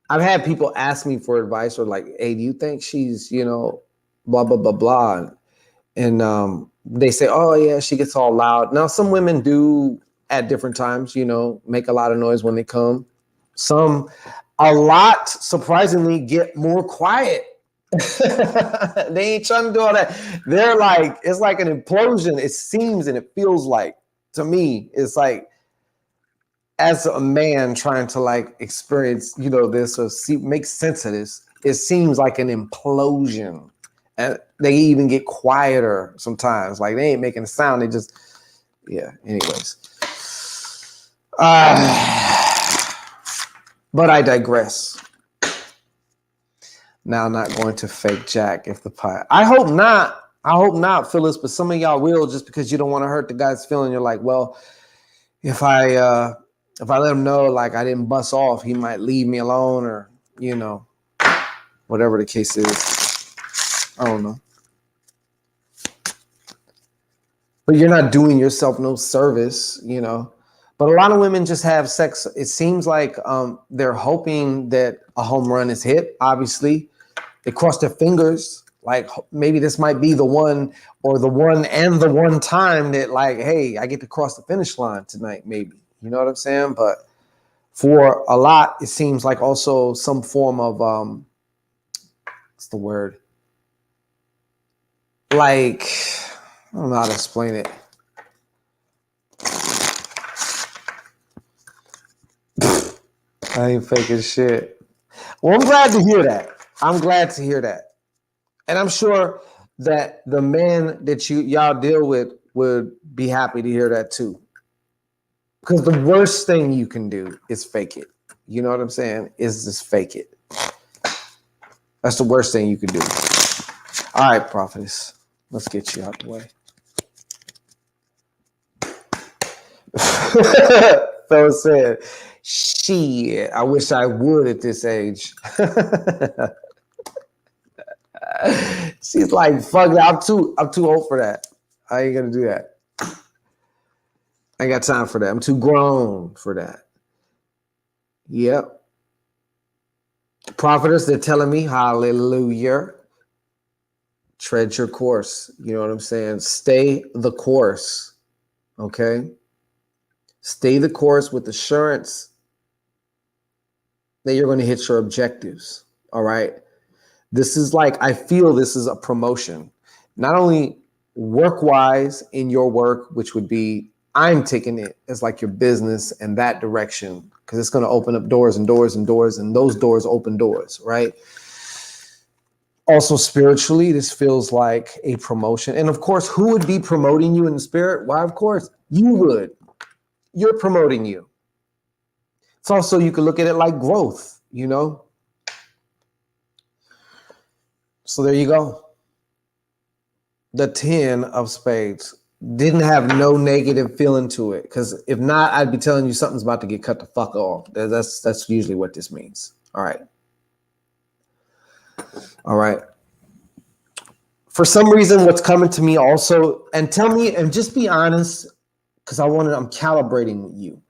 I've had people ask me for advice or like, hey, do you think she's, blah, blah, blah, blah. And they say, oh, yeah, she gets all loud. Now, some women do at different times, make a lot of noise when they come. Some, a lot, surprisingly, get more quiet. They ain't trying to do all that. They're like, it's like an implosion. It seems and it feels like, to me, it's like, as a man trying to like experience, this or make sense of this, it seems like an implosion. And they even get quieter sometimes. Like they ain't making a sound. They just, yeah. Anyways, But I digress. Now I'm not going to fake Jack if the pie. I hope not. I hope not, Phyllis, but some of y'all will just because you don't want to hurt the guy's feeling. You're like, well, if I let him know like I didn't bust off, he might leave me alone or, you know, whatever the case is. I don't know. But you're not doing yourself no service, you know. But a lot of women just have sex. It seems like they're hoping that a home run is hit. Obviously, they cross their fingers. Like maybe this might be the one or the one time that like, hey, I get to cross the finish line tonight, maybe. You know what I'm saying? But for a lot, it seems like also some form of, what's the word? Like, I don't know how to explain it. I ain't faking shit. Well, I'm glad to hear that. I'm glad to hear that. And I'm sure that the men that y'all deal with would be happy to hear that too. Because the worst thing you can do is fake it. You know what I'm saying? Is just fake it. That's the worst thing you can do. All right, prophetess. Let's get you out the way. Phil said, shit, I wish I would at this age. She's like, fuck it, I'm too old for that. I ain't gonna do that. I ain't got time for that. I'm too grown for that. Yep. Prophetess, they're telling me, hallelujah. Tread your course. You know what I'm saying? Stay the course. Okay? Stay the course with assurance that you're going to hit your objectives. All right? This is like, I feel this is a promotion. Not only work-wise in your work, which would be, I'm taking it as like your business and that direction, because it's going to open up doors and doors and doors, and those doors open doors, right? Also spiritually, this feels like a promotion. And of course, who would be promoting you in the spirit? Why, of course, you would. You're promoting you. It's also, you could look at it like growth, you know? So there you go. The 10 of spades didn't have no negative feeling to it. Because if not, I'd be telling you something's about to get cut the fuck off. That's usually what this means. All right. All right. For some reason, what's coming to me also, and tell me, and just be honest, because I'm calibrating you.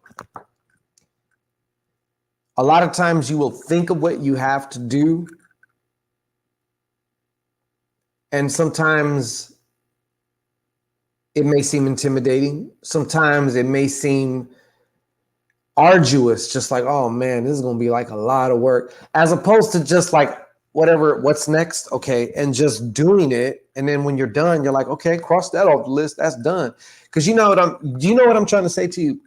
A lot of times you will think of what you have to do. And sometimes it may seem intimidating. Sometimes it may seem arduous, just like, oh man, this is going to be like a lot of work, as opposed to just like, what's next? Okay. And just doing it. And then when you're done, you're like, okay, cross that off the list. That's done. Because do you know what I'm trying to say to you?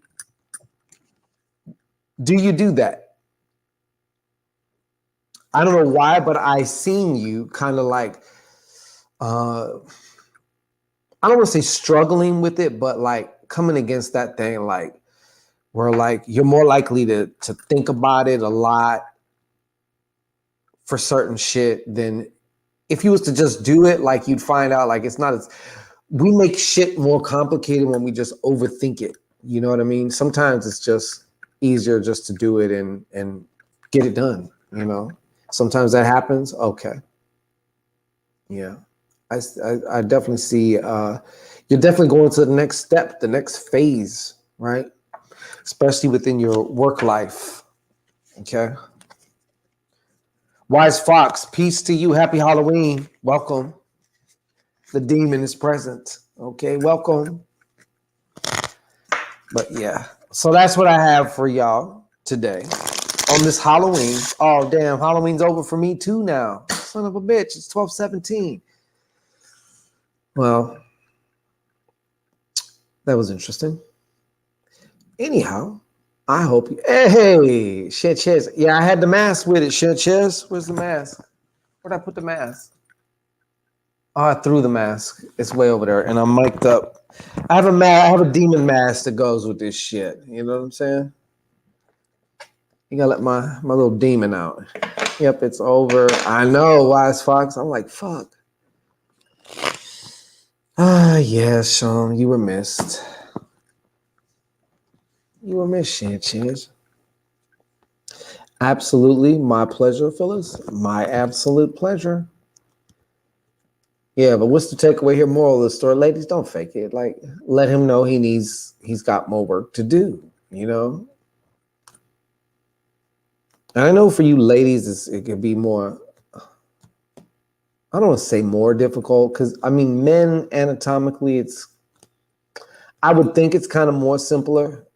Do you do that? I don't know why, but I seen you kind of like, I don't want to say struggling with it, but like coming against that thing, like where like you're more likely to think about it a lot for certain shit than if you was to just do it. Like you'd find out like it's not as, we make shit more complicated when we just overthink it. You know what I mean? Sometimes it's just easier just to do it and get it done. You know, sometimes that happens. Okay. Yeah. I definitely see you're definitely going to the next step, the next phase, right? Especially within your work life. Okay. Wise Fox, peace to you. Happy Halloween. Welcome. The demon is present. Okay, welcome. But yeah, so that's what I have for y'all today on this Halloween. Oh, damn, Halloween's over for me too now. Son of a bitch, it's 12/17. Well, that was interesting. Anyhow, I hope you, hey, shit, Chiz. Yeah, I had the mask with it, shit, Chiz. Where's the mask? Where'd I put the mask? Oh, I threw the mask. It's way over there, and I'm mic'd up. I have a demon mask that goes with this shit. You know what I'm saying? You gotta let my little demon out. Yep, it's over. I know, Wise Fox. I'm like, fuck. Ah, yeah, Sean, you were missed. You were missed, Sanchez. Absolutely, my pleasure, Phyllis. My absolute pleasure. Yeah, but what's the takeaway here? Moral of the story, ladies, don't fake it. Like, let him know he's got more work to do. You know. And I know for you ladies, it could be more. I don't want to say more difficult because I mean, men anatomically, I would think it's kind of more simpler,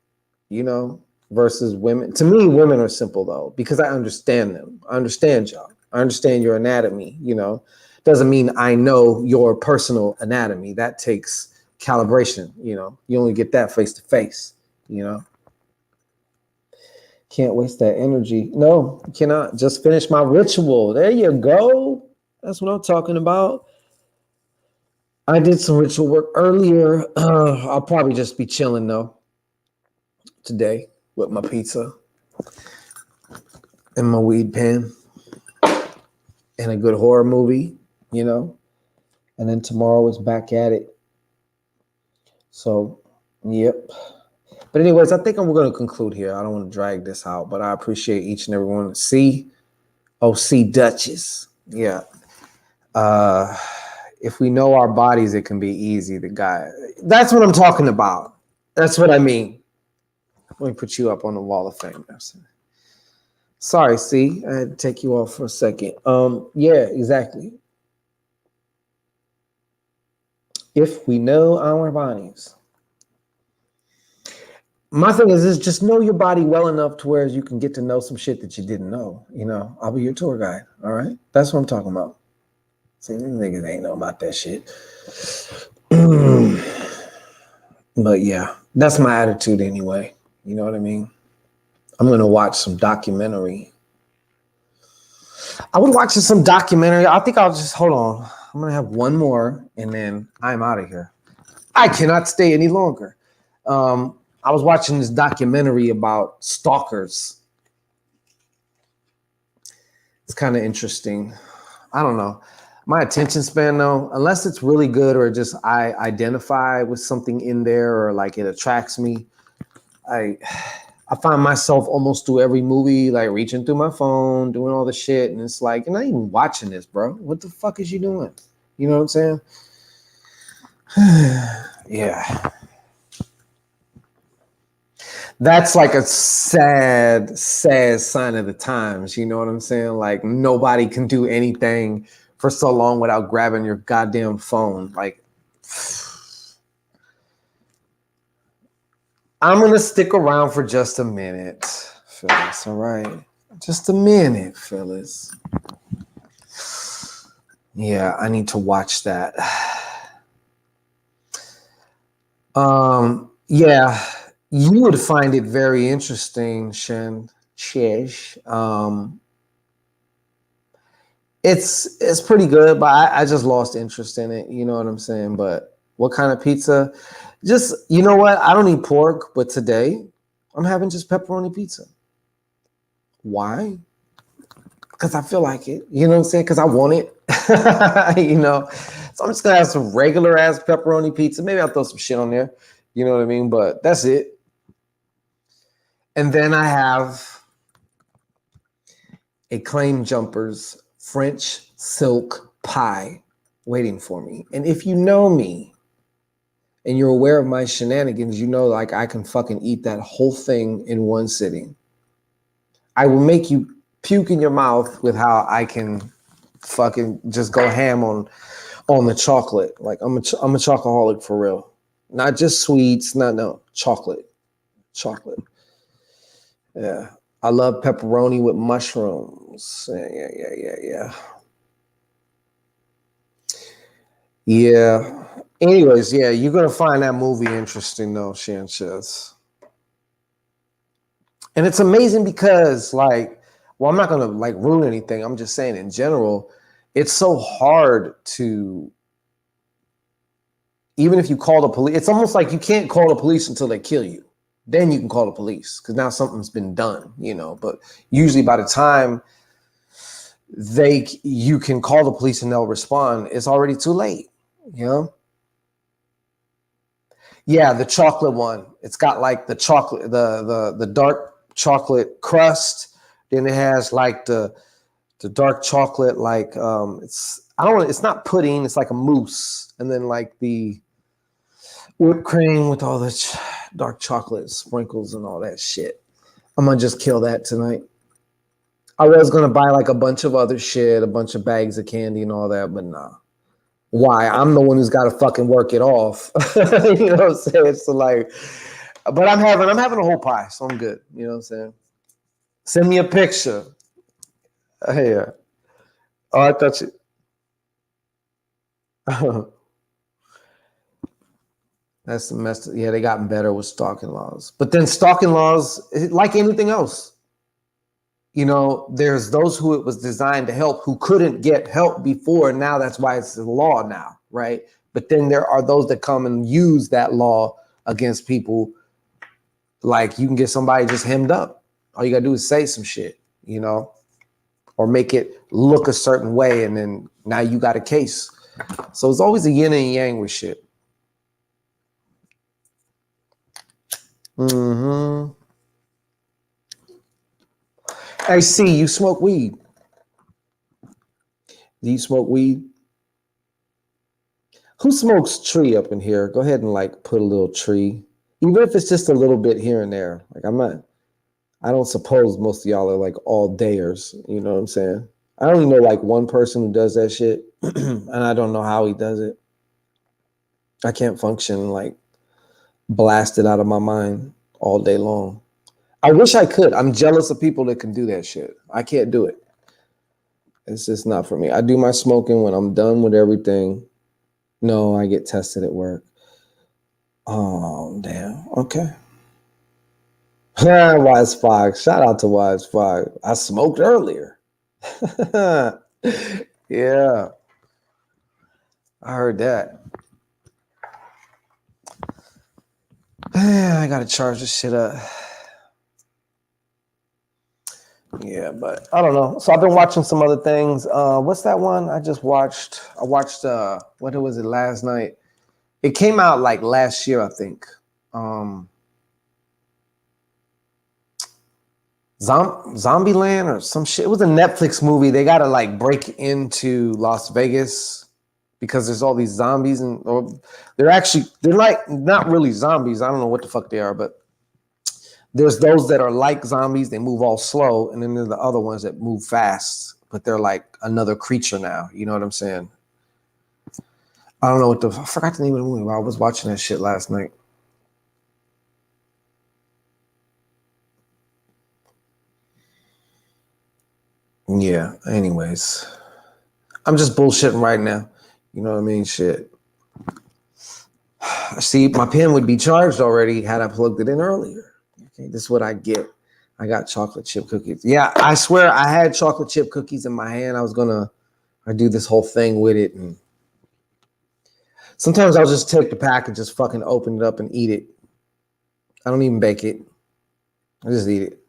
you know, versus women. To me, women are simple though, because I understand them. I understand y'all. I understand your anatomy, you know. Doesn't mean I know your personal anatomy. That takes calibration, you know. You only get that face to face, you know. Can't waste that energy. No, you cannot. Just finish my ritual. There you go. That's what I'm talking about. I did some ritual work earlier. I'll probably just be chilling though today with my pizza and my weed pen and a good horror movie, you know. And then tomorrow is back at it. So, yep. But anyways, I think we're going to conclude here. I don't want to drag this out, but I appreciate each and every one. C Duchess. Yeah. If we know our bodies, it can be easy. The guy. That's what I'm talking about. That's what I mean. Let me put you up on the wall of fame. Sorry, C. I had to take you off for a second. Yeah, exactly. If we know our bodies. My thing is just know your body well enough to where you can get to know some shit that you didn't know. You know, I'll be your tour guide. All right. That's what I'm talking about. See, these niggas ain't know about that shit. But yeah, that's my attitude anyway. You know what I mean? I'm going to watch some documentary. I was watching some documentary. I think I'll just, hold on. I'm going to have one more and then I'm out of here. I cannot stay any longer. I was watching this documentary about stalkers. It's kind of interesting. I don't know. My attention span, though, unless it's really good or just I identify with something in there or like it attracts me, I find myself almost through every movie, like reaching through my phone, doing all the shit. And it's like, you're not even watching this, bro. What the fuck is you doing? You know what I'm saying? Yeah. That's like a sad sign of the times. You know what I'm saying? Like nobody can do anything for so long without grabbing your goddamn phone. Like, I'm going to stick around for just a minute, Phyllis. All right. Just a minute, Phyllis. Yeah, I need to watch that. Yeah, you would find it very interesting, Shen. Shesh. It's pretty good, but I just lost interest in it. You know what I'm saying? But what kind of pizza? Just, you know what? I don't eat pork, but today I'm having just pepperoni pizza. Why? Because I feel like it. You know what I'm saying? Because I want it. You know? So I'm just going to have some regular ass pepperoni pizza. Maybe I'll throw some shit on there. You know what I mean? But that's it. And then I have a Claim Jumpers French silk pie waiting for me. And if you know me and you're aware of my shenanigans, you know, like I can fucking eat that whole thing in one sitting. I will make you puke in your mouth with how I can fucking just go ham on the chocolate. Like I'm a chocoholic for real. Not just sweets, no, chocolate. Yeah. I love pepperoni with mushrooms. Yeah. Yeah. Anyways, yeah, you're gonna find that movie interesting though, Sanchez. And it's amazing because, like, well, I'm not gonna like ruin anything. I'm just saying in general, it's so hard to Even if you call the police, it's almost like you can't call the police until they kill you. Then you can call the police because now something's been done, But usually by the time you can call the police and they'll respond, it's already too late, Yeah, the chocolate one. It's got like the chocolate, the dark chocolate crust. Then it has like the dark chocolate, like it's not pudding, it's like a mousse, and then like the whipped cream with all the dark chocolate sprinkles and all that shit. I'm gonna just kill that tonight. I was gonna buy like a bunch of other shit, a bunch of bags of candy and all that, but nah. Why? I'm the one who's got to fucking work it off. You know what I'm saying? So like, but I'm having a whole pie, so I'm good. You know what I'm saying? Send me a picture. Yeah. Oh, I thought you. That's the mess. Yeah, they gotten better with stalking laws. But then stalking laws, like anything else, there's those who it was designed to help who couldn't get help before. Now that's why it's the law now, right? But then there are those that come and use that law against people. Like you can get somebody just hemmed up. All you gotta do is say some shit, or make it look a certain way, and then now you got a case. So it's always a yin and yang with shit. Mm-hmm. Hey, see, you smoke weed? Do you smoke weed? Who smokes tree up in here? Go ahead and like put a little tree, even if it's just a little bit here and there. Like I don't suppose most of y'all are like all dayers. You know what I'm saying? I only know like one person who does that shit, and I don't know how he does it. I can't function like blasted out of my mind all day long. I wish I could. I'm jealous of people that can do that shit. I can't do it. It's just not for me. I do my smoking when I'm done with everything. No, I get tested at work. Oh, damn. Okay. Wise Fox. Shout out to Wise Fox. I smoked earlier. Yeah. I heard that. I gotta charge this shit up. Yeah, but I don't know. So I've been watching some other things. What's that one I just watched? I watched what was it last night? It came out like last year, I think. Zombieland or some shit. It was a Netflix movie. They gotta like break into Las Vegas because there's all these zombies, and they're like not really zombies. I don't know what the fuck they are, but there's those that are like zombies. They move all slow, and then there's the other ones that move fast, but they're like another creature now. You know what I'm saying? I don't know I forgot the name of the movie. I was watching that shit last night. Yeah. Anyways, I'm just bullshitting right now. You know what I mean? Shit. See, my pen would be charged already had I plugged it in earlier. Okay, this is what I get. I got chocolate chip cookies. Yeah, I swear I had chocolate chip cookies in my hand. I do this whole thing with it. And sometimes I'll just take the pack and just fucking open it up and eat it. I don't even bake it. I just eat it.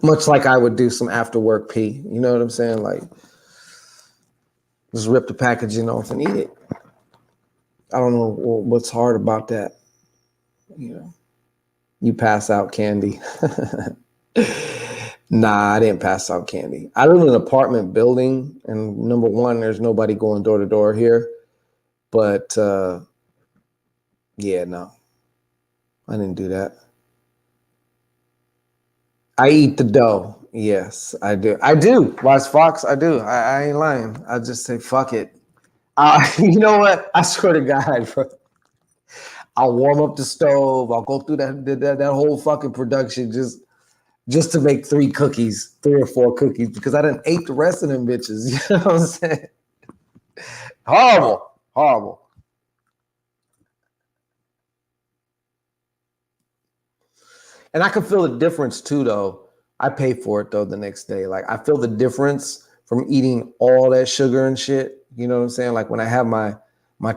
Much like I would do some after work pee. You know what I'm saying? Like, just rip the packaging off and eat it. I don't know what's hard about that. You pass out candy. Nah, I didn't pass out candy. I live in an apartment building, and number one, there's nobody going door to door here. But yeah, no, I didn't do that. I eat the dough. Yes, I do. I do. Wise Fox, I do. I ain't lying. I just say, fuck it. You know what? I swear to God, bro. I'll warm up the stove. I'll go through that whole fucking production just to make 3 or 4 cookies, because I didn't ate the rest of them bitches. You know what I'm saying? Horrible. And I can feel the difference too, though. I pay for it though the next day. Like I feel the difference from eating all that sugar and shit. You know what I'm saying? Like when I have my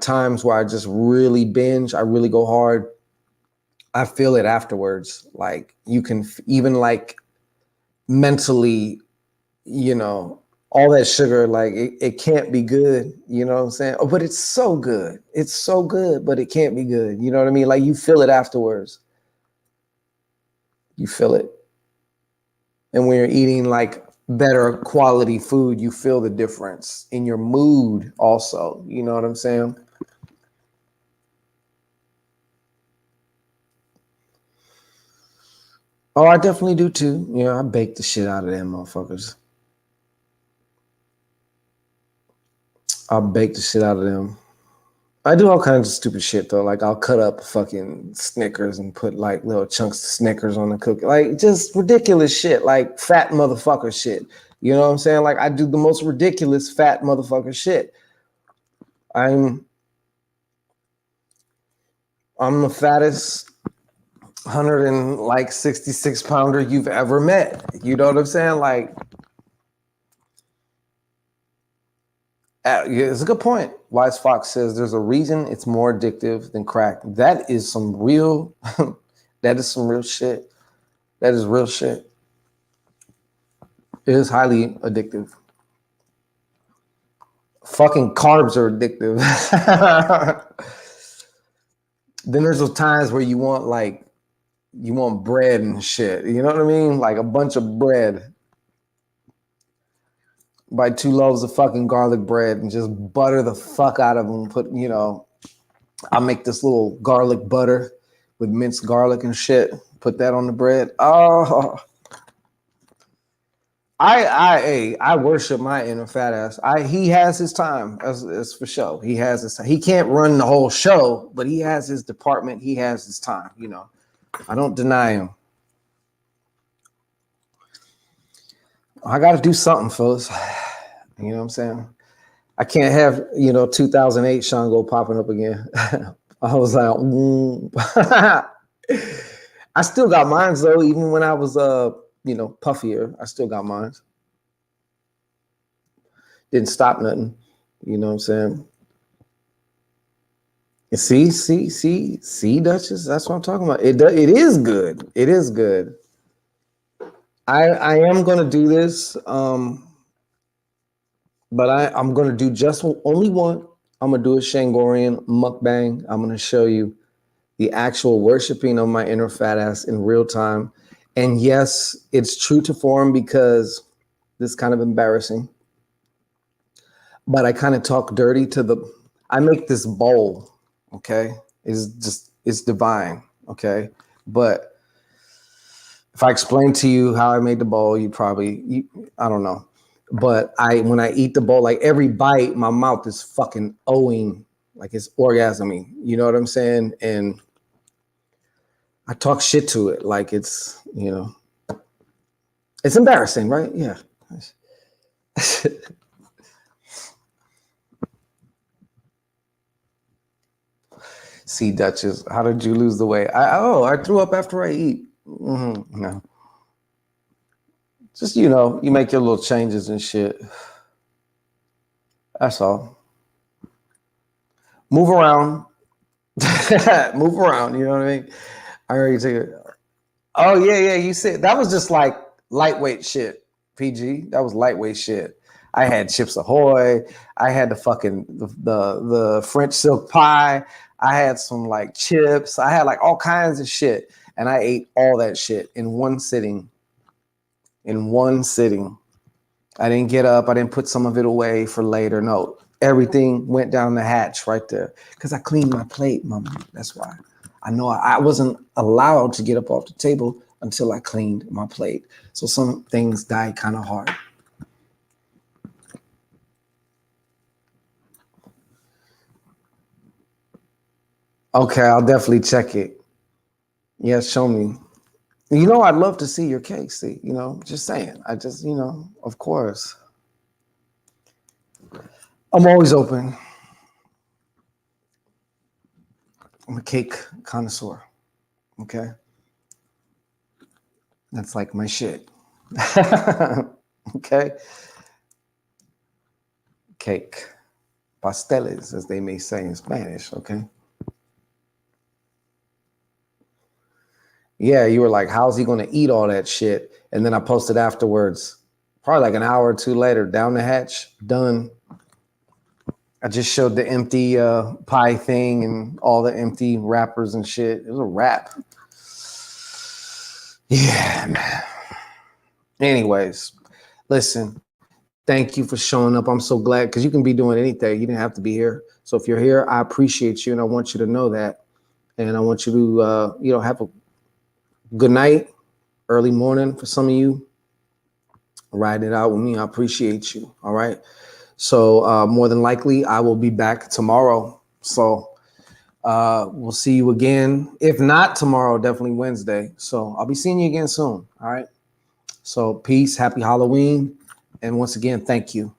times where I just really binge, I really go hard, I feel it afterwards. Like you can even like mentally, you know, all that sugar, like it can't be good. You know what I'm saying? Oh, but it's so good. It's so good, but it can't be good. You know what I mean? Like you feel it afterwards. You feel it. And when you're eating like better quality food, you feel the difference in your mood also. You know what I'm saying? Oh, I definitely do too. You know, I bake the shit out of them motherfuckers. I'll bake the shit out of them. I do all kinds of stupid shit though. Like I'll cut up fucking Snickers and put like little chunks of Snickers on the cookie. Like just ridiculous shit. Like fat motherfucker shit. You know what I'm saying? Like I do the most ridiculous fat motherfucker shit. I'm I'm the fattest 166 pounder you've ever met. You know what I'm saying? Like yeah, it's a good point. Wise Fox says there's a reason it's more addictive than crack. That is some real that is some real shit. That is real shit. It is highly addictive. Fucking carbs are addictive. Then there's those times where you want bread and shit. You know what I mean? Like a bunch of bread. Buy 2 loaves of fucking garlic bread and just butter the fuck out of them. Put, I'll make this little garlic butter with minced garlic and shit. Put that on the bread. Oh, I worship my inner fat ass. He has his time. That's for sure. He has his time. He can't run the whole show, but he has his department. He has his time. I don't deny him. I got to do something, fellas. You know what I'm saying? I can't have 2008 Shango popping up again. I was like, I still got mines though. Even when I was puffier, I still got mines. Didn't stop nothing. You know what I'm saying? And see, Duchess. That's what I'm talking about. It is good. It is good. I am gonna do this, but I'm gonna do just only one. I'm gonna do a Shangorian mukbang. I'm gonna show you the actual worshiping of my inner fat ass in real time. And yes, it's true to form because this is kind of embarrassing. But I kind of talk dirty to I make this bowl, okay? It's divine, okay? But if I explain to you how I made the bowl, I don't know. But when I eat the bowl, like every bite, my mouth is fucking owing, like it's orgasming. You know what I'm saying? And I talk shit to it, like it's embarrassing, right? Yeah. See, Duchess, how did you lose the weight? I threw up after I eat. No, just you make your little changes and shit. That's all. Move around, move around. You know what I mean? I already take it. Oh yeah. You said that was just like lightweight shit. PG. That was lightweight shit. I had Chips Ahoy. I had the French silk pie. I had some like chips. I had like all kinds of shit, and I ate all that shit in one sitting. In one sitting. I didn't get up. I didn't put some of it away for later. No, everything went down the hatch right there because I cleaned my plate, mama. That's why. I know I wasn't allowed to get up off the table until I cleaned my plate. So some things die kind of hard. Okay, I'll definitely check it. Yeah, show me. I'd love to see your cake. See, just saying. I just, of course. I'm always open. I'm a cake connoisseur. Okay. That's like my shit. Okay. Cake. pasteles, as they may say in Spanish. Okay. Yeah, you were like, how's he going to eat all that shit? And then I posted afterwards, probably like an hour or two later, down the hatch, done. I just showed the empty pie thing and all the empty wrappers and shit. It was a wrap. Yeah, man. Anyways, listen, thank you for showing up. I'm so glad because you can be doing anything. You didn't have to be here. So if you're here, I appreciate you and I want you to know that. And I want you to, have a good night, early morning for some of you. Riding it out with me. I appreciate you. All right. So more than likely, I will be back tomorrow. So we'll see you again. If not tomorrow, definitely Wednesday. So I'll be seeing you again soon. All right. So peace, happy Halloween. And once again, thank you.